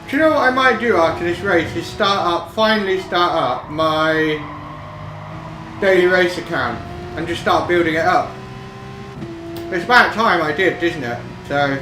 Do you know what I might do after this race is finally start up my daily race account and just start building it up. It's about time I did, isn't it? So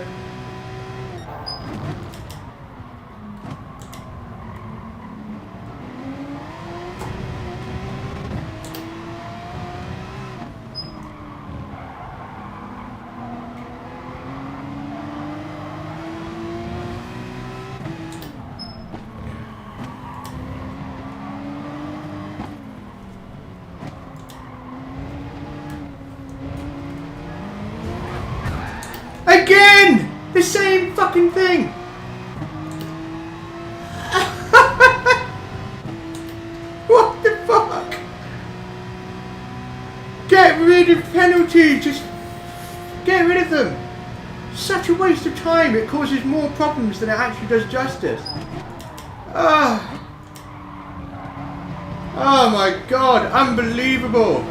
again! The same fucking thing! What the fuck? Get rid of penalties! Just get rid of them! Such a waste of time. It causes more problems than it actually does justice. Oh my god, unbelievable!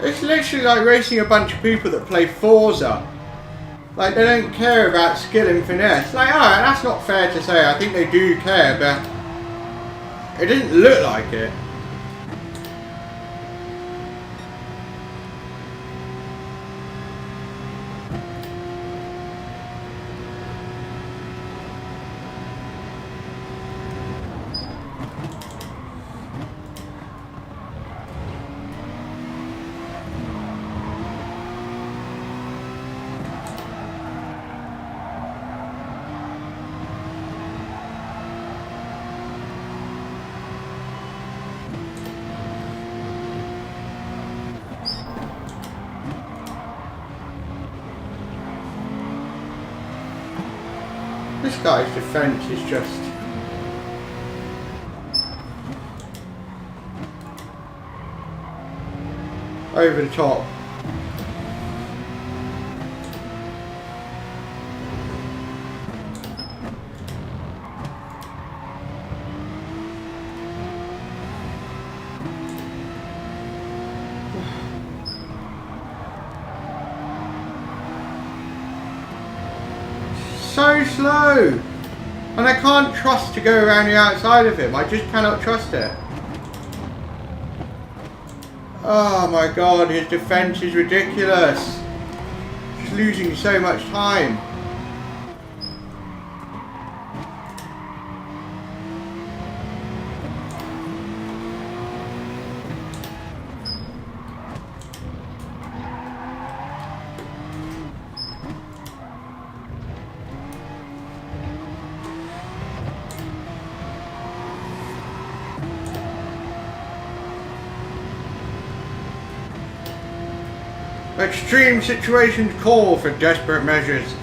It's literally like racing a bunch of people that play Forza. Like, they don't care about skill and finesse. Like, alright, that's not fair to say. I think they do care, but it doesn't look like it. guy's defence is just... over the top. So slow, and I can't trust to go around the outside of him. I just cannot trust it. Oh my god, his defense is ridiculous. He's losing so much time. Extreme situations call for desperate measures.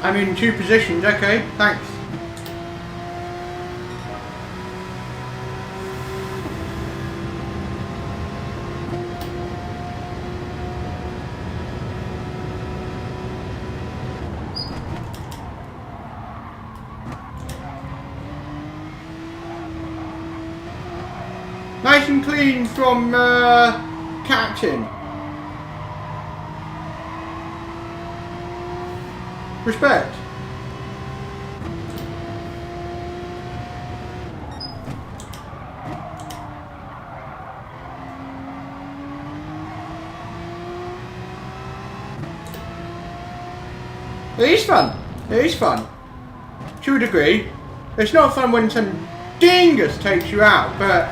I'm in 2 positions, okay, thanks. Nice and clean from Captain. Respect. It is fun. It is fun. To a degree. It's not fun when some dingus takes you out, but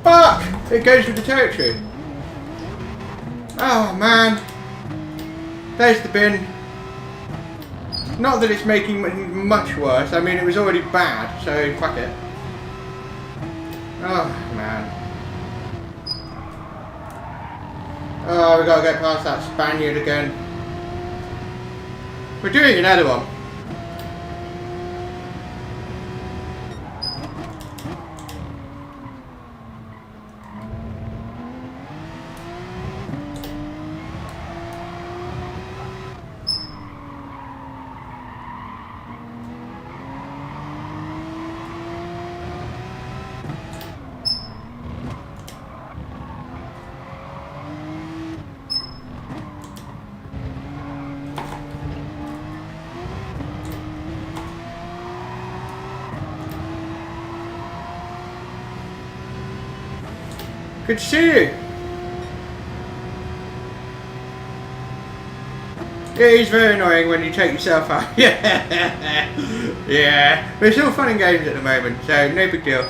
fuck! It goes with the territory. Oh man. There's the bin. Not that it's making it much worse. I mean, it was already bad, so fuck it. Oh man. Oh, we gotta get past that Spaniard again. We're doing another one. Good to see you. It is very annoying when you take yourself out. Yeah, yeah. But it's all fun and games at the moment, so no big deal.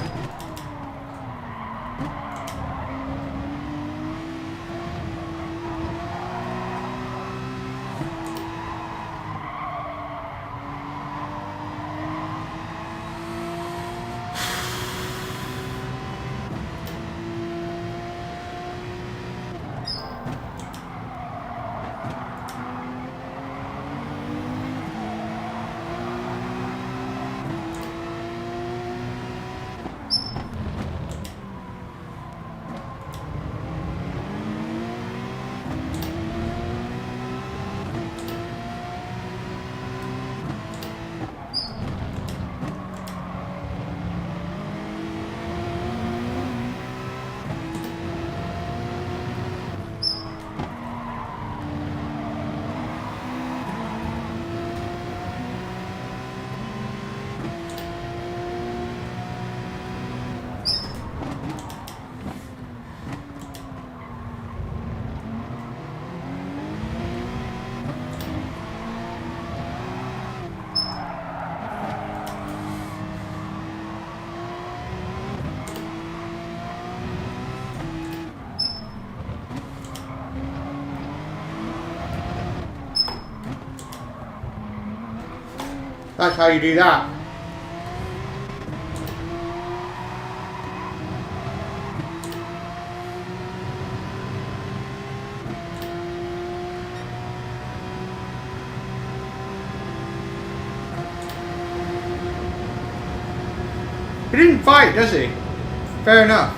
That's how you do that. He didn't fight, does he? Fair enough.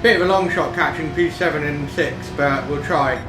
Bit of a long shot catching P7 and 6, but we'll try.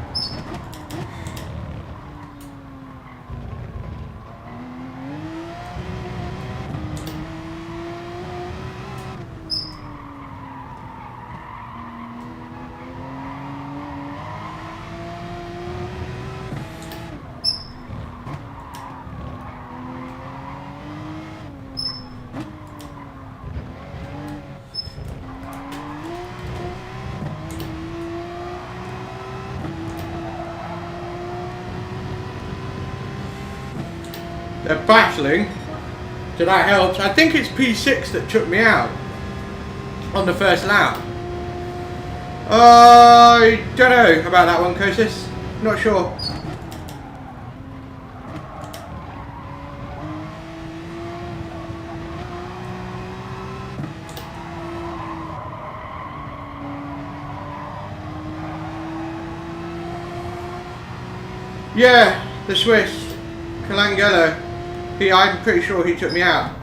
They're battling, so that helps. I think it's P6 that took me out on the first lap. I don't know about that one, Kosis. Not sure. Yeah, the Swiss, Calangello. I'm pretty sure he took me out.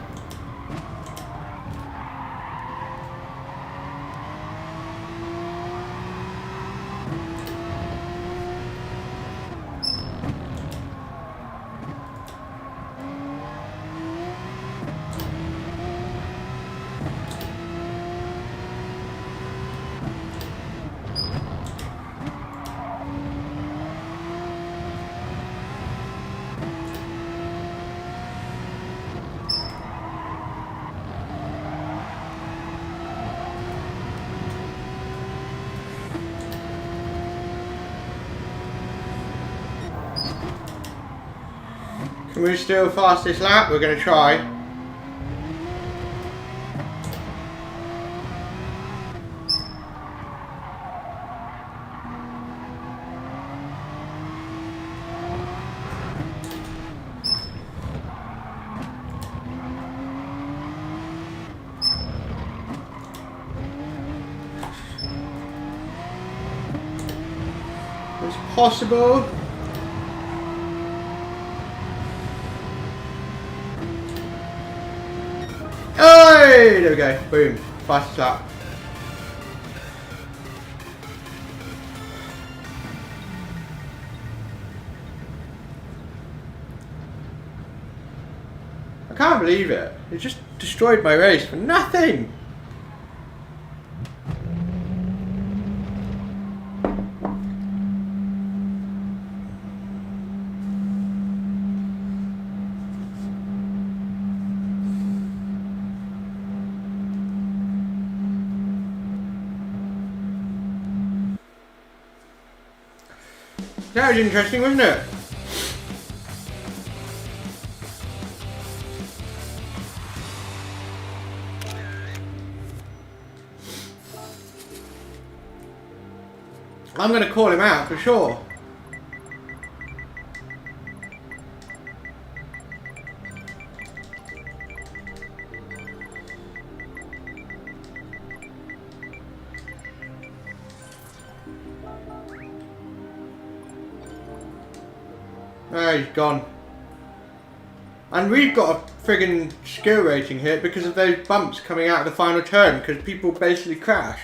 Can we still fastest lap? We're going to try. It's possible. Hey, there we go. Boom. Fastest lap. I can't believe it. It just destroyed my race for nothing. That was interesting, wasn't it? I'm going to call him out for sure. Oh, he's gone. And we've got a friggin' skill rating hit because of those bumps coming out of the final turn, because people basically crash.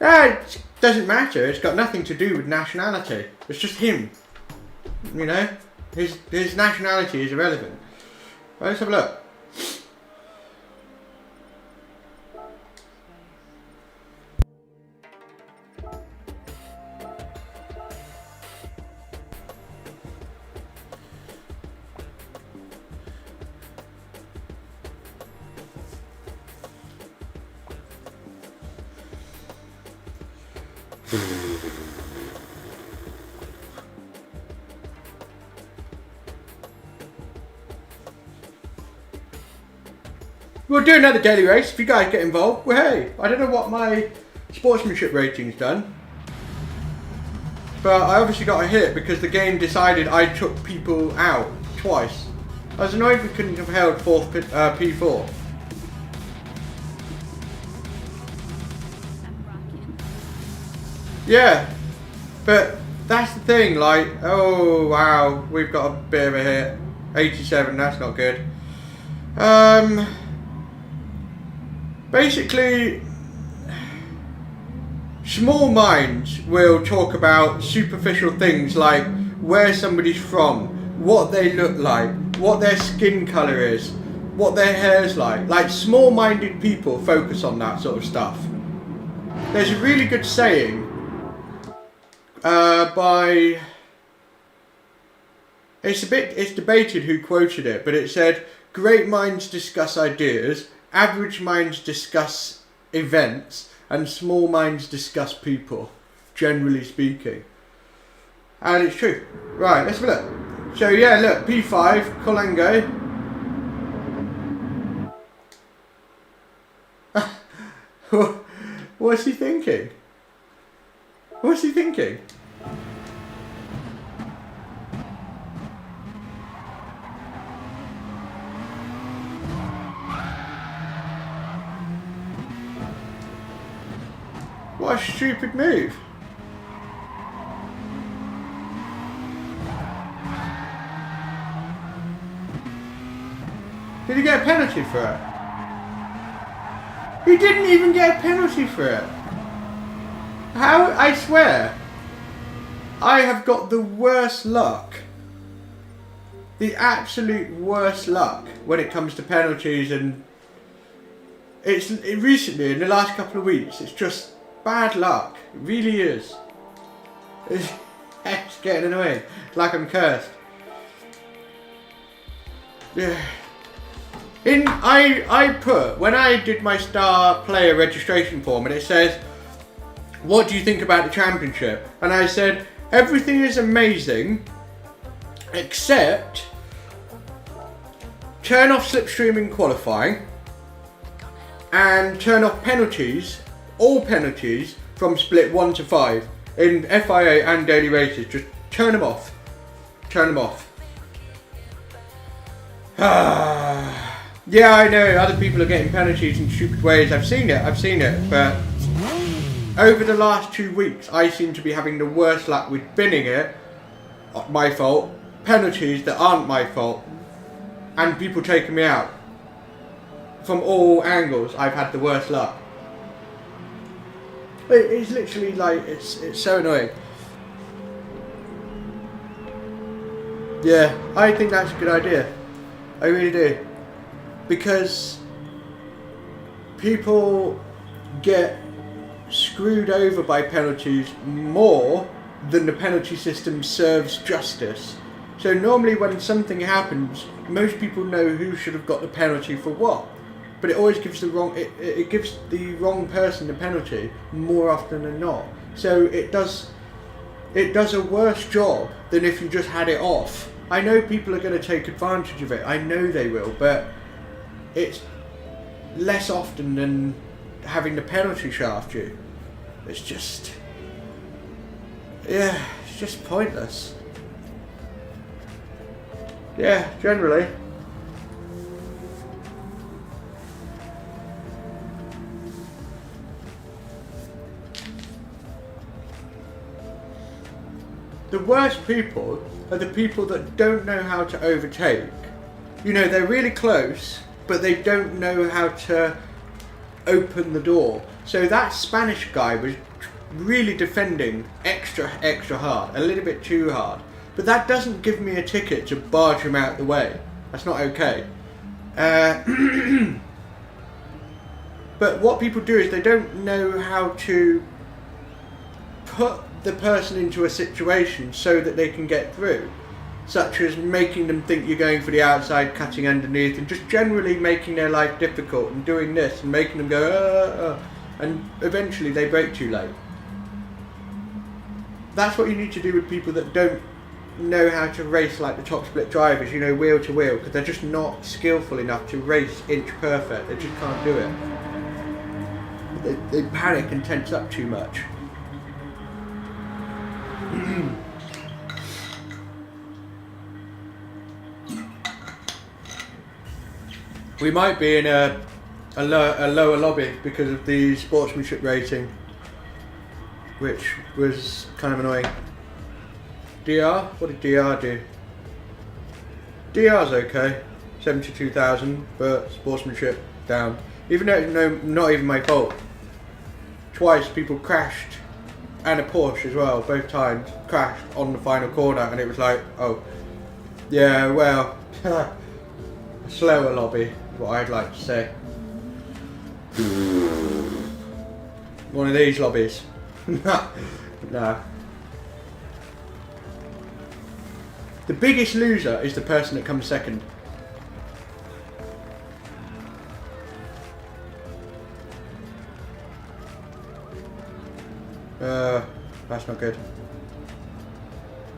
It doesn't matter, it's got nothing to do with nationality. It's just him. You know? His nationality is irrelevant. Right, let's have a look. We'll do another daily race if you guys get involved. Well, hey, I don't know what my sportsmanship rating's done, but I obviously got a hit because the game decided I took people out twice. I was annoyed we couldn't have held fourth P4. Yeah, but that's the thing, like, oh wow, we've got a bit of a hit. 87, that's not good. Basically, small minds will talk about superficial things like where somebody's from, what they look like, what their skin colour is, what their hair's like. Like, small-minded people focus on that sort of stuff. There's a really good saying by... It's debated who quoted it, but it said, "Great minds discuss ideas, average minds discuss events, and small minds discuss people, generally speaking." And it's true. Right, let's have a look. So yeah, look, P5, Colango. What's he thinking? What's he thinking? What a stupid move. Did he get a penalty for it? He didn't even get a penalty for it. How? I swear, I have got the worst luck. The absolute worst luck when it comes to penalties, and recently, in the last couple of weeks, it's just bad luck. It really is. It's getting annoying. It's like I'm cursed. Yeah. I put, when I did my star player registration form, and it says, "What do you think about the championship?" And I said, everything is amazing, except turn off slipstreaming qualifying, and turn off penalties, all penalties, from split 1 to 5 in FIA and daily races. Just turn them off. Turn them off. Yeah, I know, other people are getting penalties in stupid ways. I've seen it, but over the last 2 weeks, I seem to be having the worst luck with binning it, my fault, penalties that aren't my fault, and people taking me out. From all angles, I've had the worst luck. It's literally like, it's so annoying. Yeah, I think that's a good idea. I really do. Because people get screwed over by penalties more than the penalty system serves justice. So normally when something happens, most people know who should have got the penalty for what. But it always gives the wrong, it gives the wrong person the penalty more often than not. So it does a worse job than if you just had it off. I know people are going to take advantage of it. I know they will, but it's less often than having the penalty shaft you. It's just, yeah, it's just pointless. Yeah, generally. The worst people are the people that don't know how to overtake. You know, they're really close, but they don't know how to open the door. So that Spanish guy was really defending extra hard, a little bit too hard. But that doesn't give me a ticket to barge him out the way. That's not okay. But what people do is they don't know how to put the person into a situation so that they can get through. Such as making them think you're going for the outside, cutting underneath, and just generally making their life difficult and doing this and making them go, and eventually they brake too late. That's what you need to do with people that don't know how to race like the top split drivers, you know, wheel to wheel, because they're just not skillful enough to race inch perfect. They just can't do it. They panic and tense up too much. We might be in a lower lobby because of the sportsmanship rating, which was kind of annoying. DR? What did DR do? DR's okay, 72,000, but sportsmanship down. Even though it's not even my fault. Twice people crashed, and a Porsche as well, both times crashed on the final corner, and it was like, oh, yeah, well, a slower lobby is what I'd like to say. One of these lobbies. No. The biggest loser is the person that comes second. That's not good.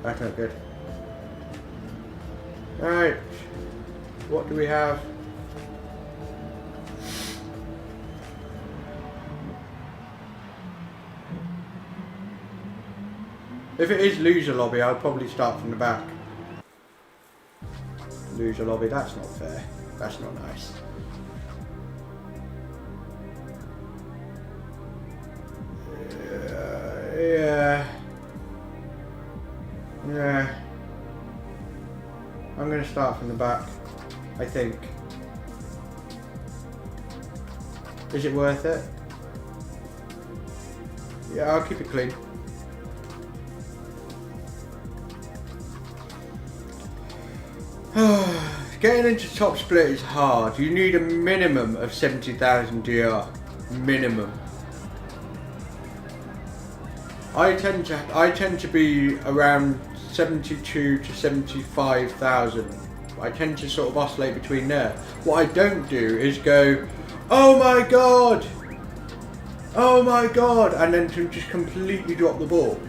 That's not good. Alright. What do we have? If it is loser lobby, I'll probably start from the back. Loser lobby, that's not fair. That's not nice. Yeah. I'm going to start from the back, I think. Is it worth it? Yeah, I'll keep it clean. Getting into top split is hard. You need a minimum of 70,000 DR. Minimum. I tend to be around 72 to 75,000. I tend to sort of oscillate between there. What I don't do is go, oh my god, and then to just completely drop the ball.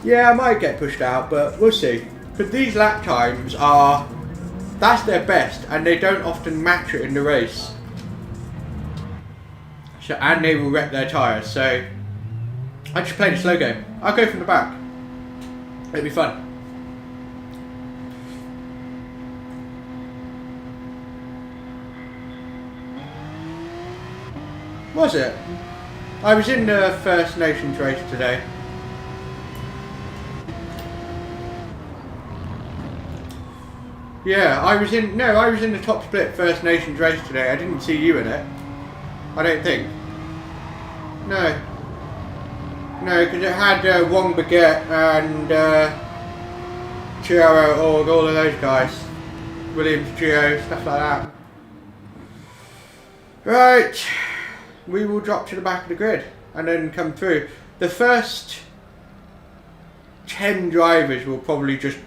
Yeah, I might get pushed out, but we'll see. But these lap times are, that's their best, and they don't often match it in the race. So, and they will wreck their tyres, so I just play the slow game. I'll go from the back. It'll be fun. Was it? I was in the First Nations race today. Yeah, I was in the top split First Nations race today. I didn't see you in it. I don't think. No. No, because it had Wong Baguette and Chiaro Org, all of those guys. Williams Geo, stuff like that. Right. We will drop to the back of the grid and then come through. The first 10 drivers will probably just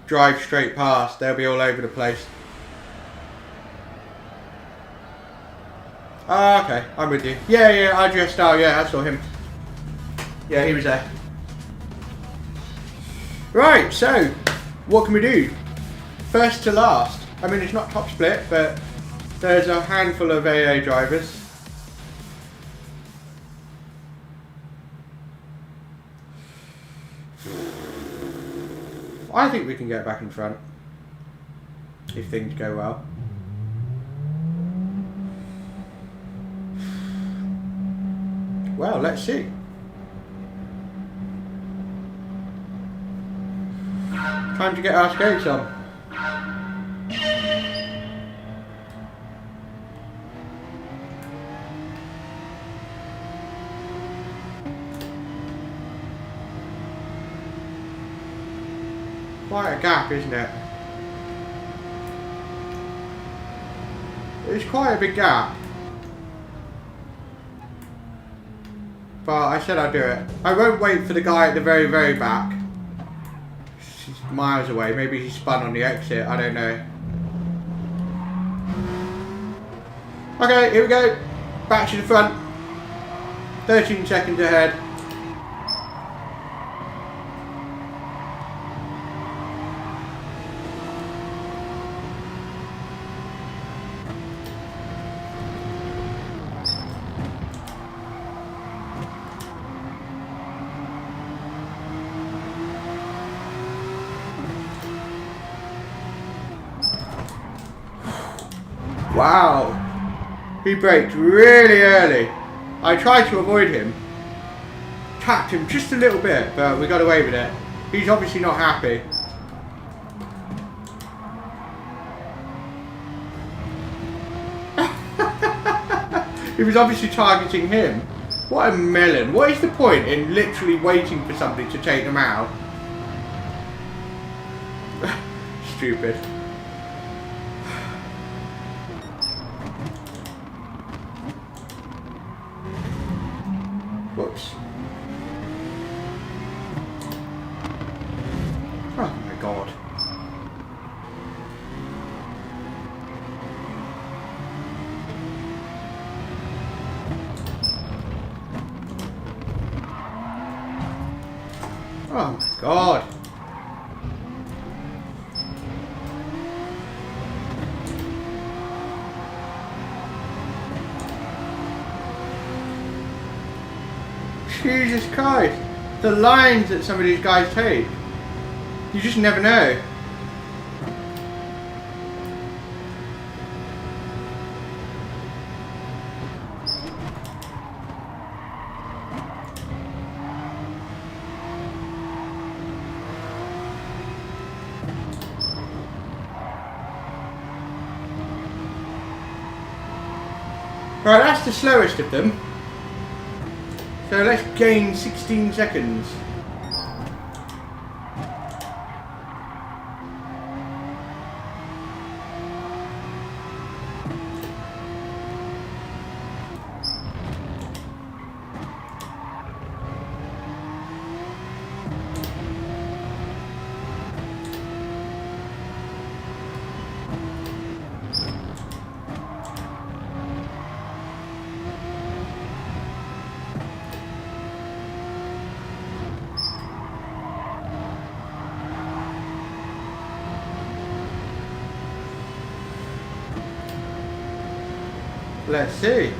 drive straight past. They'll be all over the place. Ah, okay, I'm with you. Yeah, RGS Style, yeah, I saw him. Yeah, he was there. Right, so, what can we do? First to last. I mean, it's not top split, but there's a handful of AA drivers. I think we can get back in front if things go well. Well, let's see. Time to get our skates on. Quite a gap, isn't it? It's quite a big gap. But I said I'd do it. I won't wait for the guy at the very, very back. He's miles away. Maybe he spun on the exit. I don't know. Okay, here we go. Back to the front. 13 seconds ahead. Wow, he braked really early. I tried to avoid him, tapped him just a little bit, but we got away with it. He's obviously not happy. He was obviously targeting him. What a melon. What is the point in literally waiting for somebody to take them out? Stupid. Whoops. Oh my god. Oh my god. Jesus Christ, the lines that some of these guys take, you just never know. Right, that's the slowest of them. So let's gain 16 seconds. Let's see.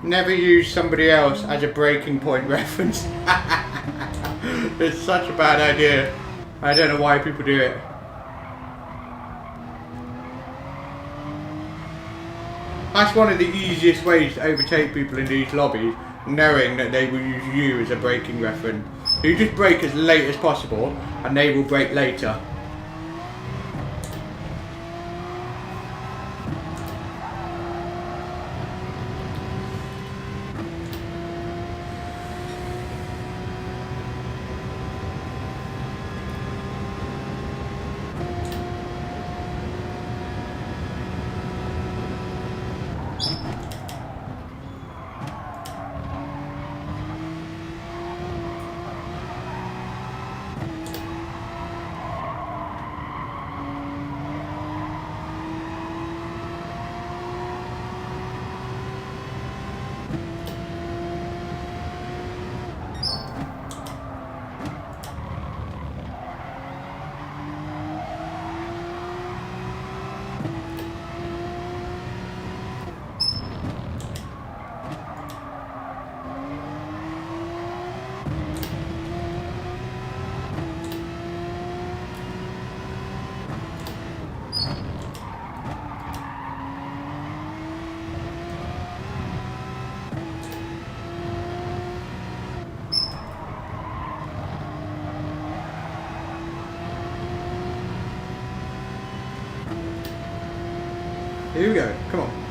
Never use somebody else as a breaking point reference. It's such a bad idea. I don't know why people do it. That's one of the easiest ways to overtake people in these lobbies, knowing that they will use you as a braking reference. You just brake as late as possible and they will brake later. Here we go, come on.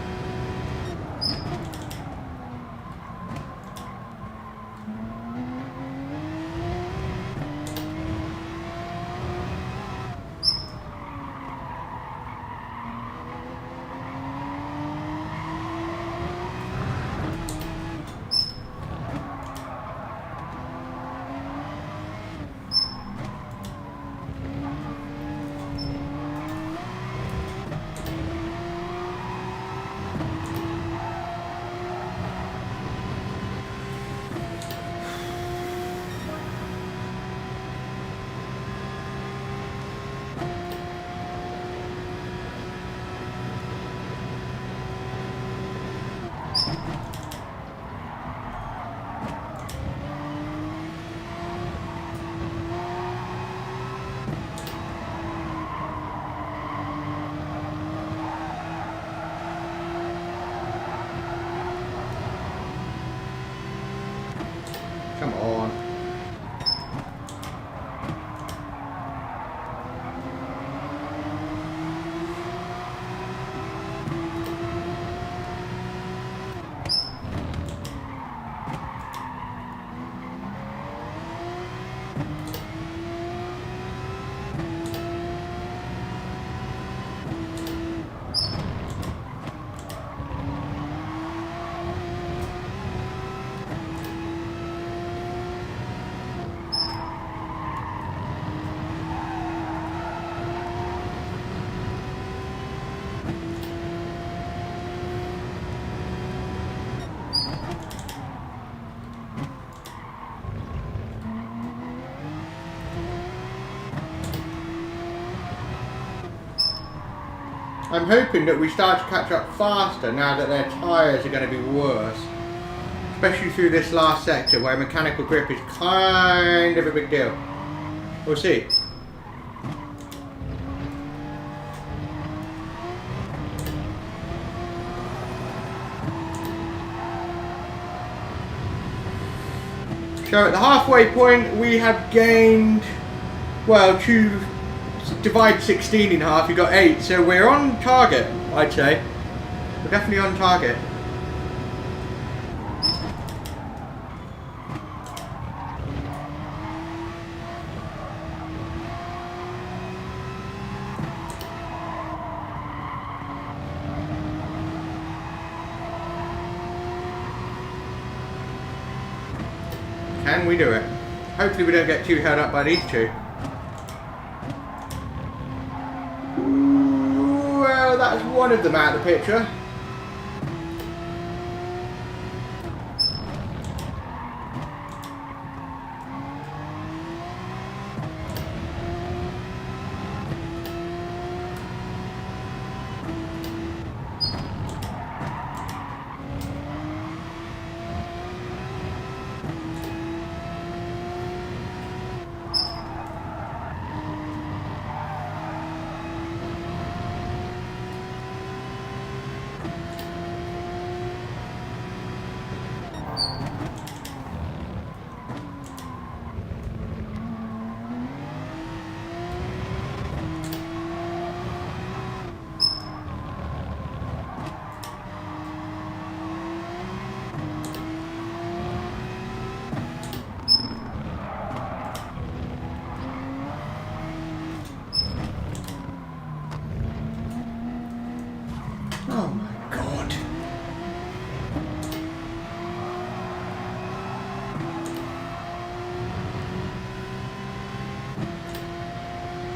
Come on. I'm hoping that we start to catch up faster now that their tyres are going to be worse. Especially through this last sector where mechanical grip is kind of a big deal. We'll see. So at the halfway point we have gained, well, divide 16 in half, you got 8, so we're on target, I'd say. We're definitely on target. Can we do it? Hopefully we don't get too held up by these two. Well, that's one of them out of the picture.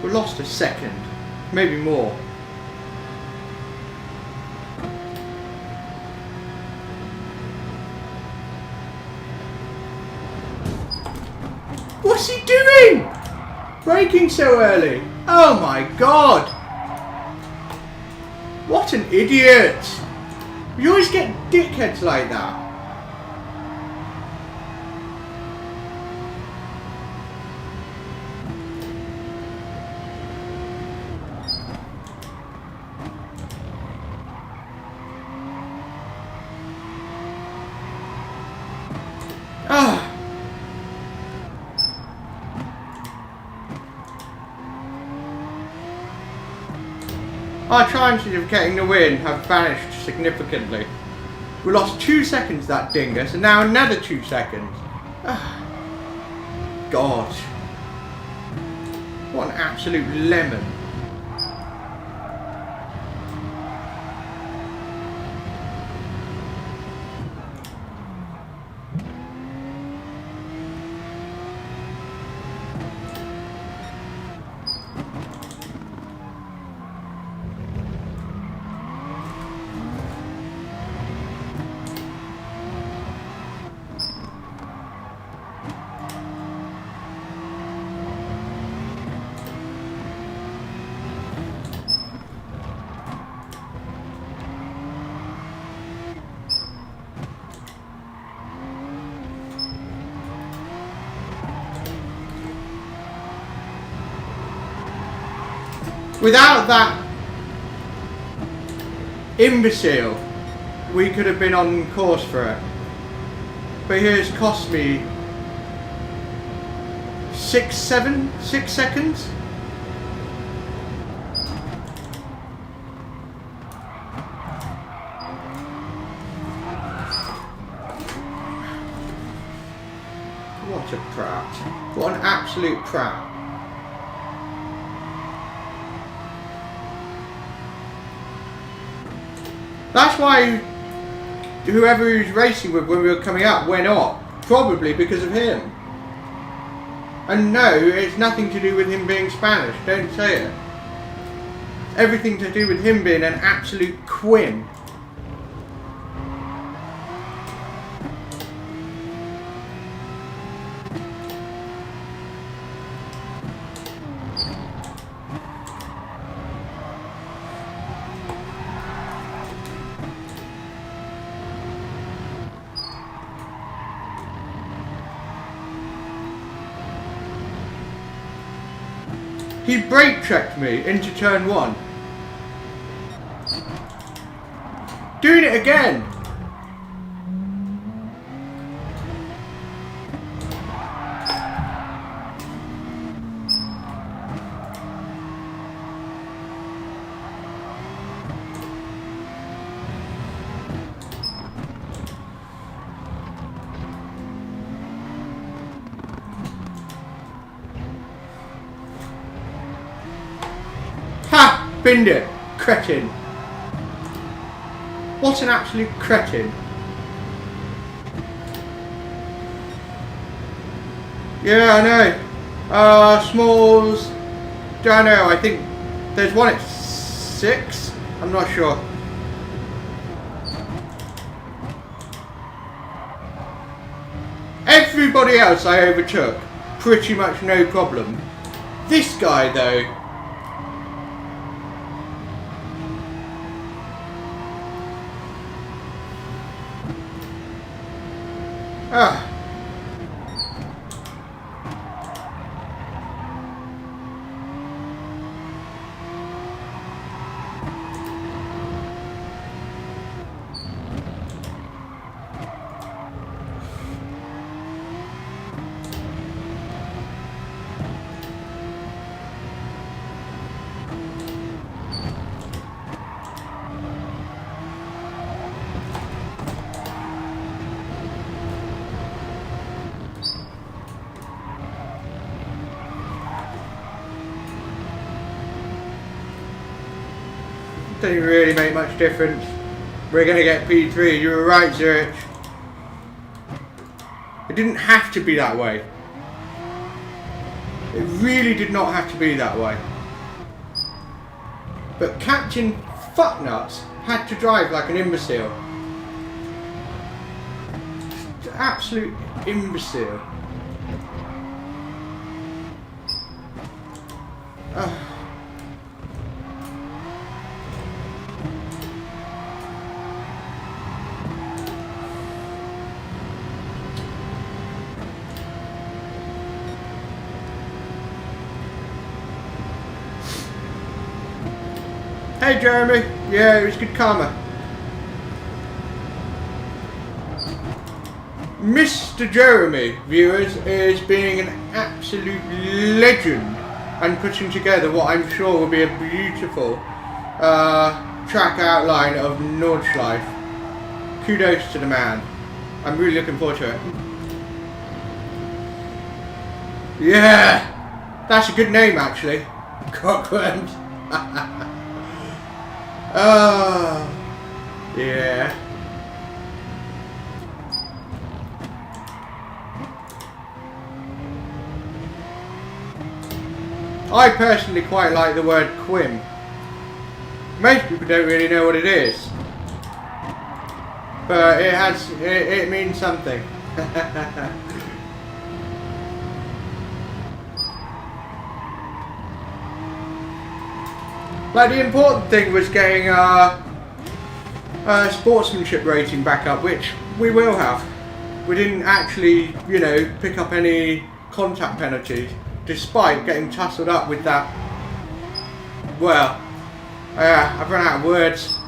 We lost a second, maybe more. What's he doing? Braking so early. Oh my god. What an idiot. You always get dickheads like that. Ah. Our chances of getting the win have vanished significantly. We lost 2 seconds that dingus, and now another 2 seconds. Ah. God. What an absolute lemon. Without that imbecile, we could have been on course for it. But here's cost me 6 seconds. What a prat. What an absolute prat. That's why whoever he was racing with when we were coming up went off. Probably because of him. And no, it's nothing to do with him being Spanish. Don't say it. Everything to do with him being an absolute quin. He brake checked me into turn 1. Doing it again. Ha! Binned it! Cretin! What an absolute cretin! Yeah, I know. Smalls. Don't know. I think there's one at 6. I'm not sure. Everybody else I overtook, pretty much no problem. This guy though. Ah. Doesn't really make much difference. We're going to get P3. You were right, Zurich. It didn't have to be that way. It really did not have to be that way. But Captain Fucknuts had to drive like an imbecile. Absolute imbecile. Hey Jeremy, yeah, it was good karma. Mr. Jeremy, viewers, is being an absolute legend and putting together what I'm sure will be a beautiful track outline of Nordschleife. Kudos to the man. I'm really looking forward to it. Yeah, that's a good name actually. Cockworms. Oh, yeah. I personally quite like the word quim. Most people don't really know what it is, but it means something. Like the important thing was getting our sportsmanship rating back up, which we will have. We didn't actually, you know, pick up any contact penalties, despite getting tussled up with that. Well, I've run out of words.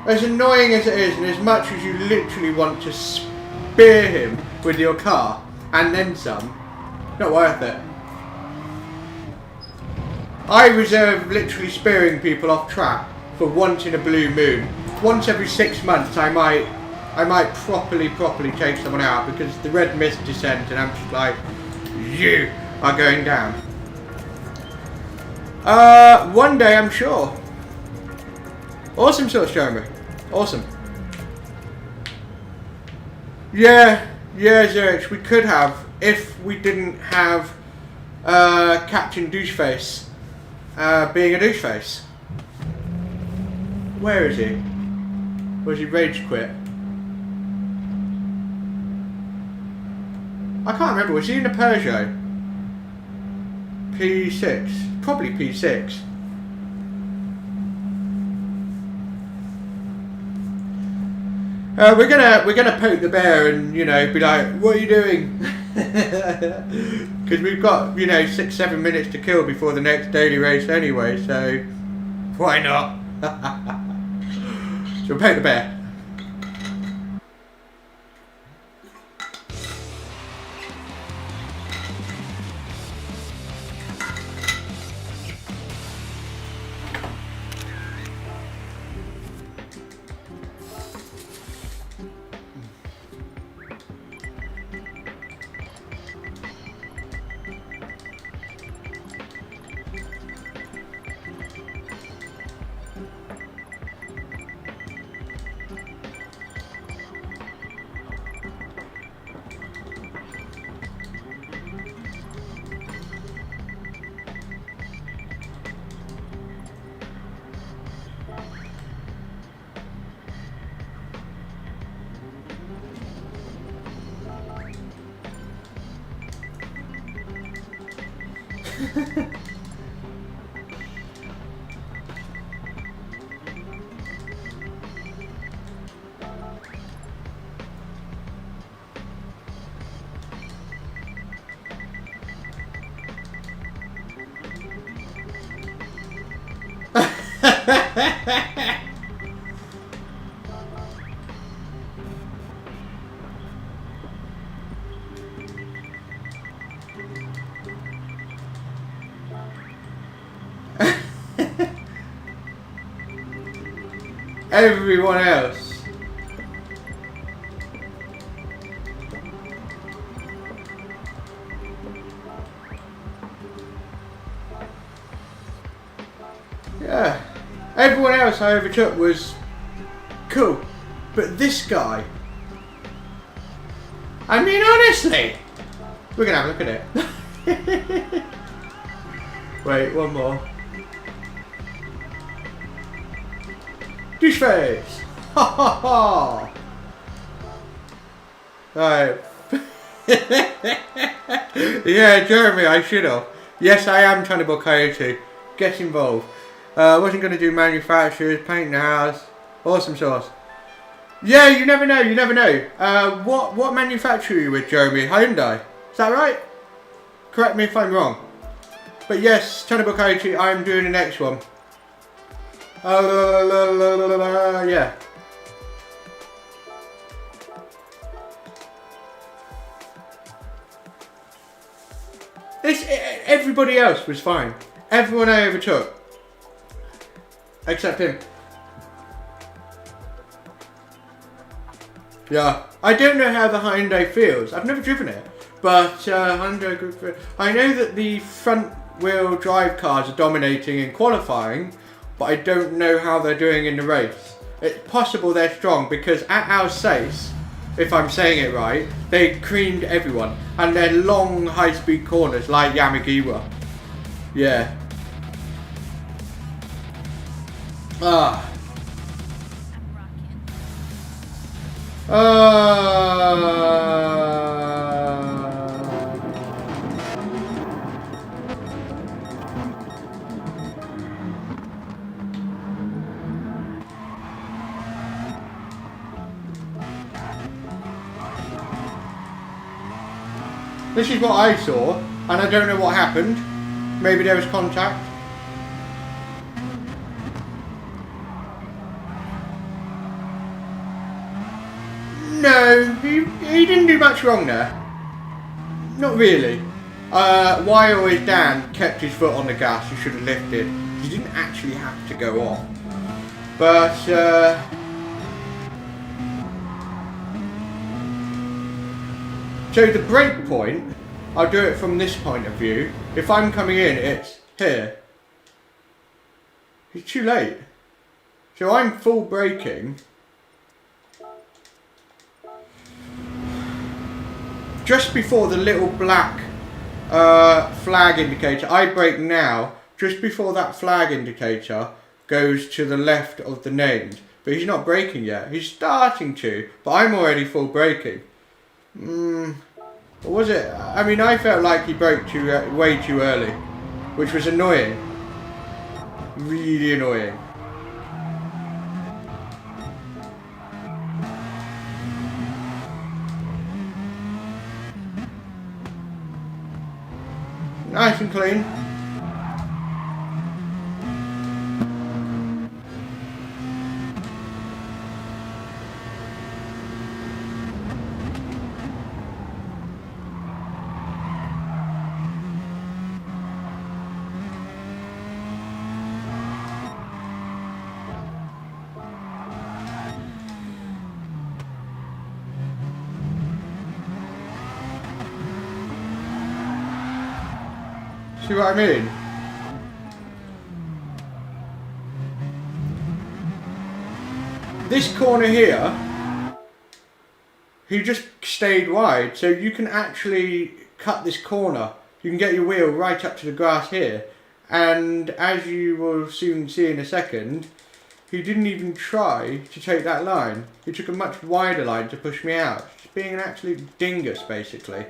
As annoying as it is, and as much as you literally want to spear him with your car, and then some, not worth it. I reserve literally spearing people off track for once in a blue moon. Once every 6 months I might properly take someone out because the red mist descends and I'm just like, you are going down. One day I'm sure. Awesome sauce, Jeremy. Awesome. Yeah, Zurich, we could have if we didn't have Captain Doucheface. Being a douche face. Where is he? Or is he rage quit? I can't remember. Was he in a Peugeot? P6. Probably P6. We're gonna poke the bear and, you know, be like, what are you doing? Because we've got, you know, 6-7 minutes to kill before the next daily race anyway, so why not? So we'll poke the bear. Everyone else. Yeah. Everyone else I overtook was cool. But this guy, I mean, honestly, we're gonna have a look at it. Wait, one more. Doucheface! Ha ha ha! Right. Yeah, Jeremy, I should have. Yes, I am Cannibal Coyote. Get involved. Wasn't going to do manufacturers, paint the house. Awesome sauce. Yeah, you never know, you never know. What manufacturer are you with, Jeremy? Hyundai? Is that right? Correct me if I'm wrong. But yes, Cannibal Coyote, I'm doing the next one. Yeah. Everybody else was fine. Everyone I overtook. Except him. Yeah. I don't know how the Hyundai feels. I've never driven it. But Hyundai, I know that the front wheel drive cars are dominating in qualifying, but I don't know how they're doing in the race. It's possible they're strong because at Alsace, if I'm saying it right, they creamed everyone. And they're long high-speed corners like Yamagiwa. Yeah. This is what I saw, and I don't know what happened. Maybe there was contact. No, he didn't do much wrong there. Not really. Why always Dan kept his foot on the gas, he should have lifted. He didn't actually have to go off. But, so the brake point, I'll do it from this point of view. If I'm coming in, it's here. It's too late. So I'm full braking. Just before the little black flag indicator, I brake now, just before that flag indicator goes to the left of the named. But he's not braking yet. He's starting to, but I'm already full braking. What was it? I mean, I felt like he braked way too early, which was annoying. Really annoying. Nice and clean. See what I mean? This corner here, he just stayed wide, so you can actually cut this corner. You can get your wheel right up to the grass here, and as you will soon see in a second, he didn't even try to take that line. He took a much wider line to push me out, just being an absolute dingus basically.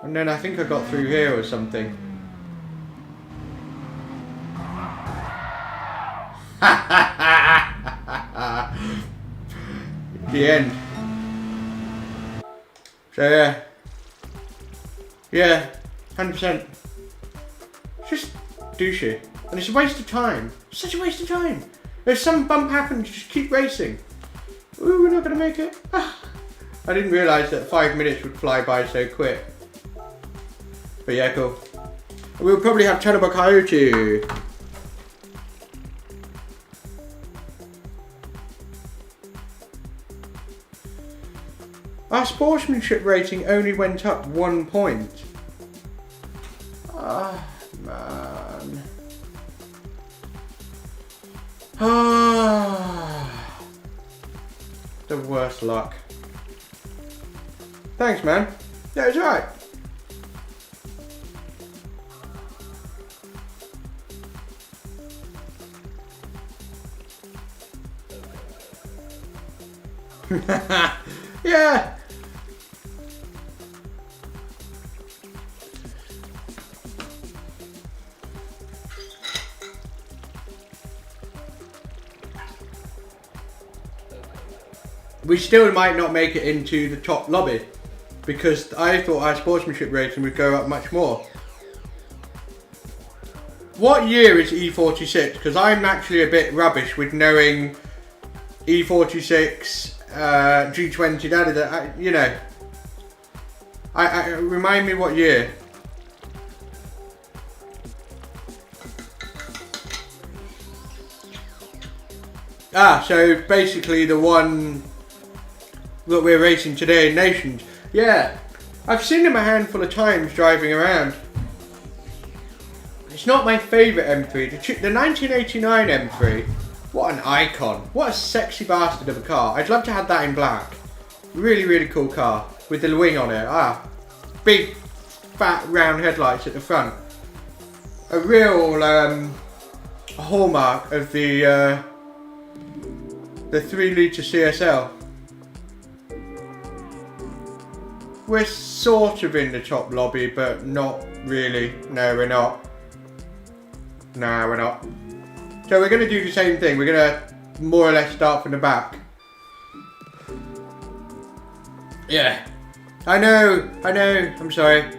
And then I think I got through here or something. The end. So yeah, 100%. It's just douchey, and it's a waste of time. Such a waste of time. If some bump happens, just keep racing. Ooh, we're not gonna make it. I didn't realise that 5 minutes would fly by so quick. But yeah, cool. We'll probably have Cannibal Coyote. Our sportsmanship rating only went up 1 point. Ah, man. Ah, the worst luck. Thanks, man. Yeah, it's alright. Yeah. We still might not make it into the top lobby because I thought our sportsmanship rating would go up much more. What year is E46? Because I'm actually a bit rubbish with knowing E46, G20, you know. I remind me what year. So basically the one that we're racing today in Nations. Yeah, I've seen them a handful of times driving around. It's not my favourite M3. The 1989 M3, what an icon. What a sexy bastard of a car. I'd love to have that in black. Really, really cool car with the wing on it. Big, fat, round headlights at the front. A real hallmark of the 3-litre CSL. We're sort of in the top lobby, but not really. No, we're not. No, we're not. So we're going to do the same thing. We're going to more or less start from the back. Yeah. I know. I'm sorry.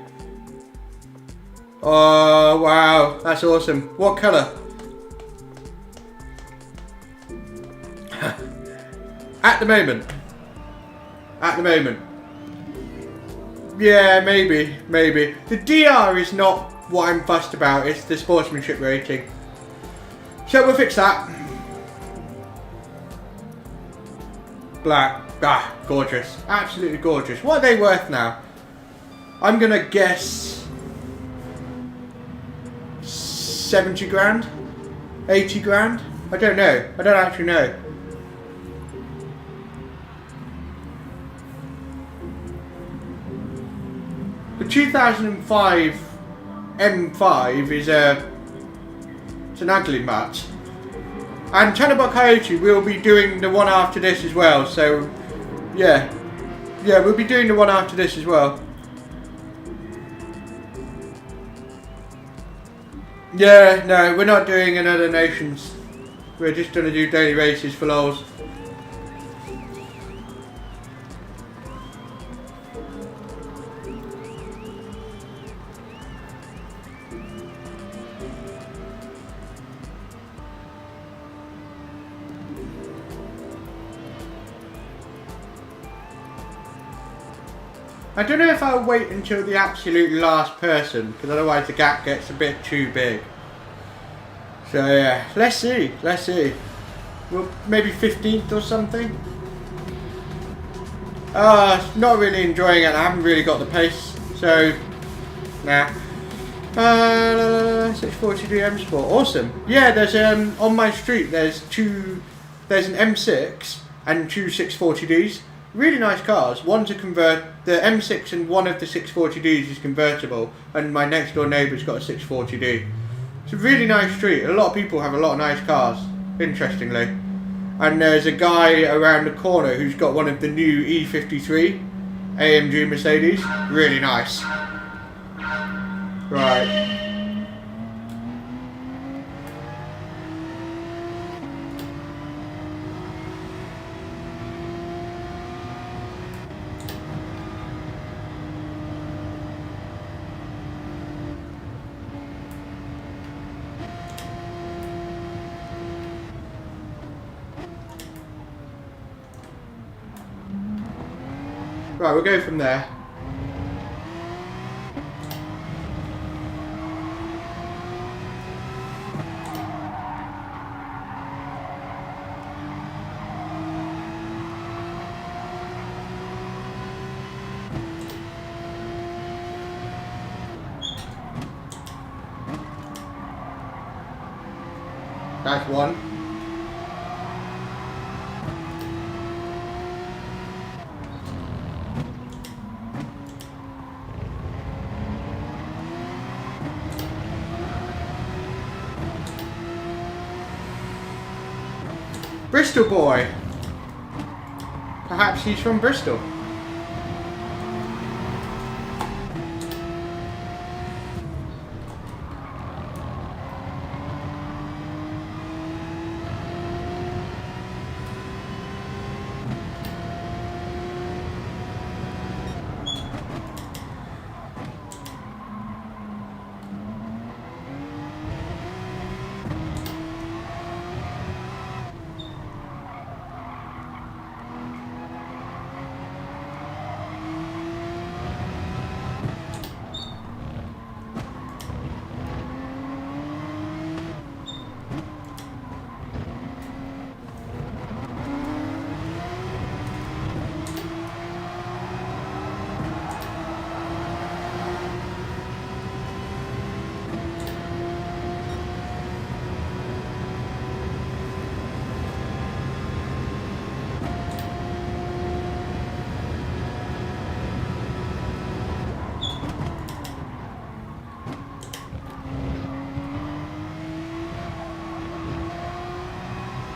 Oh, wow. That's awesome. What colour? At the moment. Yeah, maybe. The DR is not what I'm fussed about, it's the sportsmanship rating. So we'll fix that. Black. Gorgeous. Absolutely gorgeous. What are they worth now? I'm gonna guess 70 grand? 80 grand? I don't know. I don't actually know. The 2005 M5 is it's an ugly mutt. And Tannenbach Coyote will be doing the one after this as well, so yeah, we'll be doing the one after this as well. Yeah, no, we're not doing another Nations. We're just going to do daily races for lols. I don't know if I'll wait until the absolute last person, because otherwise the gap gets a bit too big. So yeah, let's see. Well, maybe 15th or something. Not really enjoying it. I haven't really got the pace, so nah. 640D M Sport, awesome. Yeah, there's on my street there's an M6 and two 640Ds. Really nice cars. One's a the M6 and one of the 640Ds is convertible, and my next door neighbour's got a 640D. It's a really nice street. A lot of people have a lot of nice cars, interestingly. And there's a guy around the corner who's got one of the new E53 AMG Mercedes. Really nice. Right. Right, we'll go from there. That's one. Bristol boy. Perhaps he's from Bristol.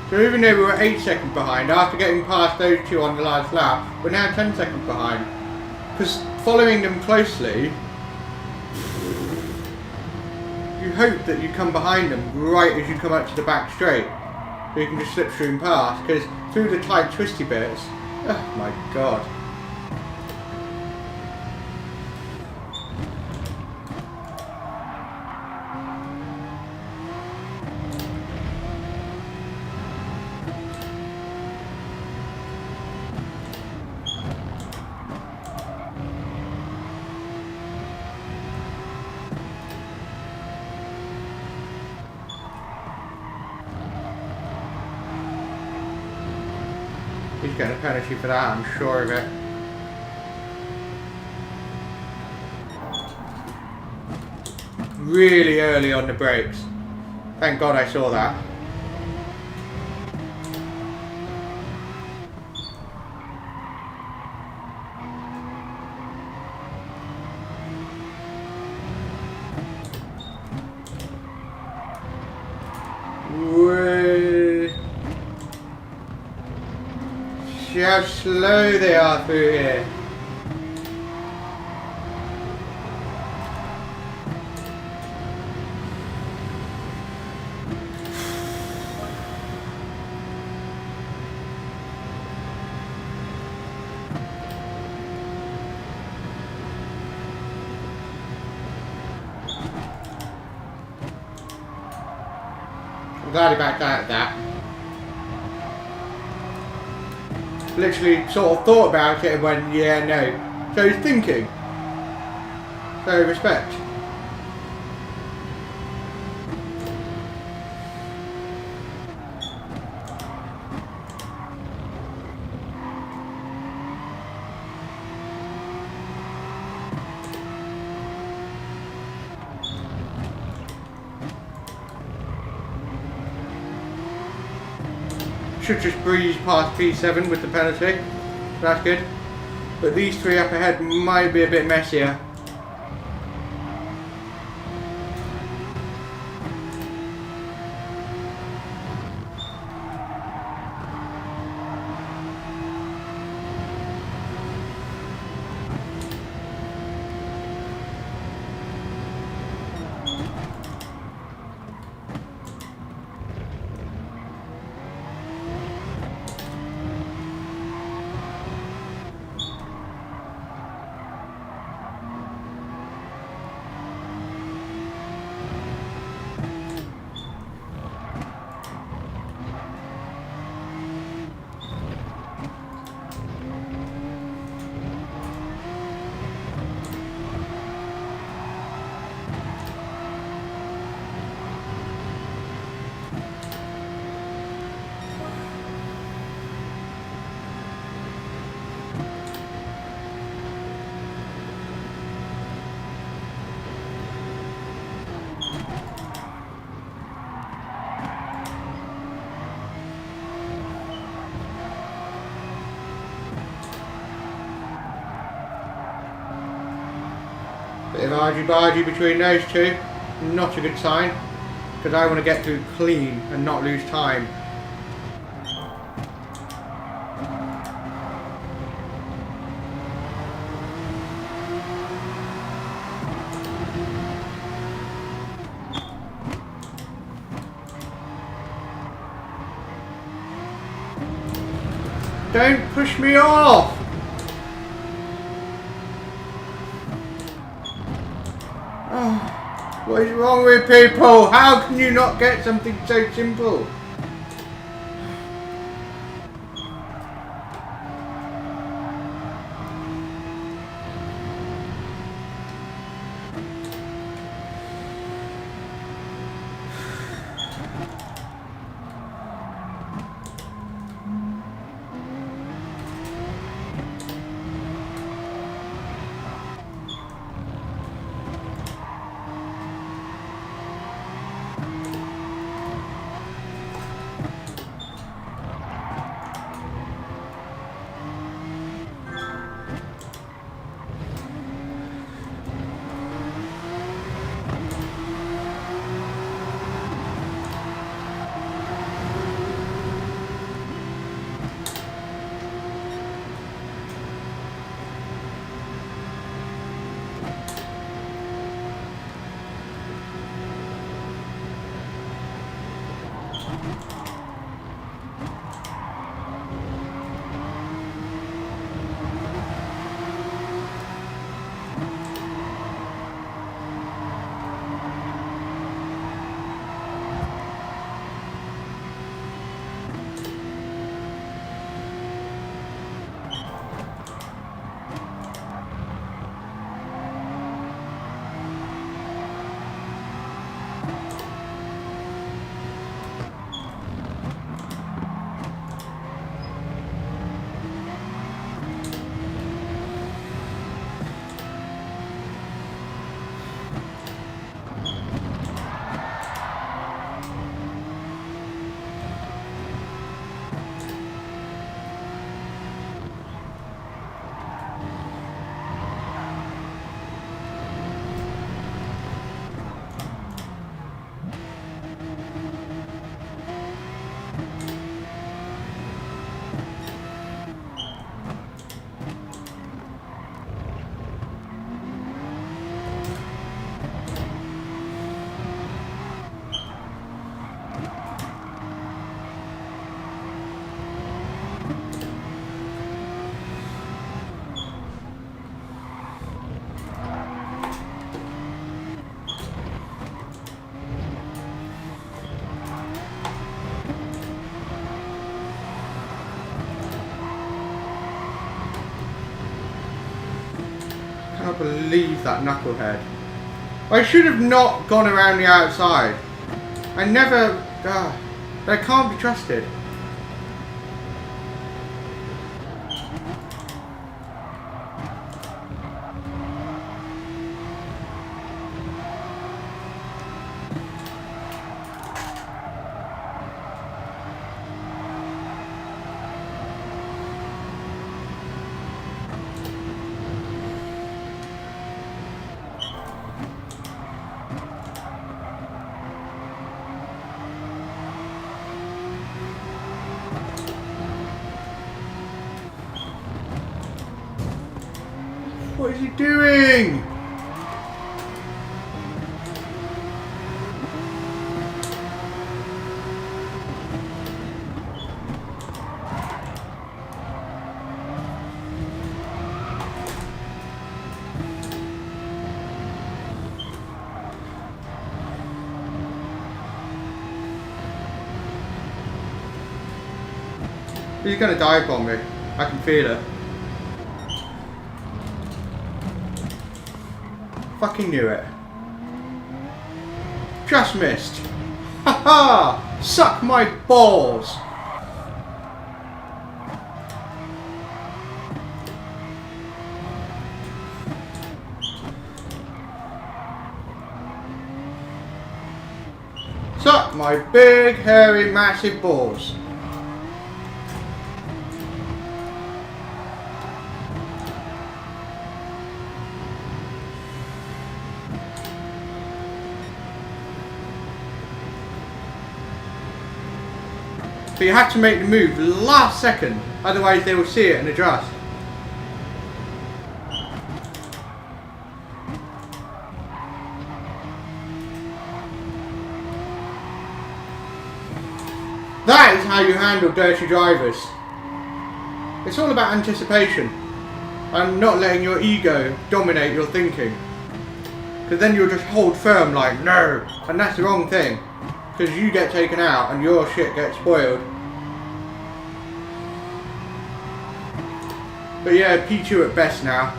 So even though we were 8 seconds behind, after getting past those two on the last lap, we're now 10 seconds behind. Because following them closely, you hope that you come behind them right as you come up to the back straight. So you can just slipstream past, because through the tight twisty bits, oh my god. He's getting a penalty for that, I'm sure of it. Really early on the brakes. Thank God I saw that. See how slow they are through here. I'm glad he backed out of that. Literally sort of thought about it and went, yeah, no. So he's thinking. So respect. Should just breeze past P7 with the penalty. That's good. But these three up ahead might be a bit messier. Bit of argy-bargy between those two, not a good sign, because I want to get through clean and not lose time. Don't push me off! Oh, what is wrong with people? How can you not get something so simple? I can't believe that knucklehead. I should have not gone around the outside. I never... they can't be trusted. What is he doing? He's gonna dive bomb me. I can feel it. Fucking knew it. Just missed. Haha! Suck my balls! Suck my big, hairy, massive balls. But you have to make the move last second, otherwise they will see it and adjust. That is how you handle dirty drivers. It's all about anticipation and not letting your ego dominate your thinking. Because then you'll just hold firm like, no, and that's the wrong thing. Because you get taken out and your shit gets spoiled. But yeah, P2 at best now.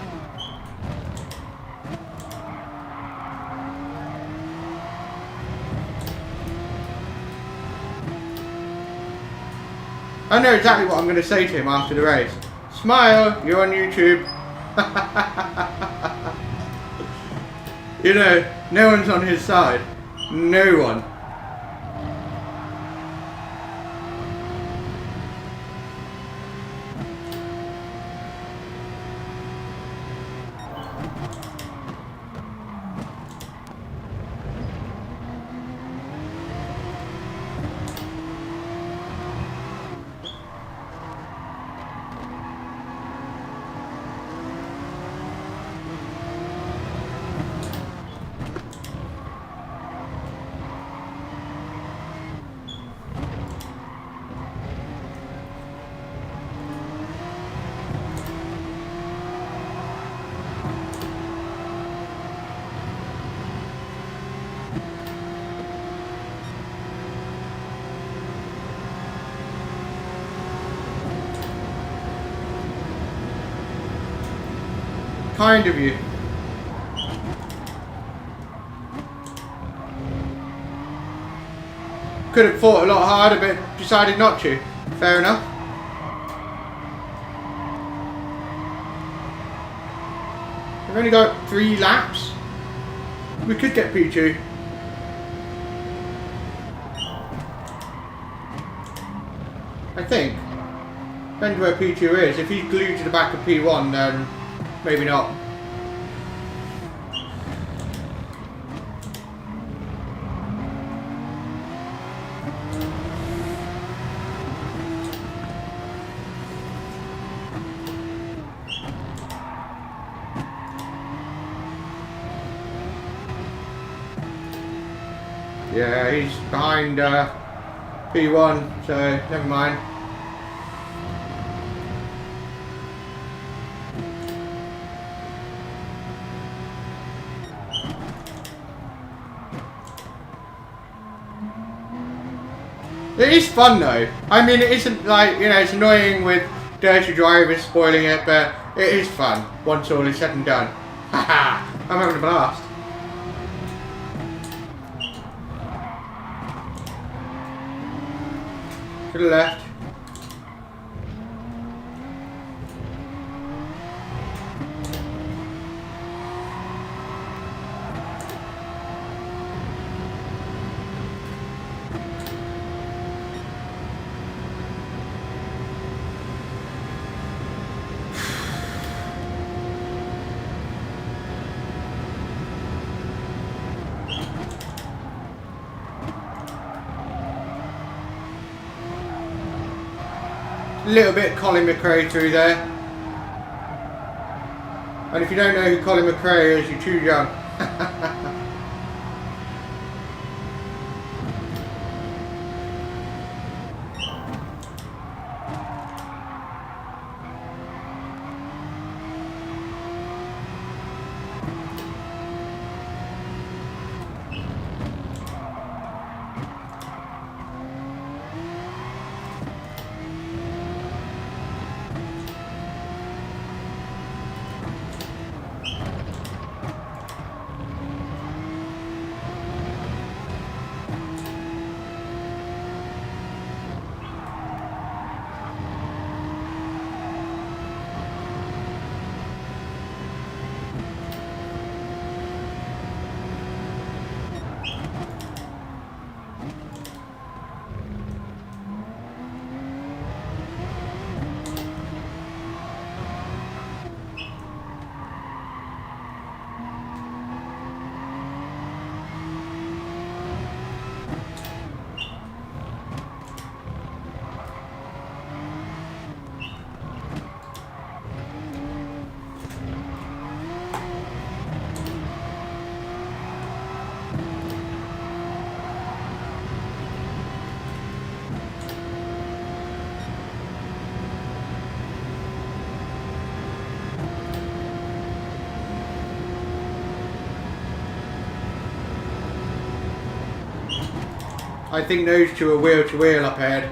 I know exactly what I'm going to say to him after the race. Smile, you're on YouTube. You know, no one's on his side. No one. Kind of you. Could have fought a lot harder, but decided not to. Fair enough. We've only got 3 laps. We could get P2. I think. Depends where P2 is. If he's glued to the back of P1, then maybe not. Yeah, he's behind P1, so never mind. It is fun though. I mean, it isn't like, you know, it's annoying with dirty drivers spoiling it, but it is fun once all is said and done. Haha, I'm having a blast. To the left. Little bit Colin McRae through there. And if you don't know who Colin McRae is, you're too young. I think those two are wheel to wheel up ahead.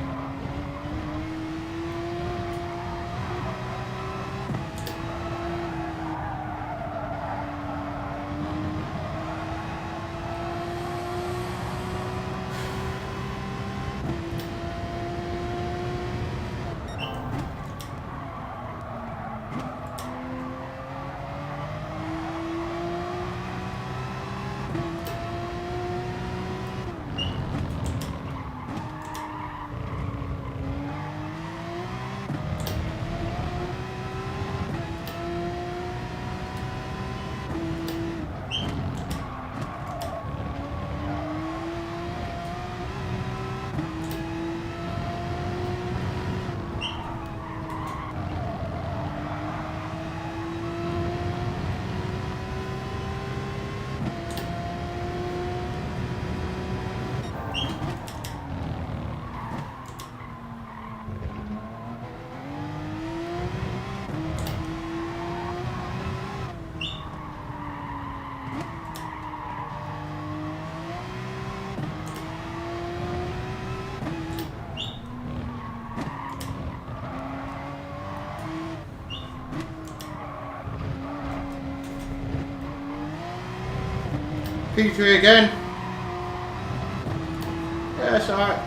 P3 again. Yeah, it's alright.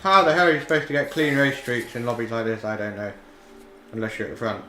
How the hell are you supposed to get clean race streaks in lobbies like this? I don't know. Unless you're at the front.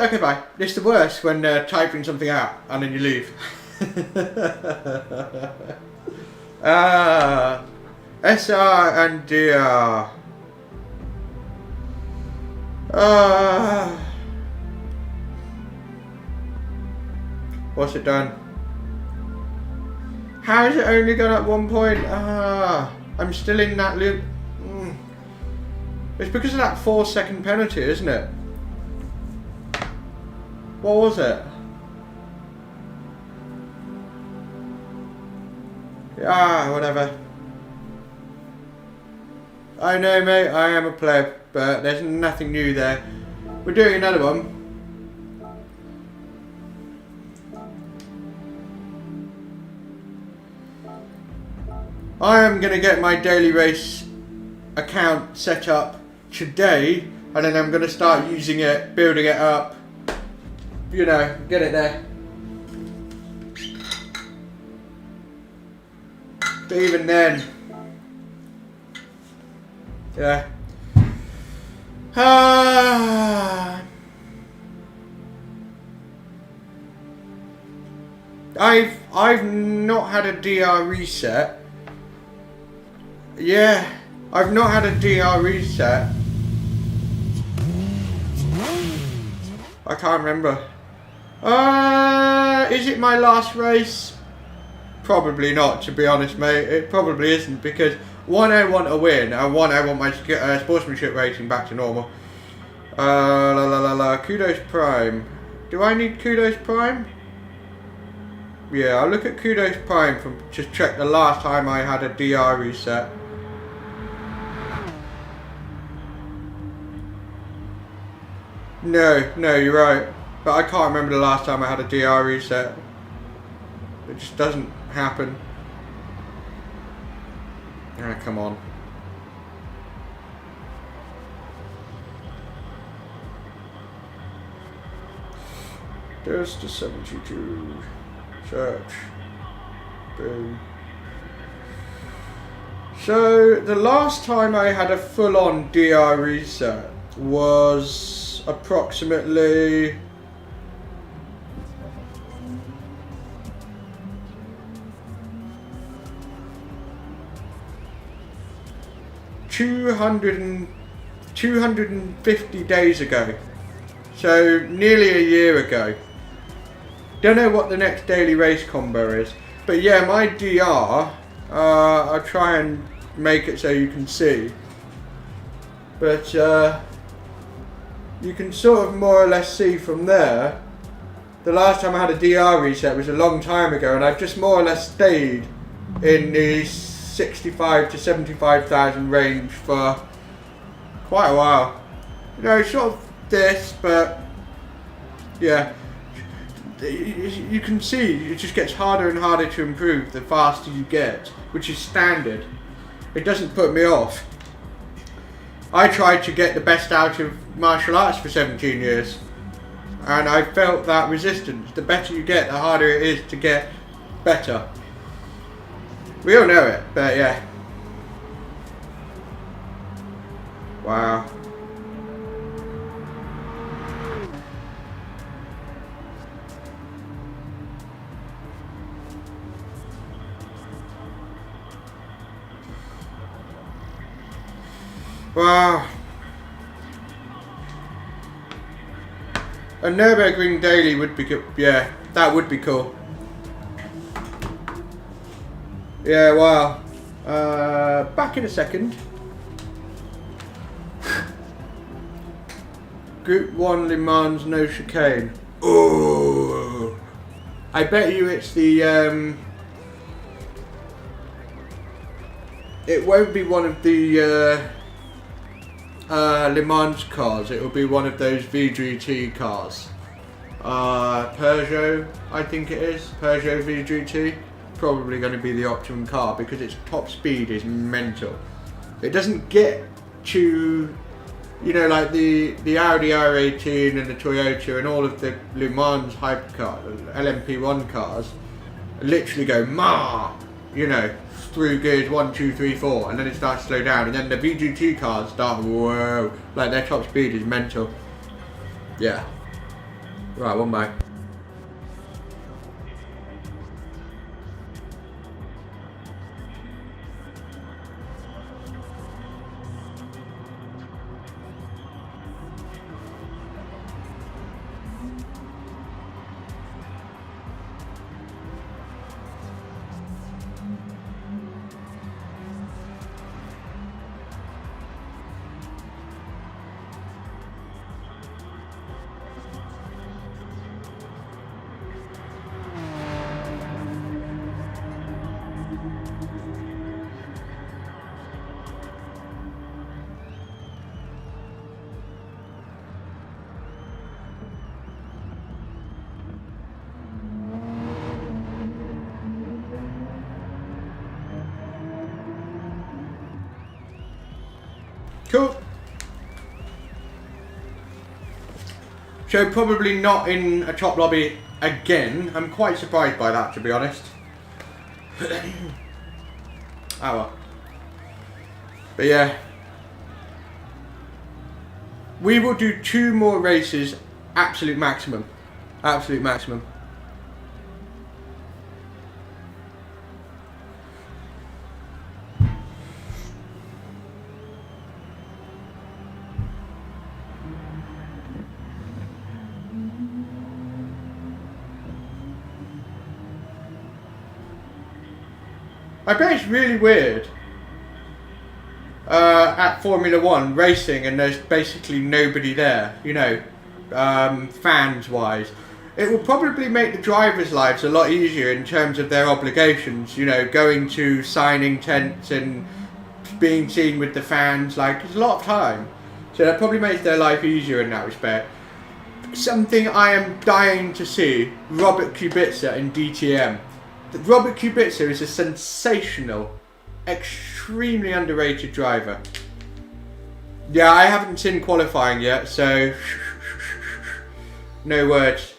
Okay, bye. It's the worst when typing something out and then you leave. SR and DR. What's it done? How is it only gone at 1 point? I'm still in that loop. It's because of that 4-second penalty, isn't it? What was it? Yeah, whatever. I know, mate, I am a pleb, but there's nothing new there. We're doing another one. I am going to get my daily race account set up today, and then I'm going to start using it, building it up, you know, get it there. But even then, yeah. I've not had a DR reset. Yeah, I've not had a DR reset. I can't remember. Is it my last race? Probably not, to be honest, mate. It probably isn't, because one, I want a win, and one, I want my sportsmanship rating back to normal. Kudos Prime. Do I need Kudos Prime? Yeah, I'll look at Kudos Prime from just check the last time I had a DR reset. No, you're right. But I can't remember the last time I had a DR reset. It just doesn't happen. Ah, come on. There's the 72. Search. Boom. So, the last time I had a full-on DR reset was approximately 250 days ago. So nearly a year ago. Don't know what the next daily race combo is. But yeah, my DR, I'll try and make it so you can see. But you can sort of more or less see from there. The last time I had a DR reset was a long time ago, and I've just more or less stayed in the 65 to 75,000 range for quite a while. You know, sort of this, but yeah. You can see it just gets harder and harder to improve the faster you get, which is standard. It doesn't put me off. I tried to get the best out of martial arts for 17 years, and I felt that resistance. The better you get, the harder it is to get better. We all know it, but yeah. Wow. Wow. A Nürburgring daily would be good. Yeah, that would be cool. Yeah, wow. Back in a second. Group 1 Le Mans no chicane. Oh, I bet you it's the it won't be one of the Le Mans cars. It will be one of those VGT cars. Peugeot, I think it is. Peugeot VGT. Probably going to be the optimum car because its top speed is mental. It doesn't get to, you know, like the Audi R18 and the Toyota and all of the Le Mans hypercar, LMP1 cars, literally go you know, through gears 1, 2, 3, 4, and then it starts to slow down, and then the VGT cars start, whoa, like their top speed is mental. Yeah. Right, one more. Cool. So probably not in a top lobby again. I'm quite surprised by that, to be honest. Oh well. But yeah. We will do 2 more races, absolute maximum. Absolute maximum. I bet it's really weird at Formula 1 racing and there's basically nobody there, you know, fans wise. It will probably make the drivers' lives a lot easier in terms of their obligations, you know, going to signing tents and being seen with the fans. Like, it's a lot of time. So that probably makes their life easier in that respect. Something I am dying to see, Robert Kubica in DTM. Robert Kubica is a sensational, extremely underrated driver. Yeah, I haven't seen qualifying yet, so no words.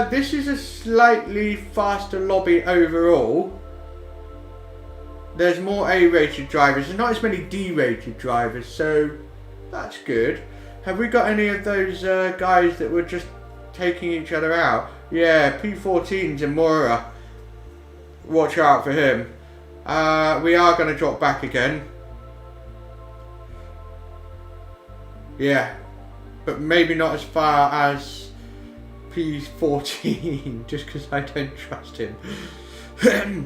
This is a slightly faster lobby overall. There's more A-rated drivers and not as many D-rated drivers, so that's good. Have we got any of those guys that were just taking each other out? Yeah, P14's Zamora. Watch out for him. We are going to drop back again. Yeah, but maybe not as far as P14, just because I don't trust him.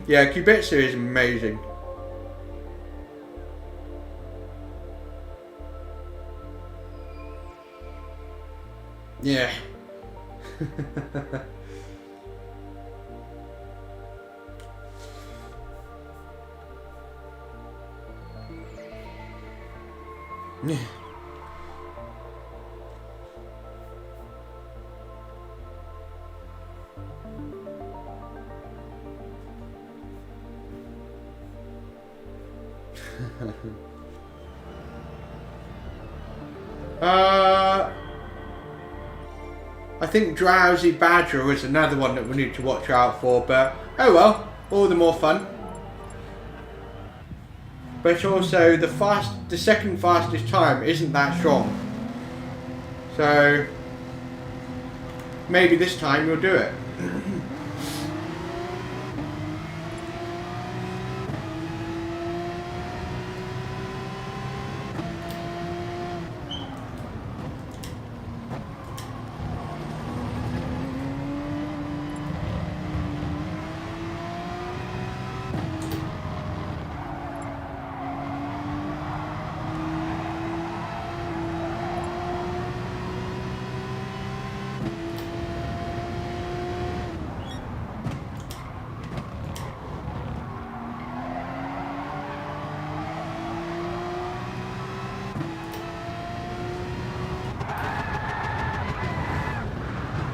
Yeah, Kubica is amazing. Yeah. Yeah. I think Drowsy Badger was another one that we need to watch out for, but oh well, all the more fun. But also the second fastest time isn't that strong, so maybe this time we'll do it.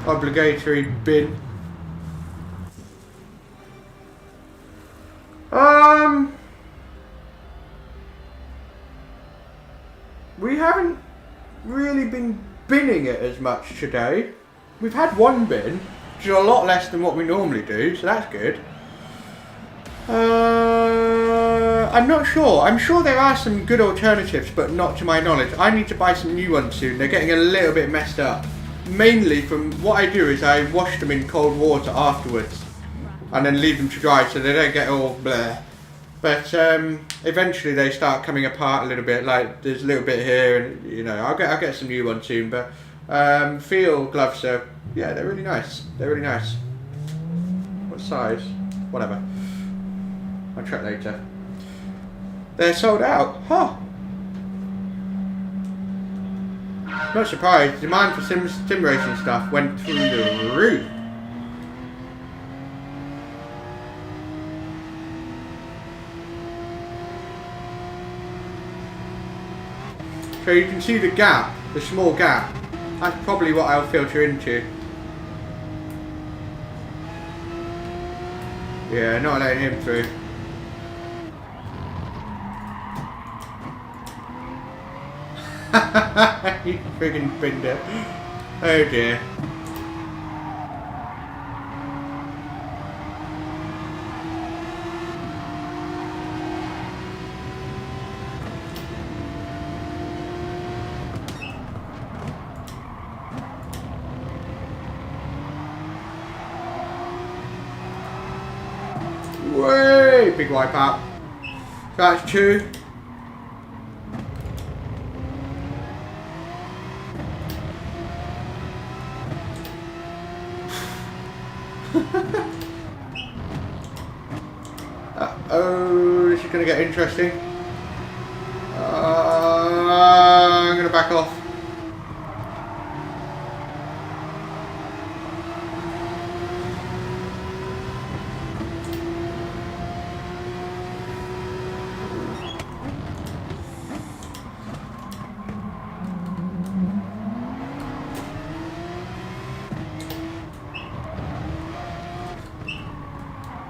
Obligatory bin. We haven't really been binning it as much today. We've had one bin, which is a lot less than what we normally do, so that's good. I'm not sure. I'm sure there are some good alternatives, but not to my knowledge. I need to buy some new ones soon. They're getting a little bit messed up. Mainly from what I do is I wash them in cold water afterwards and then leave them to dry so they don't get all bleh. But eventually they start coming apart a little bit, like there's a little bit here, and you know, I'll get some new ones soon. But feel gloves are, yeah, they're really nice. They're really nice. What size? Whatever. I'll check later. They're sold out. Huh. Not surprised, demand for sim racing stuff went through the roof. So you can see the gap, the small gap. That's probably what I'll filter into. Yeah, not letting him through. You friggin' binder. Oh dear. Way big wipe out. That's two. going to get interesting. I'm going to back off.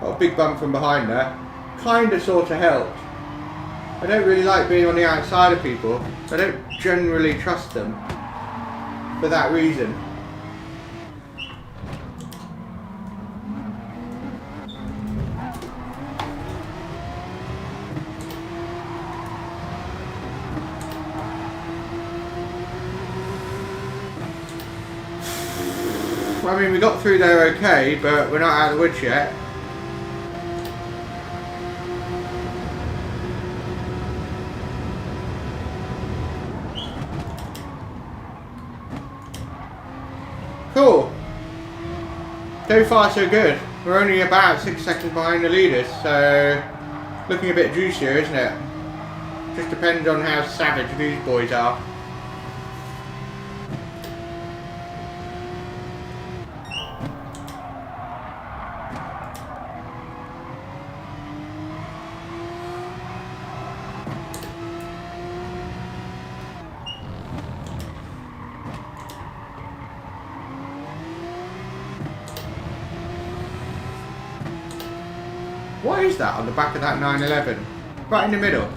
Got a big bump from behind there. Kinda sorta helped. I don't really like being on the outside of people. I don't generally trust them for that reason. I mean, we got through there okay, but we're not out of the woods yet. Cool. So far so good. We're only about 6 seconds behind the leaders, so looking a bit juicier, isn't it? Just depends on how savage these boys are. What is that on the back of that 911? Right in the middle.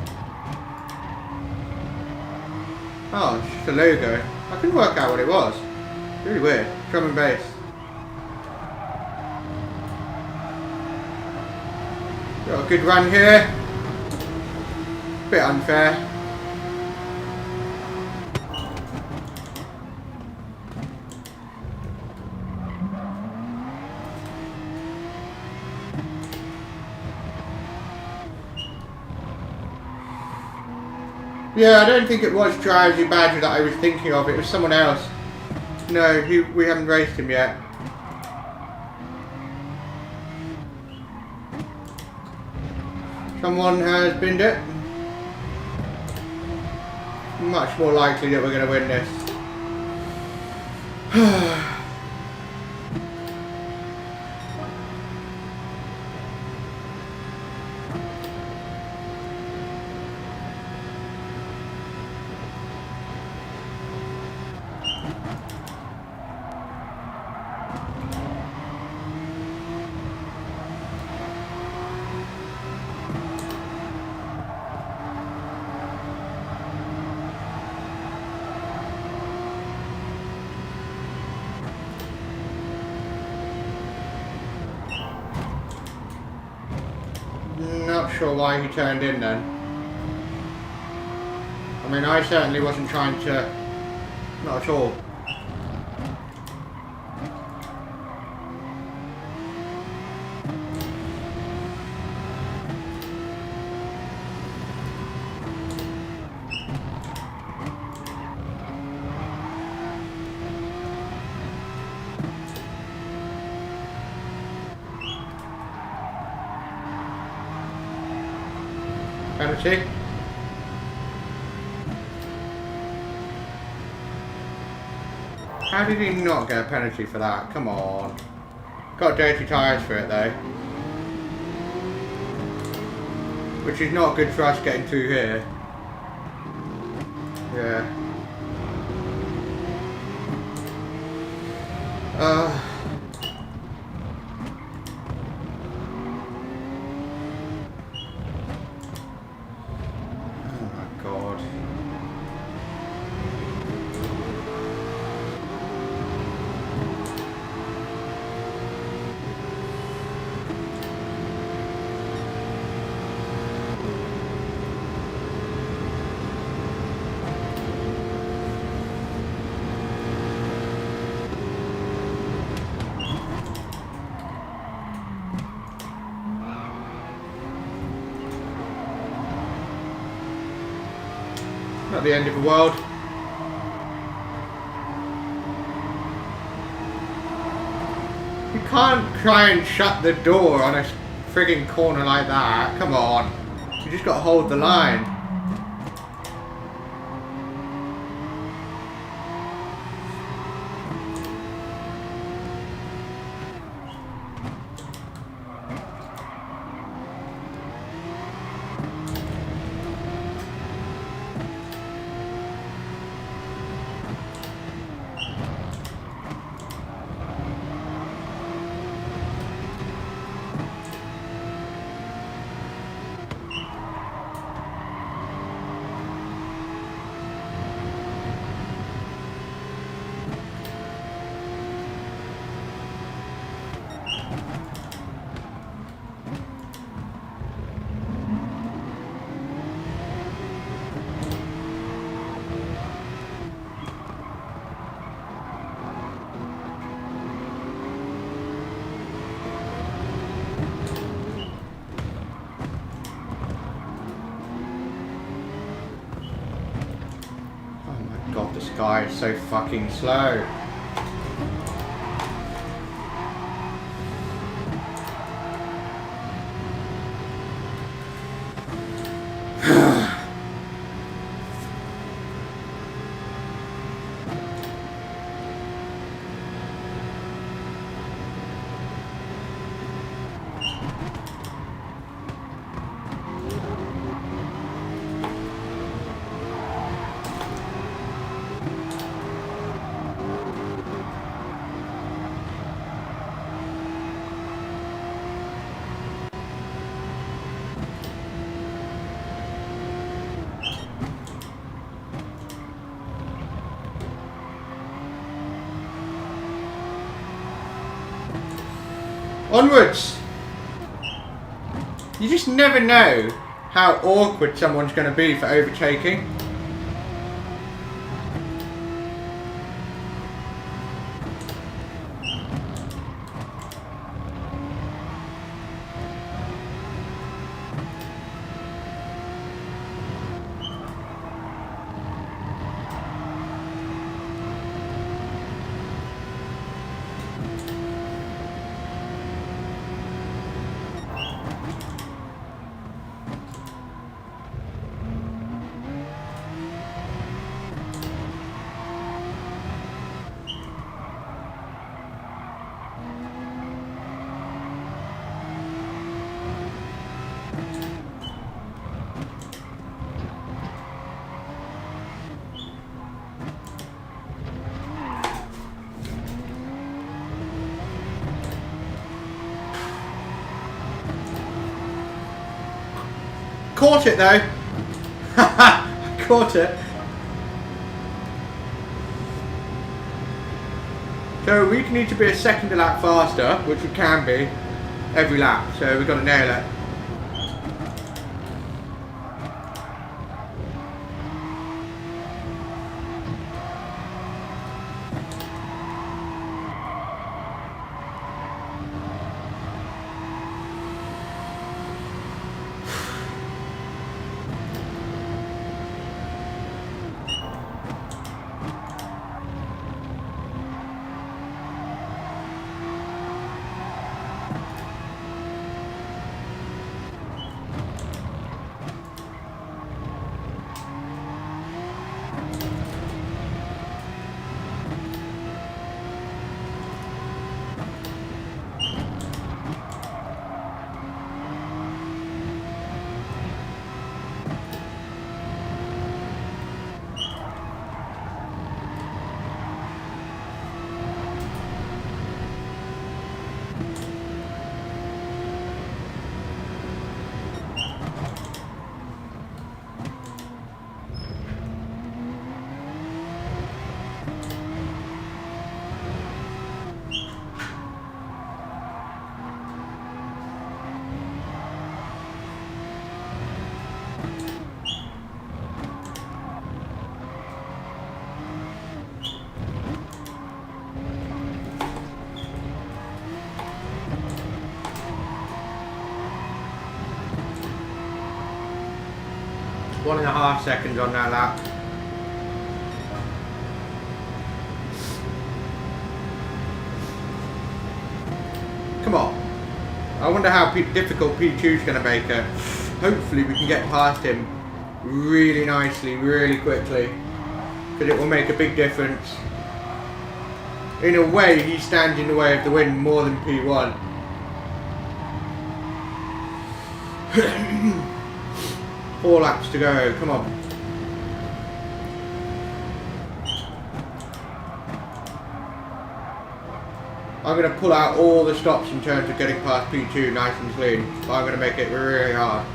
Oh, it's just a logo. I couldn't work out what it was. Really weird. Drum and bass. Got a good run here. Bit unfair. Yeah, I don't think it was Drowsy Badger that I was thinking of, it was someone else. No, we haven't raced him yet. Someone has binned it. Much more likely that we're going to win this. Not sure why he turned in then. I mean, I certainly wasn't trying to... Not at all. Penalty. How did he not get a penalty for that? Come on. Got dirty tyres for it though. Which is not good for us getting through here. Yeah. Not the end of the world. You can't try and shut the door on a frigging corner like that. Come on. You just got to hold the line. God, this guy is so fucking slow. Onwards! You just never know how awkward someone's going to be for overtaking. Caught it though. Caught it. So we need to be a second a lap faster, which we can be every lap. So we've got to nail it. One and a half seconds on that lap. Come on. I wonder how difficult P2's going to make it. hopefully we can get past him really nicely, really quickly, because it will make a big difference. In a way, he stands in the way of the win more than P1. 4 laps to go, come on. I'm going to pull out all the stops in terms of getting past P2 nice and clean. But I'm going to make it really hard.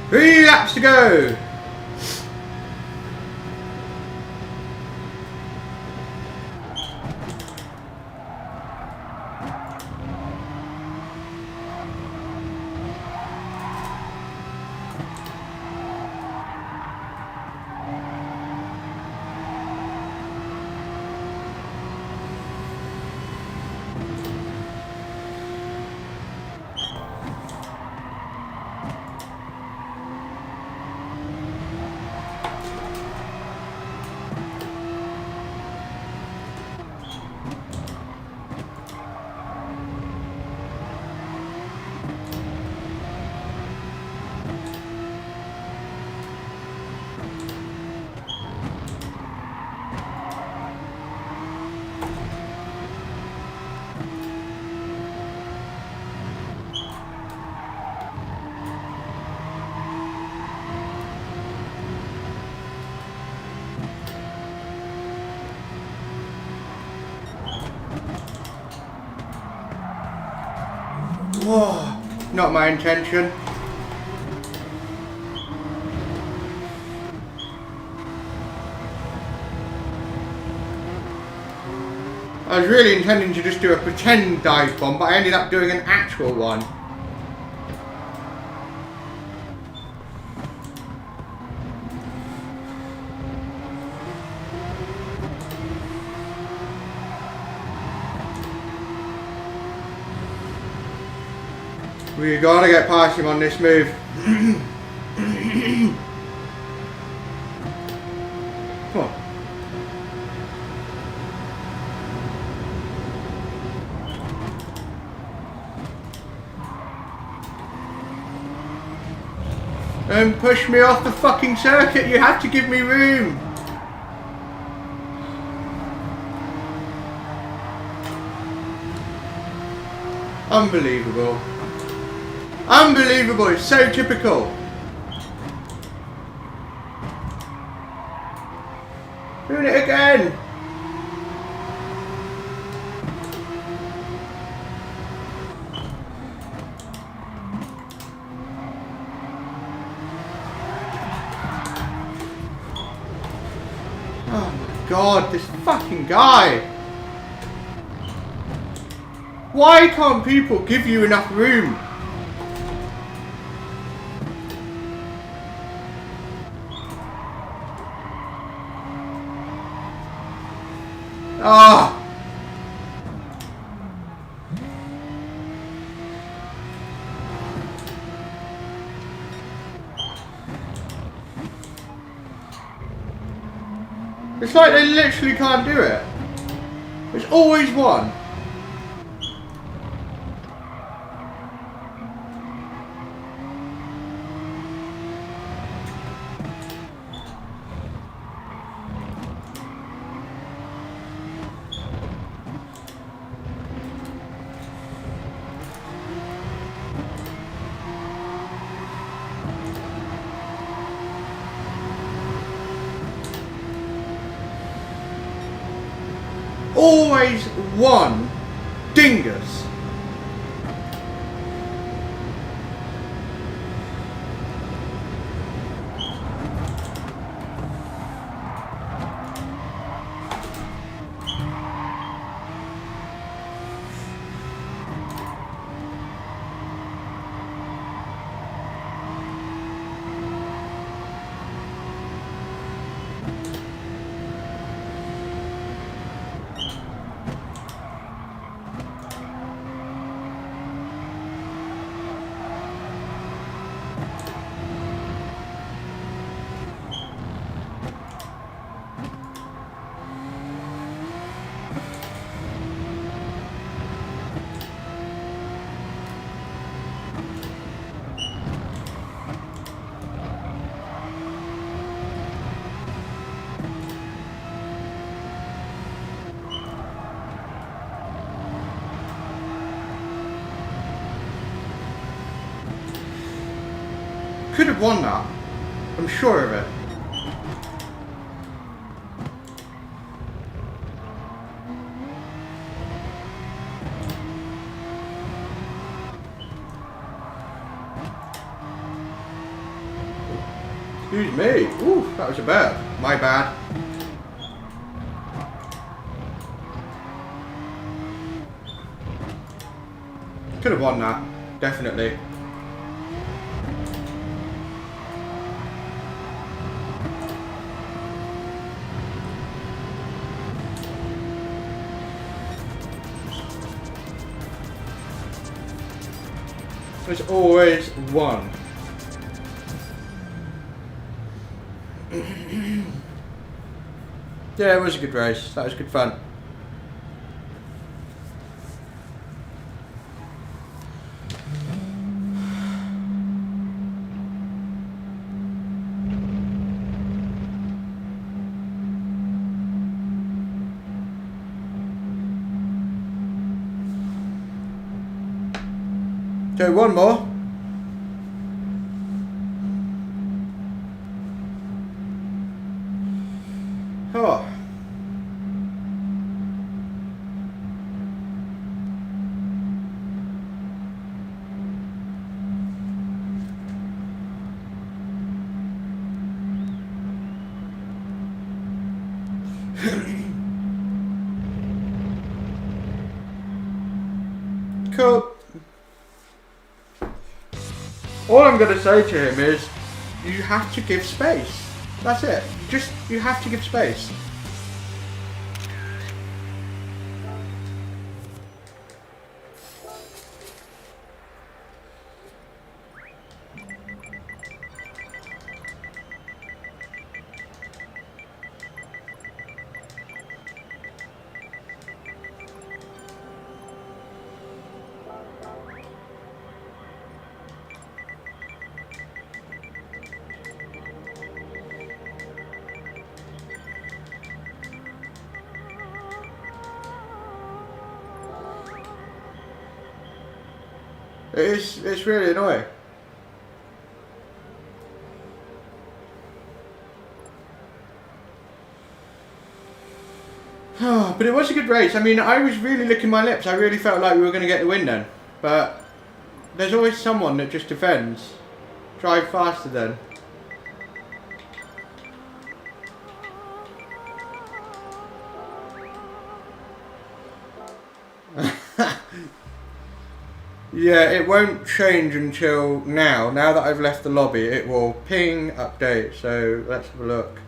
Three laps to go! Whoa, not my intention. I was really intending to just do a pretend dive bomb, but I ended up doing an actual one. We gotta get past him on this move. Come on. Don't push me off the fucking circuit, you have to give me room. Unbelievable. Unbelievable, it's so typical. Doing it again. Oh my god, this fucking guy. Why can't people give you enough room? Ah! It's like they literally can't do it. There's always one. always one dingus. Could have won that. I'm sure of it. Excuse me. Ooh, that was a bird. My bad. Could have won that. Definitely. There's always one. Yeah, it was a good race. That was good fun. Okay, one more. Oh. Cool. All I'm going to say to him is, you have to give space. That's it. You have to give space. It's really annoying. But it was a good race. I mean, I was really licking my lips. I really felt like we were going to get the win then. But there's always someone that just defends. Drive faster then. Yeah, it won't change until now. Now that I've left the lobby, it will ping update. So let's have a look.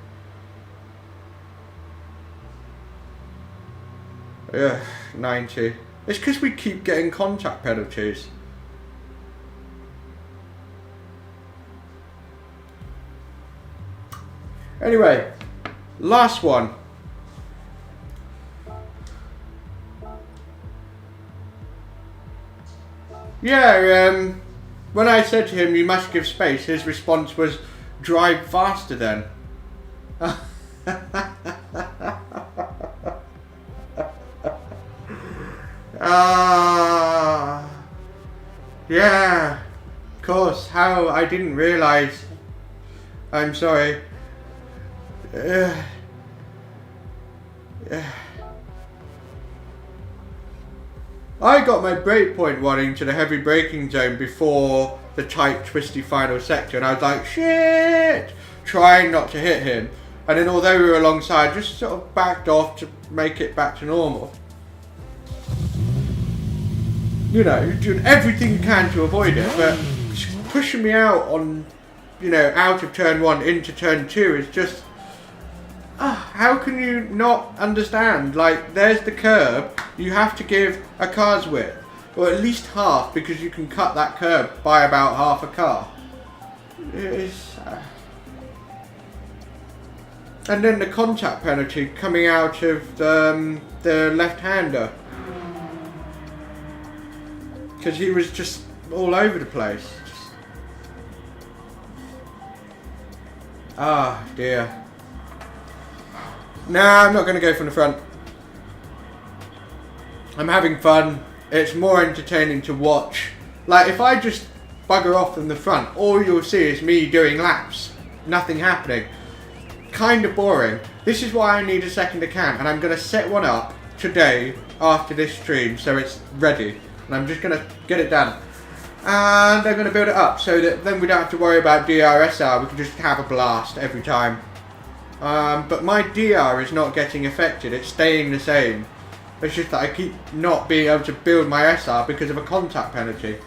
Yeah, 90. It's because we keep getting contact penalties. Anyway, last one. Yeah, when I said to him, you must give space, his response was, drive faster then. Yeah, of course, how I didn't realise. I'm sorry. I got my brake point one into the heavy braking zone before the tight, twisty final sector, and I was like, shit! Trying not to hit him. And then although we were alongside, just sort of backed off to make it back to normal. You know, you're doing everything you can to avoid it, but pushing me out on, you know, out of turn 1 into turn 2 is just... how can you not understand? Like, there's the curb, you have to give a car's width, or at least half, because you can cut that curb by about half a car. It's... And then the contact penalty coming out of the left-hander. Because he was just all over the place. Ah, dear. Nah, I'm not going to go from the front. I'm having fun. It's more entertaining to watch. Like, if I just bugger off from the front, all you'll see is me doing laps. Nothing happening. Kind of boring. This is why I need a second account, and I'm going to set one up today after this stream so it's ready. And I'm just going to get it done. And I'm going to build it up so that then we don't have to worry about DRSR. We can just have a blast every time. But my DR is not getting affected. It's staying the same. It's just that I keep not being able to build my SR because of a contact penalty.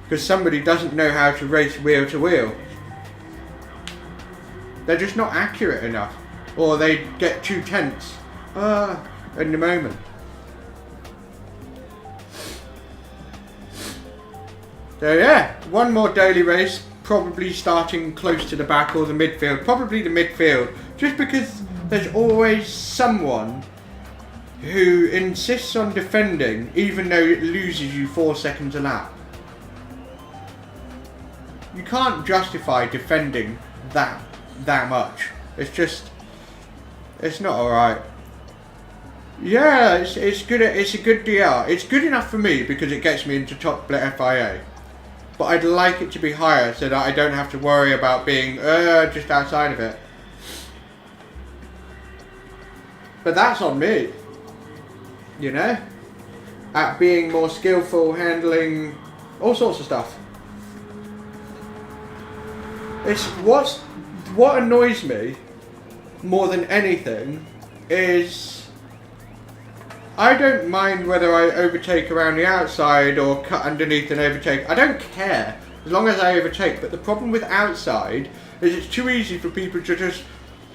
Because somebody doesn't know how to race wheel to wheel. They're just not accurate enough. Or they get too tense in the moment. So yeah, one more daily race, probably starting close to the back or the midfield. Probably the midfield, just because there's always someone who insists on defending even though it loses you 4 seconds a lap. You can't justify defending that much. It's just, it's not alright. Yeah, it's good. It's a good DR. It's good enough for me because it gets me into top split FIA. But I'd like it to be higher so that I don't have to worry about being just outside of it. But that's on me. You know? At being more skillful, handling all sorts of stuff. It's what annoys me more than anything is I don't mind whether I overtake around the outside or cut underneath and overtake. I don't care as long as I overtake. But the problem with outside is it's too easy for people to just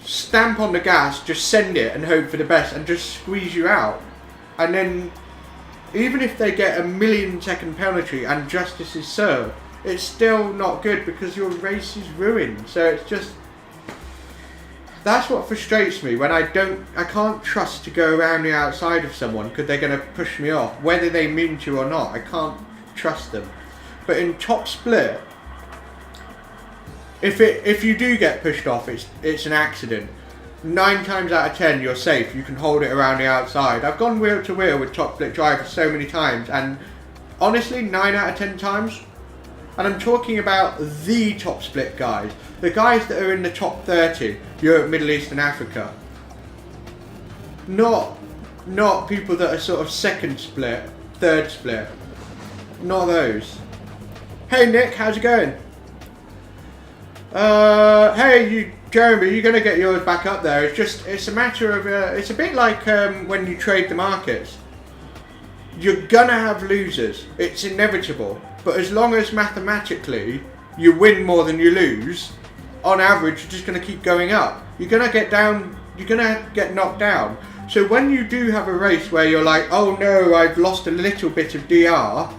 stamp on the gas, just send it and hope for the best and just squeeze you out. And then even if they get a 1,000,000-second penalty and justice is served, it's still not good because your race is ruined. So it's just, that's what frustrates me when I can't trust to go around the outside of someone because they're going to push me off, whether they mean to or not. I can't trust them. But in top split, if you do get pushed off, it's an accident. 9 times out of 10 you're safe. You can hold it around the outside. I've gone wheel to wheel with top split drivers so many times, and honestly 9 out of 10 times, and I'm talking about the top split guys, the guys that are in the top 30, Europe, Middle East and Africa. Not people that are sort of second split, third split. Not those. Hey Nick, how's it going? Hey Jeremy, you're going to get yours back up there. It's a matter of, it's a bit like when you trade the markets. You're going to have losers. It's inevitable. But as long as mathematically you win more than you lose, on average you're just going to keep going up. You're going to get down, you're going to get knocked down. So when you do have a race where you're like, oh no, I've lost a little bit of DR,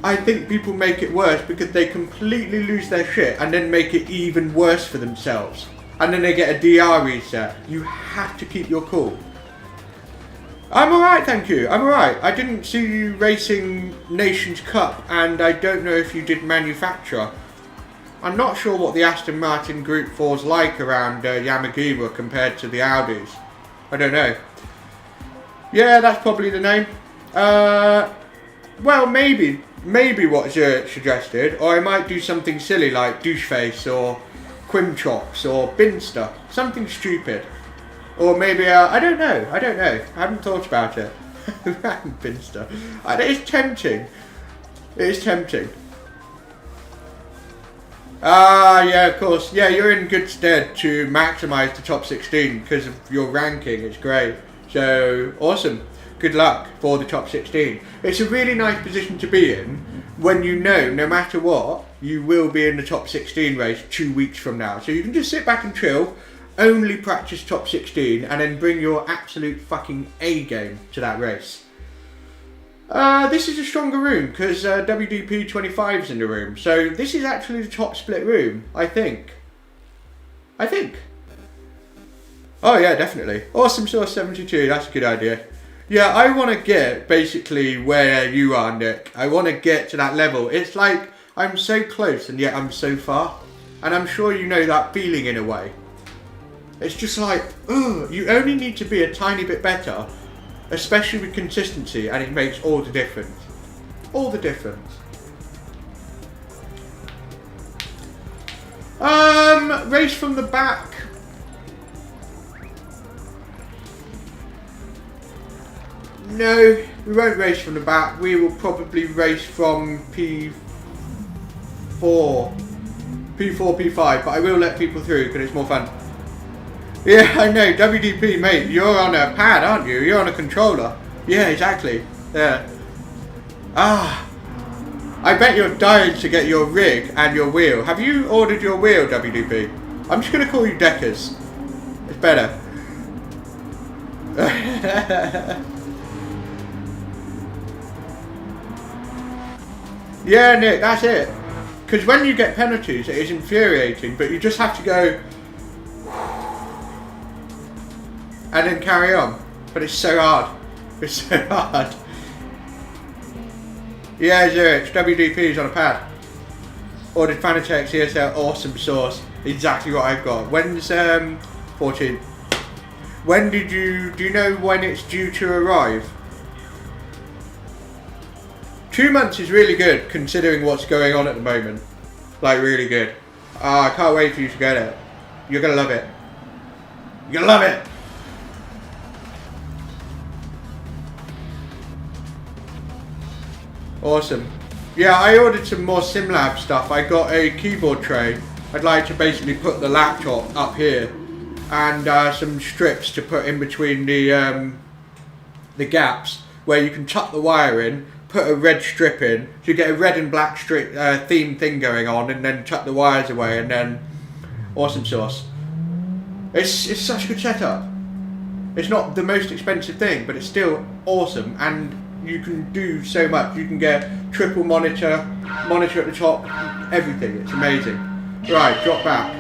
I think people make it worse because they completely lose their shit and then make it even worse for themselves. And then they get a DR reset. You have to keep your cool. I'm alright, thank you. I'm alright. I didn't see you racing Nations Cup, and I don't know if you did manufacturer. I'm not sure what the Aston Martin Group 4's like around Yamagiwa compared to the Audis. I don't know. Yeah, that's probably the name. Well, maybe what Zurich suggested, or I might do something silly like Doucheface or Quimchops or Binster. Something stupid. Or maybe, I don't know. I haven't thought about it. Random Finster. And it is tempting. It is tempting. Yeah, of course. Yeah, you're in good stead to maximise the top 16 because of your ranking. It's great. So, awesome. Good luck for the top 16. It's a really nice position to be in when you know, no matter what, you will be in the top 16 race 2 weeks from now. So you can just sit back and chill, only practice top 16, and then bring your absolute fucking A game to that race. This is a stronger room because WDP 25 is in the room. So this is actually the top split room, I think. Oh yeah, definitely. Awesome Source 72, that's a good idea. Yeah, I want to get basically where you are, Nick. I want to get to that level. It's like I'm so close and yet I'm so far. And I'm sure you know that feeling in a way. It's just like, ugh, you only need to be a tiny bit better, especially with consistency, and it makes all the difference. All the difference. Race from the back. No, we won't race from the back. We will probably race from P4, P5, but I will let people through because it's more fun. Yeah, I know, WDP, mate, you're on a pad, aren't you? You're on a controller. Yeah, exactly. Yeah. I bet you're dying to get your rig and your wheel. Have you ordered your wheel, WDP? I'm just going to call you Deckers. It's better. Yeah, Nick, that's it. Because when you get penalties, it is infuriating, but you just have to go and then carry on. But it's so hard. It's so hard. Yeah, Zurich, WDP's on a pad. Ordered Fanatec CSL, awesome source. Exactly what I've got. When's 14? When do you know when it's due to arrive? 2 months is really good considering what's going on at the moment. Like, really good. I can't wait for you to get it. You're gonna love it. You're gonna love it. Awesome. Yeah, I ordered some more SimLab stuff. I got a keyboard tray. I'd like to basically put the laptop up here and some strips to put in between the gaps where you can tuck the wire in, put a red strip in, so you get a red and black strip theme thing going on, and then tuck the wires away, and then awesome sauce. It's such a good setup. It's not the most expensive thing, but it's still awesome, and you can do so much. You can get triple monitor at the top, everything. It's amazing. Right, drop back.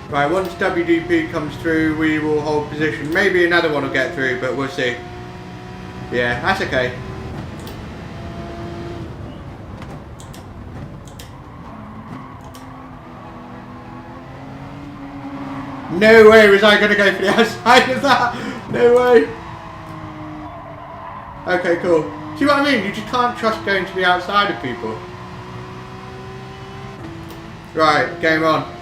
Right, once WDP comes through, we will hold position. Maybe another one will get through, but we'll see. Yeah, that's okay. No way was I going to go for the outside of that. No way. Okay, cool. See what I mean? You just can't trust going to the outside of people. Right, game on.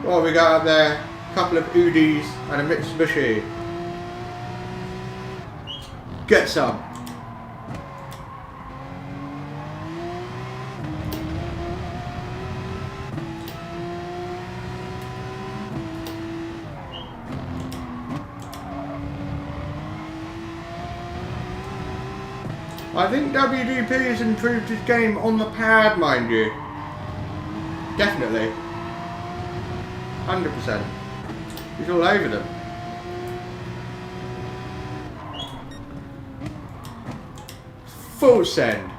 What have we got up there? A couple of Udis and a Mitsubishi. Get some. I think WDP has improved his game on the pad, mind you. Definitely. 100%. He's all over them. Full send.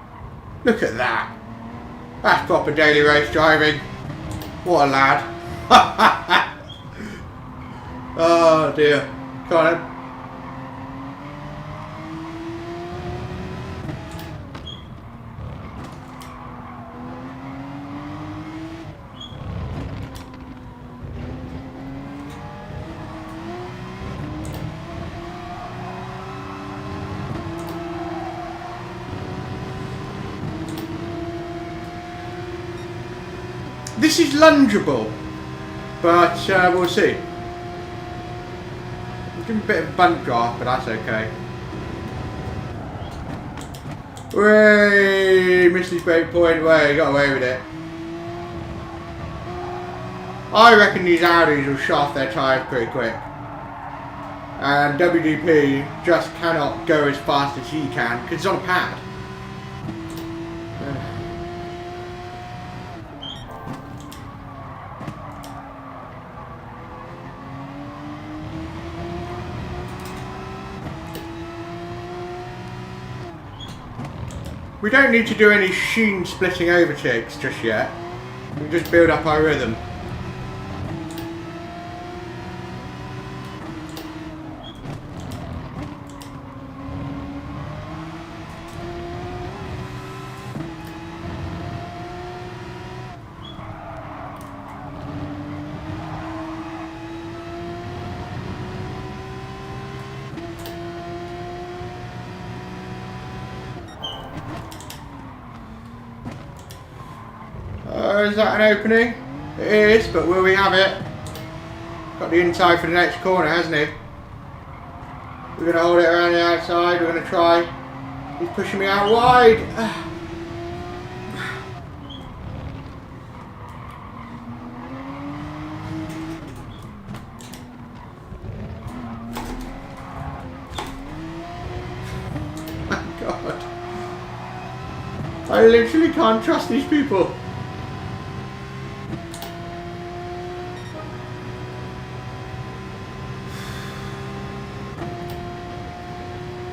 Look at that. That's proper daily race driving. What a lad. Oh dear. Come on then. This is lungeable, but we'll see. I'm doing a bit of bump draft, but that's okay. Way, missed his break point. Way, got away with it. I reckon these Audis will shaft their tyres pretty quick. And WDP just cannot go as fast as he can because it's on a pad. We don't need to do any sheen splitting overtakes just yet. We can just build up our rhythm. Is that an opening? It is, but will we have it? Got the inside for the next corner, hasn't he? We're going to hold it around the outside, we're going to try. He's pushing me out wide. My God. I literally can't trust these people.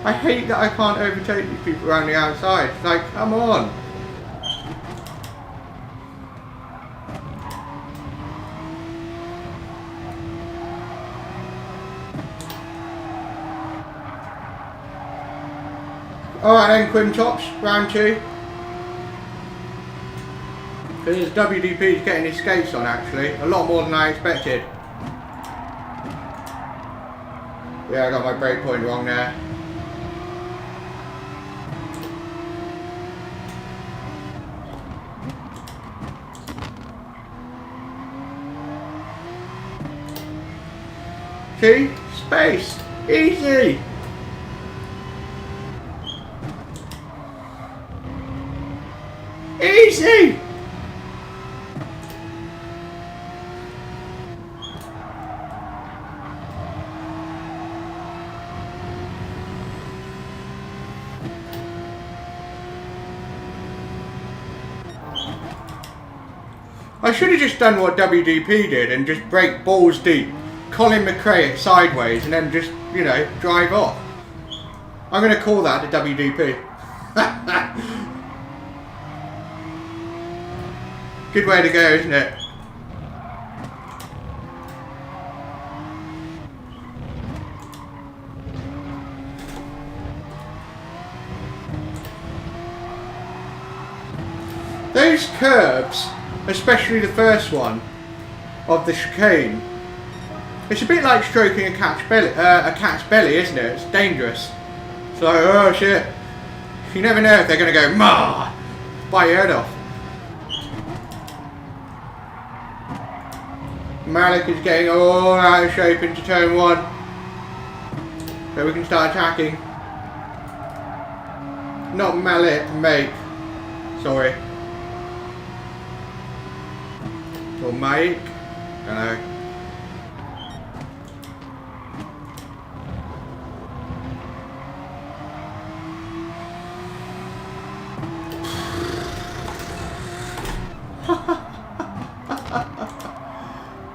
I hate that I can't overtake these people around the outside. It's like, come on. Alright then, Quintops, round 2. Because WDP's getting his skates on actually. A lot more than I expected. Yeah, I got my brake point wrong there. See? Space! Easy! Easy! I should have just done what WDP did and just brake balls deep. Colin McRae sideways and then just, you know, drive off. I'm going to call that the WDP. Good way to go, isn't it? Those curbs, especially the first one of the chicane, it's a bit like stroking a cat's belly, isn't it? It's dangerous. It's like, oh shit. You never know if they're going to go, "Ma!" bite your head off. Malik is getting all out of shape into turn 1. So we can start attacking. Not Malik, Mike. Sorry. Or Mike. I don't know.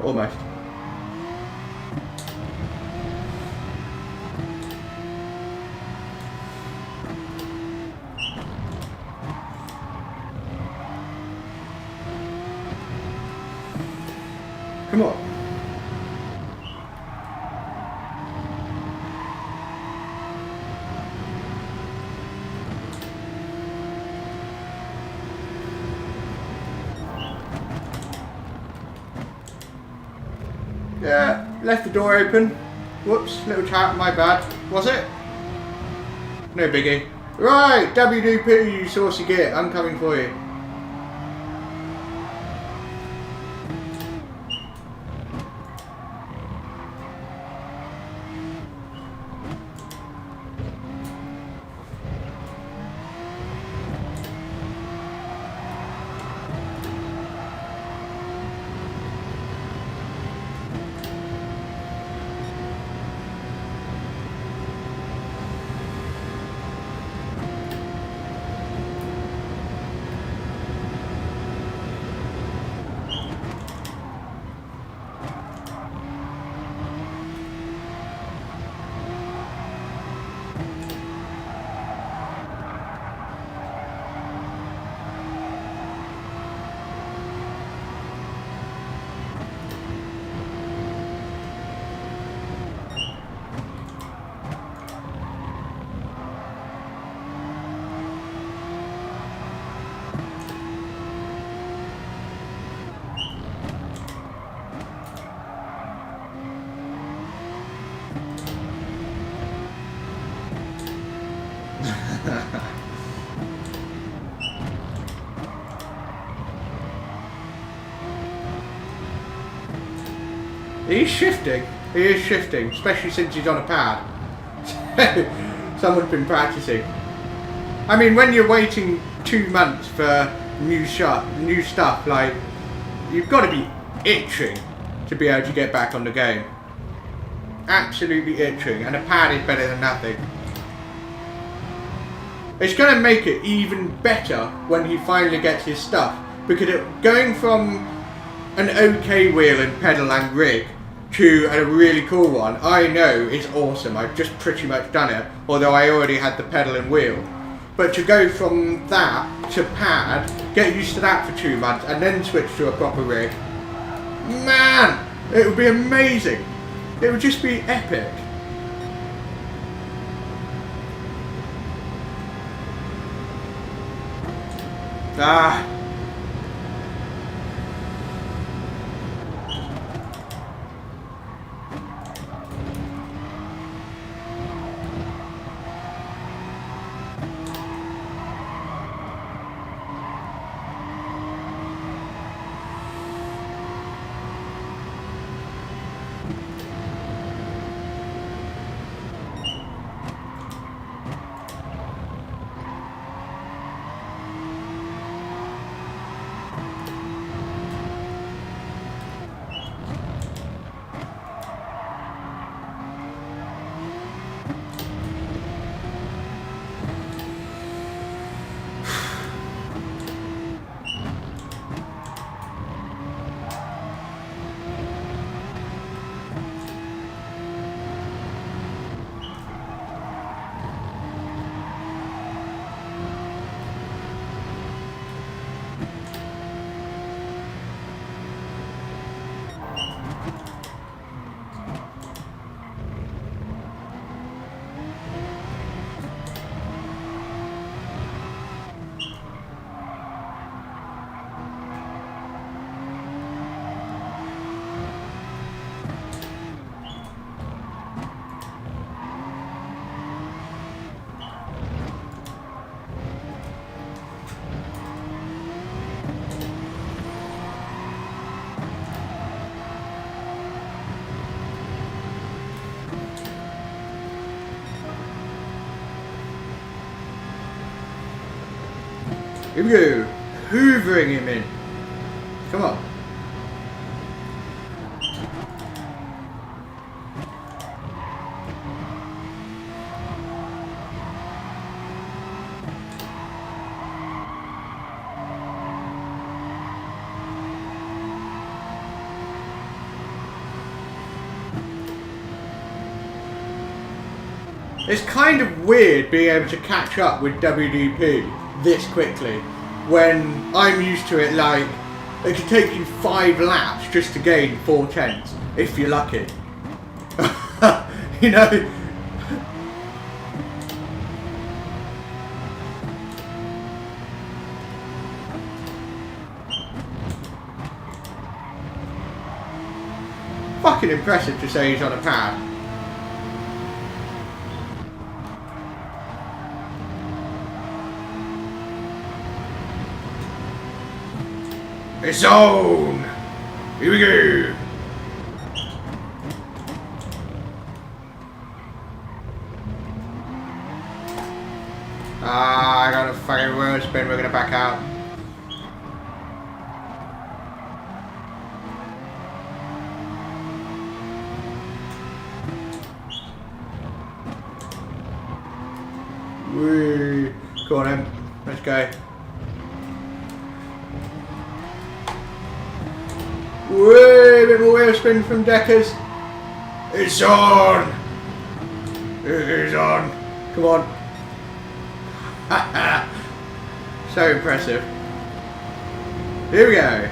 Almost. Come on. Yeah, left the door open. Whoops, little tap, my bad. Was it? No biggie. Right, WDP, you saucy git, I'm coming for you. He's shifting. He is shifting, especially since he's on a pad. Someone's been practicing. I mean, when you're waiting 2 months for new stuff, like, you've got to be itching to be able to get back on the game. Absolutely itching, and a pad is better than nothing. It's going to make it even better when he finally gets his stuff, because going from an okay wheel and pedal and rig to a really cool one, I know is awesome. I've just pretty much done it, although I already had the pedal and wheel. But to go from that to pad, get used to that for 2 months, and then switch to a proper rig, man, it would be amazing. It would just be epic. Ah. Here we go. Hoovering him in. Come on. It's kind of weird being able to catch up with WDP this quickly, when I'm used to it like it could take you 5 laps just to gain 4/10 if you're lucky. You know. Fucking impressive to say he's on a pad. It's on! Here we go! Ah, I got a fucking wheel spin, we're gonna back out. Whee! Go on then, let's go. Way, a bit more wheel spin from Deckers. It's on! It is on. Come on. So impressive. Here we go.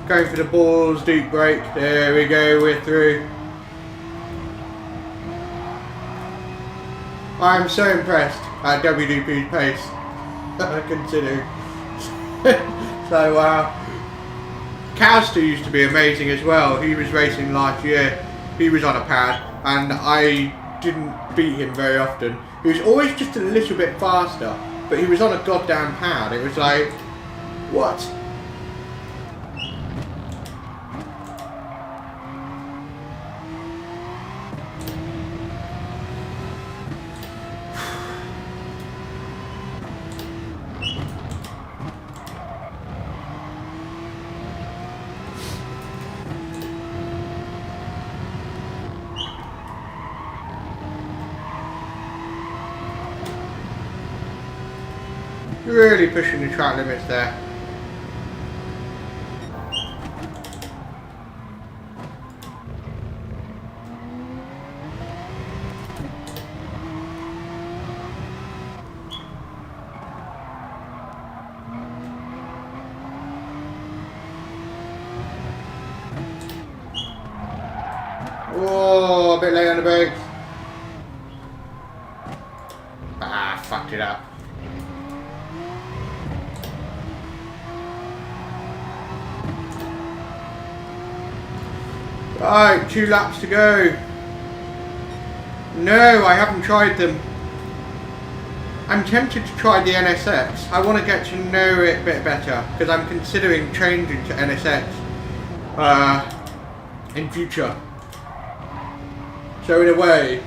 Going for the balls, deep brake. There we go, we're through. I'm so impressed at WDP's pace. I consider. So Cowster used to be amazing as well. He was racing last year. He was on a pad and I didn't beat him very often. He was always just a little bit faster, but he was on a goddamn pad. It was like, what? really pushing the track limits there. Whoa, a bit late on the brakes. Ah, fucked it up. Right, 2 laps to go. No, I haven't tried them. I'm tempted to try the NSX. I want to get to know it a bit better because I'm considering changing to NSX in future. So in a way,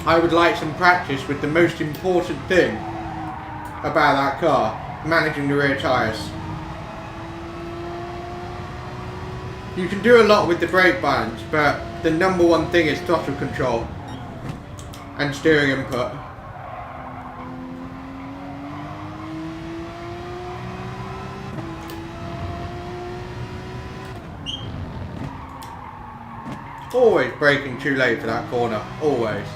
I would like some practice with the most important thing about that car, managing the rear tyres. You can do a lot with the brake bands, but the number one thing is throttle control and steering input. Always braking too late for that corner, always.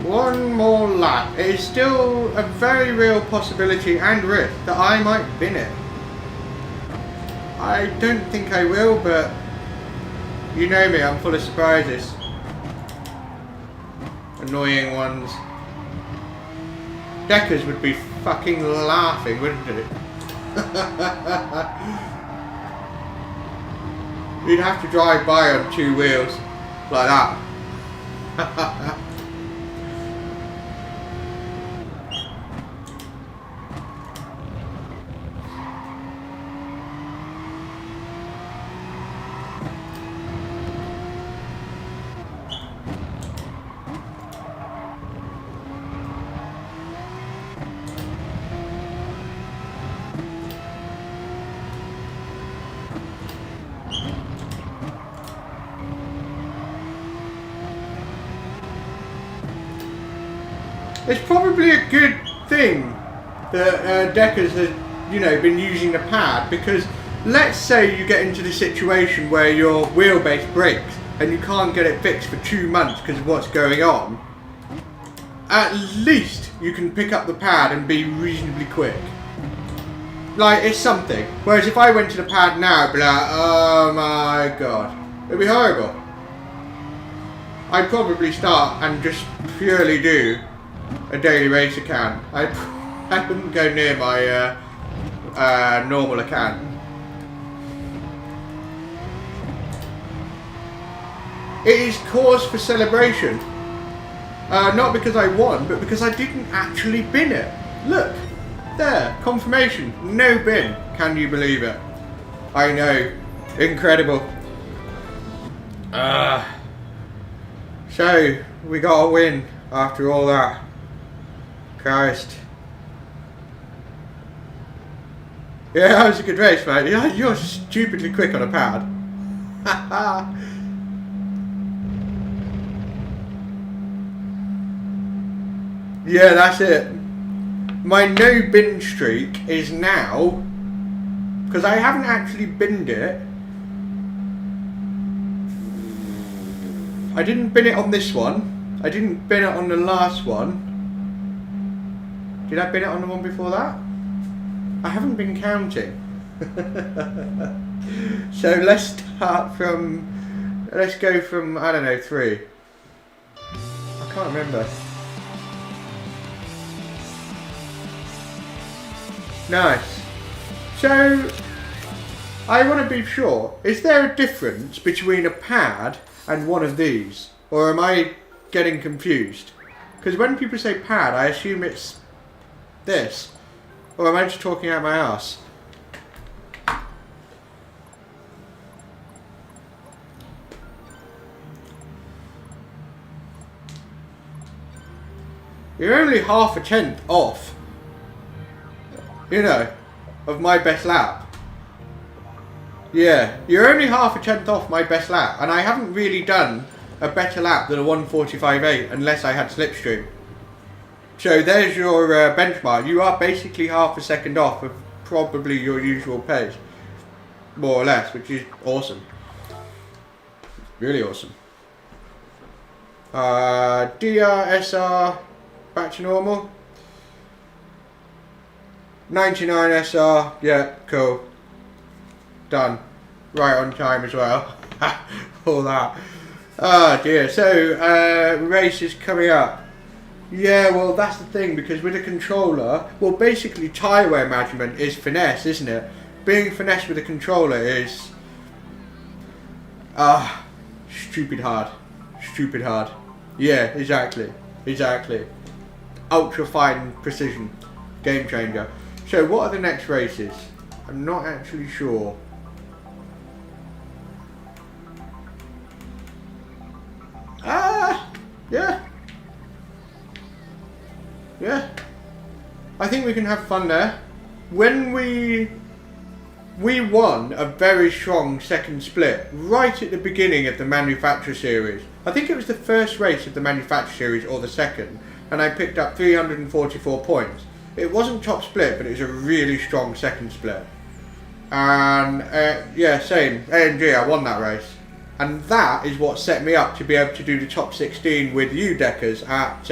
One more lap. It is still a very real possibility and risk that I might bin it. I don't think I will, but you know me, I'm full of surprises. Annoying ones. Deckers would be fucking laughing, wouldn't it? You'd have to drive by on 2 wheels like that. It's probably a good thing that Deckers has, you know, been using the pad, because let's say you get into the situation where your wheelbase breaks and you can't get it fixed for 2 months because of what's going on. At least you can pick up the pad and be reasonably quick. Like, it's something. Whereas if I went to the pad now, I'd be like, oh my god, it'd be horrible. I'd probably start and just purely do a daily race account. I wouldn't go near my normal account. It is cause for celebration. Not because I won, but because I didn't actually bin it. Look, there, confirmation, no bin. Can you believe it? I know, incredible. So, we got a win after all that. Christ. Yeah, that was a good race, mate. Yeah, you're stupidly quick on a pad. Yeah, that's it. My no bin streak is now, because I haven't actually binned it. I didn't bin it on this one. I didn't bin it on the last one. Did I bin it on the one before that? I haven't been counting. So let's start from, let's go from, I don't know, 3. I can't remember. Nice. So, I want to be sure, is there a difference between a pad and one of these? Or am I getting confused? Because when people say pad, I assume it's this. Or am I just talking out my ass? You're only half a tenth off, you know, of my best lap. Yeah, you're only half a tenth off my best lap, and I haven't really done a better lap than a 1:45.8 unless I had slipstream. So there's your benchmark. You are basically half a second off of probably your usual pace, more or less, which is awesome. Really awesome. DRSR back to normal. 99 SR, yeah, cool. Done. Right on time as well. All that. Oh dear. So, race is coming up. Yeah, well that's the thing, because with a controller, well basically tyre wear management is finesse, isn't it? Being finesse with a controller is stupid hard. Stupid hard. Yeah, exactly. Exactly. Ultra fine precision. Game changer. So what are the next races? I'm not actually sure. Yeah. Yeah. I think we can have fun there. When we won a very strong second split right at the beginning of the Manufacturer Series. I think it was the first race of the Manufacturer Series or the second, and I picked up 344 points. It wasn't top split, but it was a really strong second split. And yeah, same. AMG, I won that race. And that is what set me up to be able to do the top 16 with you deckers at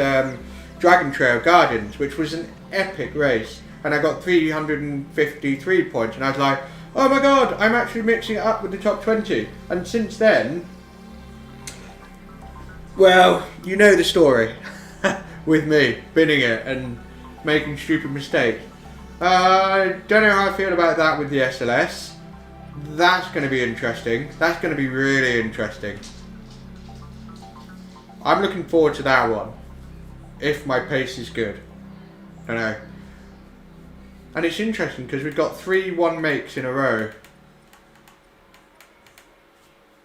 Dragon Trail Gardens, which was an epic race. And I got 353 points, and I was like, oh my god, I'm actually mixing it up with the top 20. And since then, well, you know the story with me binning it and making stupid mistakes. I don't know how I feel about that with the SLS. That's going to be interesting. That's going to be really interesting. I'm looking forward to that one. If my pace is good. I don't know. And it's interesting because we've got 3 1 makes in a row.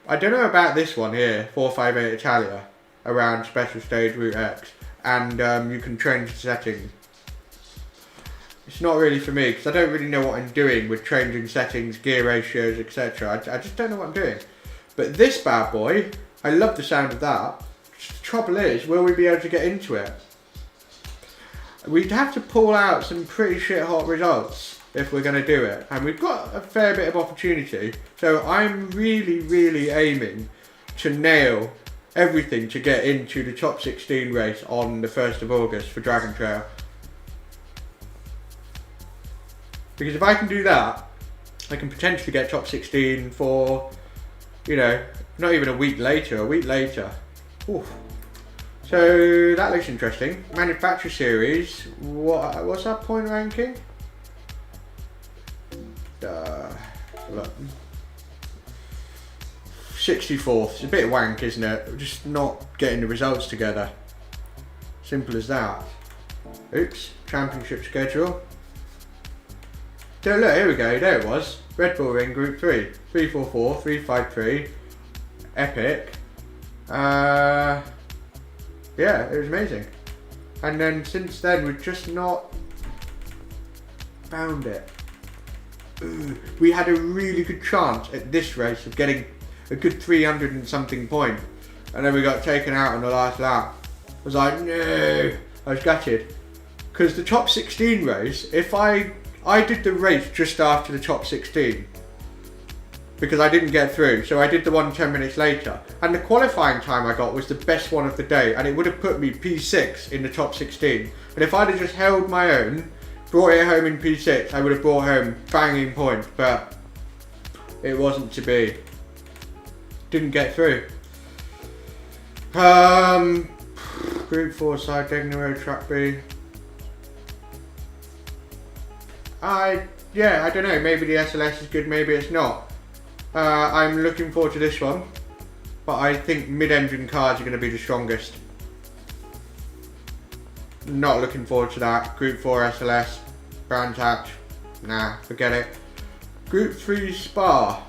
I don't know about this one here, 458 Italia, around Special Stage Route X. And you can change the settings. It's not really for me because I don't really know what I'm doing with changing settings, gear ratios, etc. I just don't know what I'm doing. But this bad boy, I love the sound of that. The trouble is, will we be able to get into it? We'd have to pull out some pretty shit hot results if we're going to do it. And we've got a fair bit of opportunity. So I'm really aiming to nail everything to get into the top 16 race on the 1st of August for Dragon Trail. Because if I can do that, I can potentially get top 16 for, you know, not even a week later. Oof. So that looks interesting. Manufacturer Series, what's that point ranking? Look. 64th. It's a bit wank, isn't it? We're just not getting the results together. Simple as that. Oops. Championship schedule. So look, here we go, there it was. Red Bull Ring Group 3. 344, 353. Epic. Yeah, it was amazing. And then since then, we've just not found it. We had a really good chance at this race of getting a good 300 and something point. And then we got taken out on the last lap. I was like, no. I was gutted. Because the top 16 race, if I did the race just after the top 16 because I didn't get through, so I did the one 10 minutes later, and the qualifying time I got was the best one of the day, and it would have put me P6 in the top 16. And if I'd have just held my own, brought it home in P6, I would have brought home banging points, but it wasn't to be. Didn't get through. Group 4 side Degnero track B. I don't know, maybe the SLS is good, maybe it's not. I'm looking forward to this one, but I think mid-engine cars are going to be the strongest. Not looking forward to that. Group 4 SLS, Brands Hatch, nah, forget it. Group 3 Spa.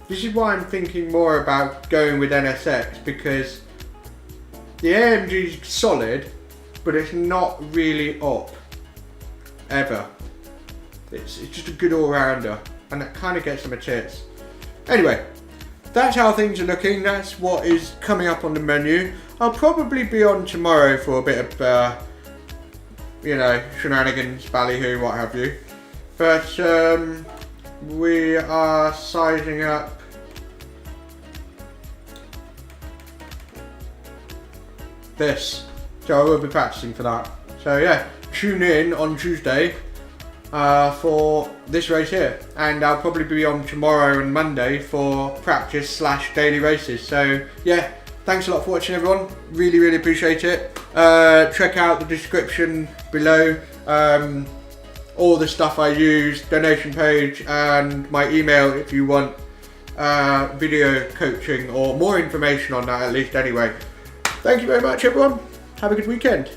This is why I'm thinking more about going with NSX, because the AMG's solid, but it's not really up, ever. It's just a good all-rounder, and that kind of gets them a tits. Anyway, that's how things are looking, that's what is coming up on the menu. I'll probably be on tomorrow for a bit of, you know, shenanigans, ballyhoo, what have you. But we are sizing up this, so I will be practicing for that. So yeah, tune in on Tuesday for this race here, and I'll probably be on tomorrow and Monday for practice / daily races. So yeah, thanks a lot for watching, everyone. Really appreciate it. Check out the description below, all the stuff I use, donation page, and my email if you want video coaching or more information on that, at least anyway. Thank you very much, everyone. Have a good weekend.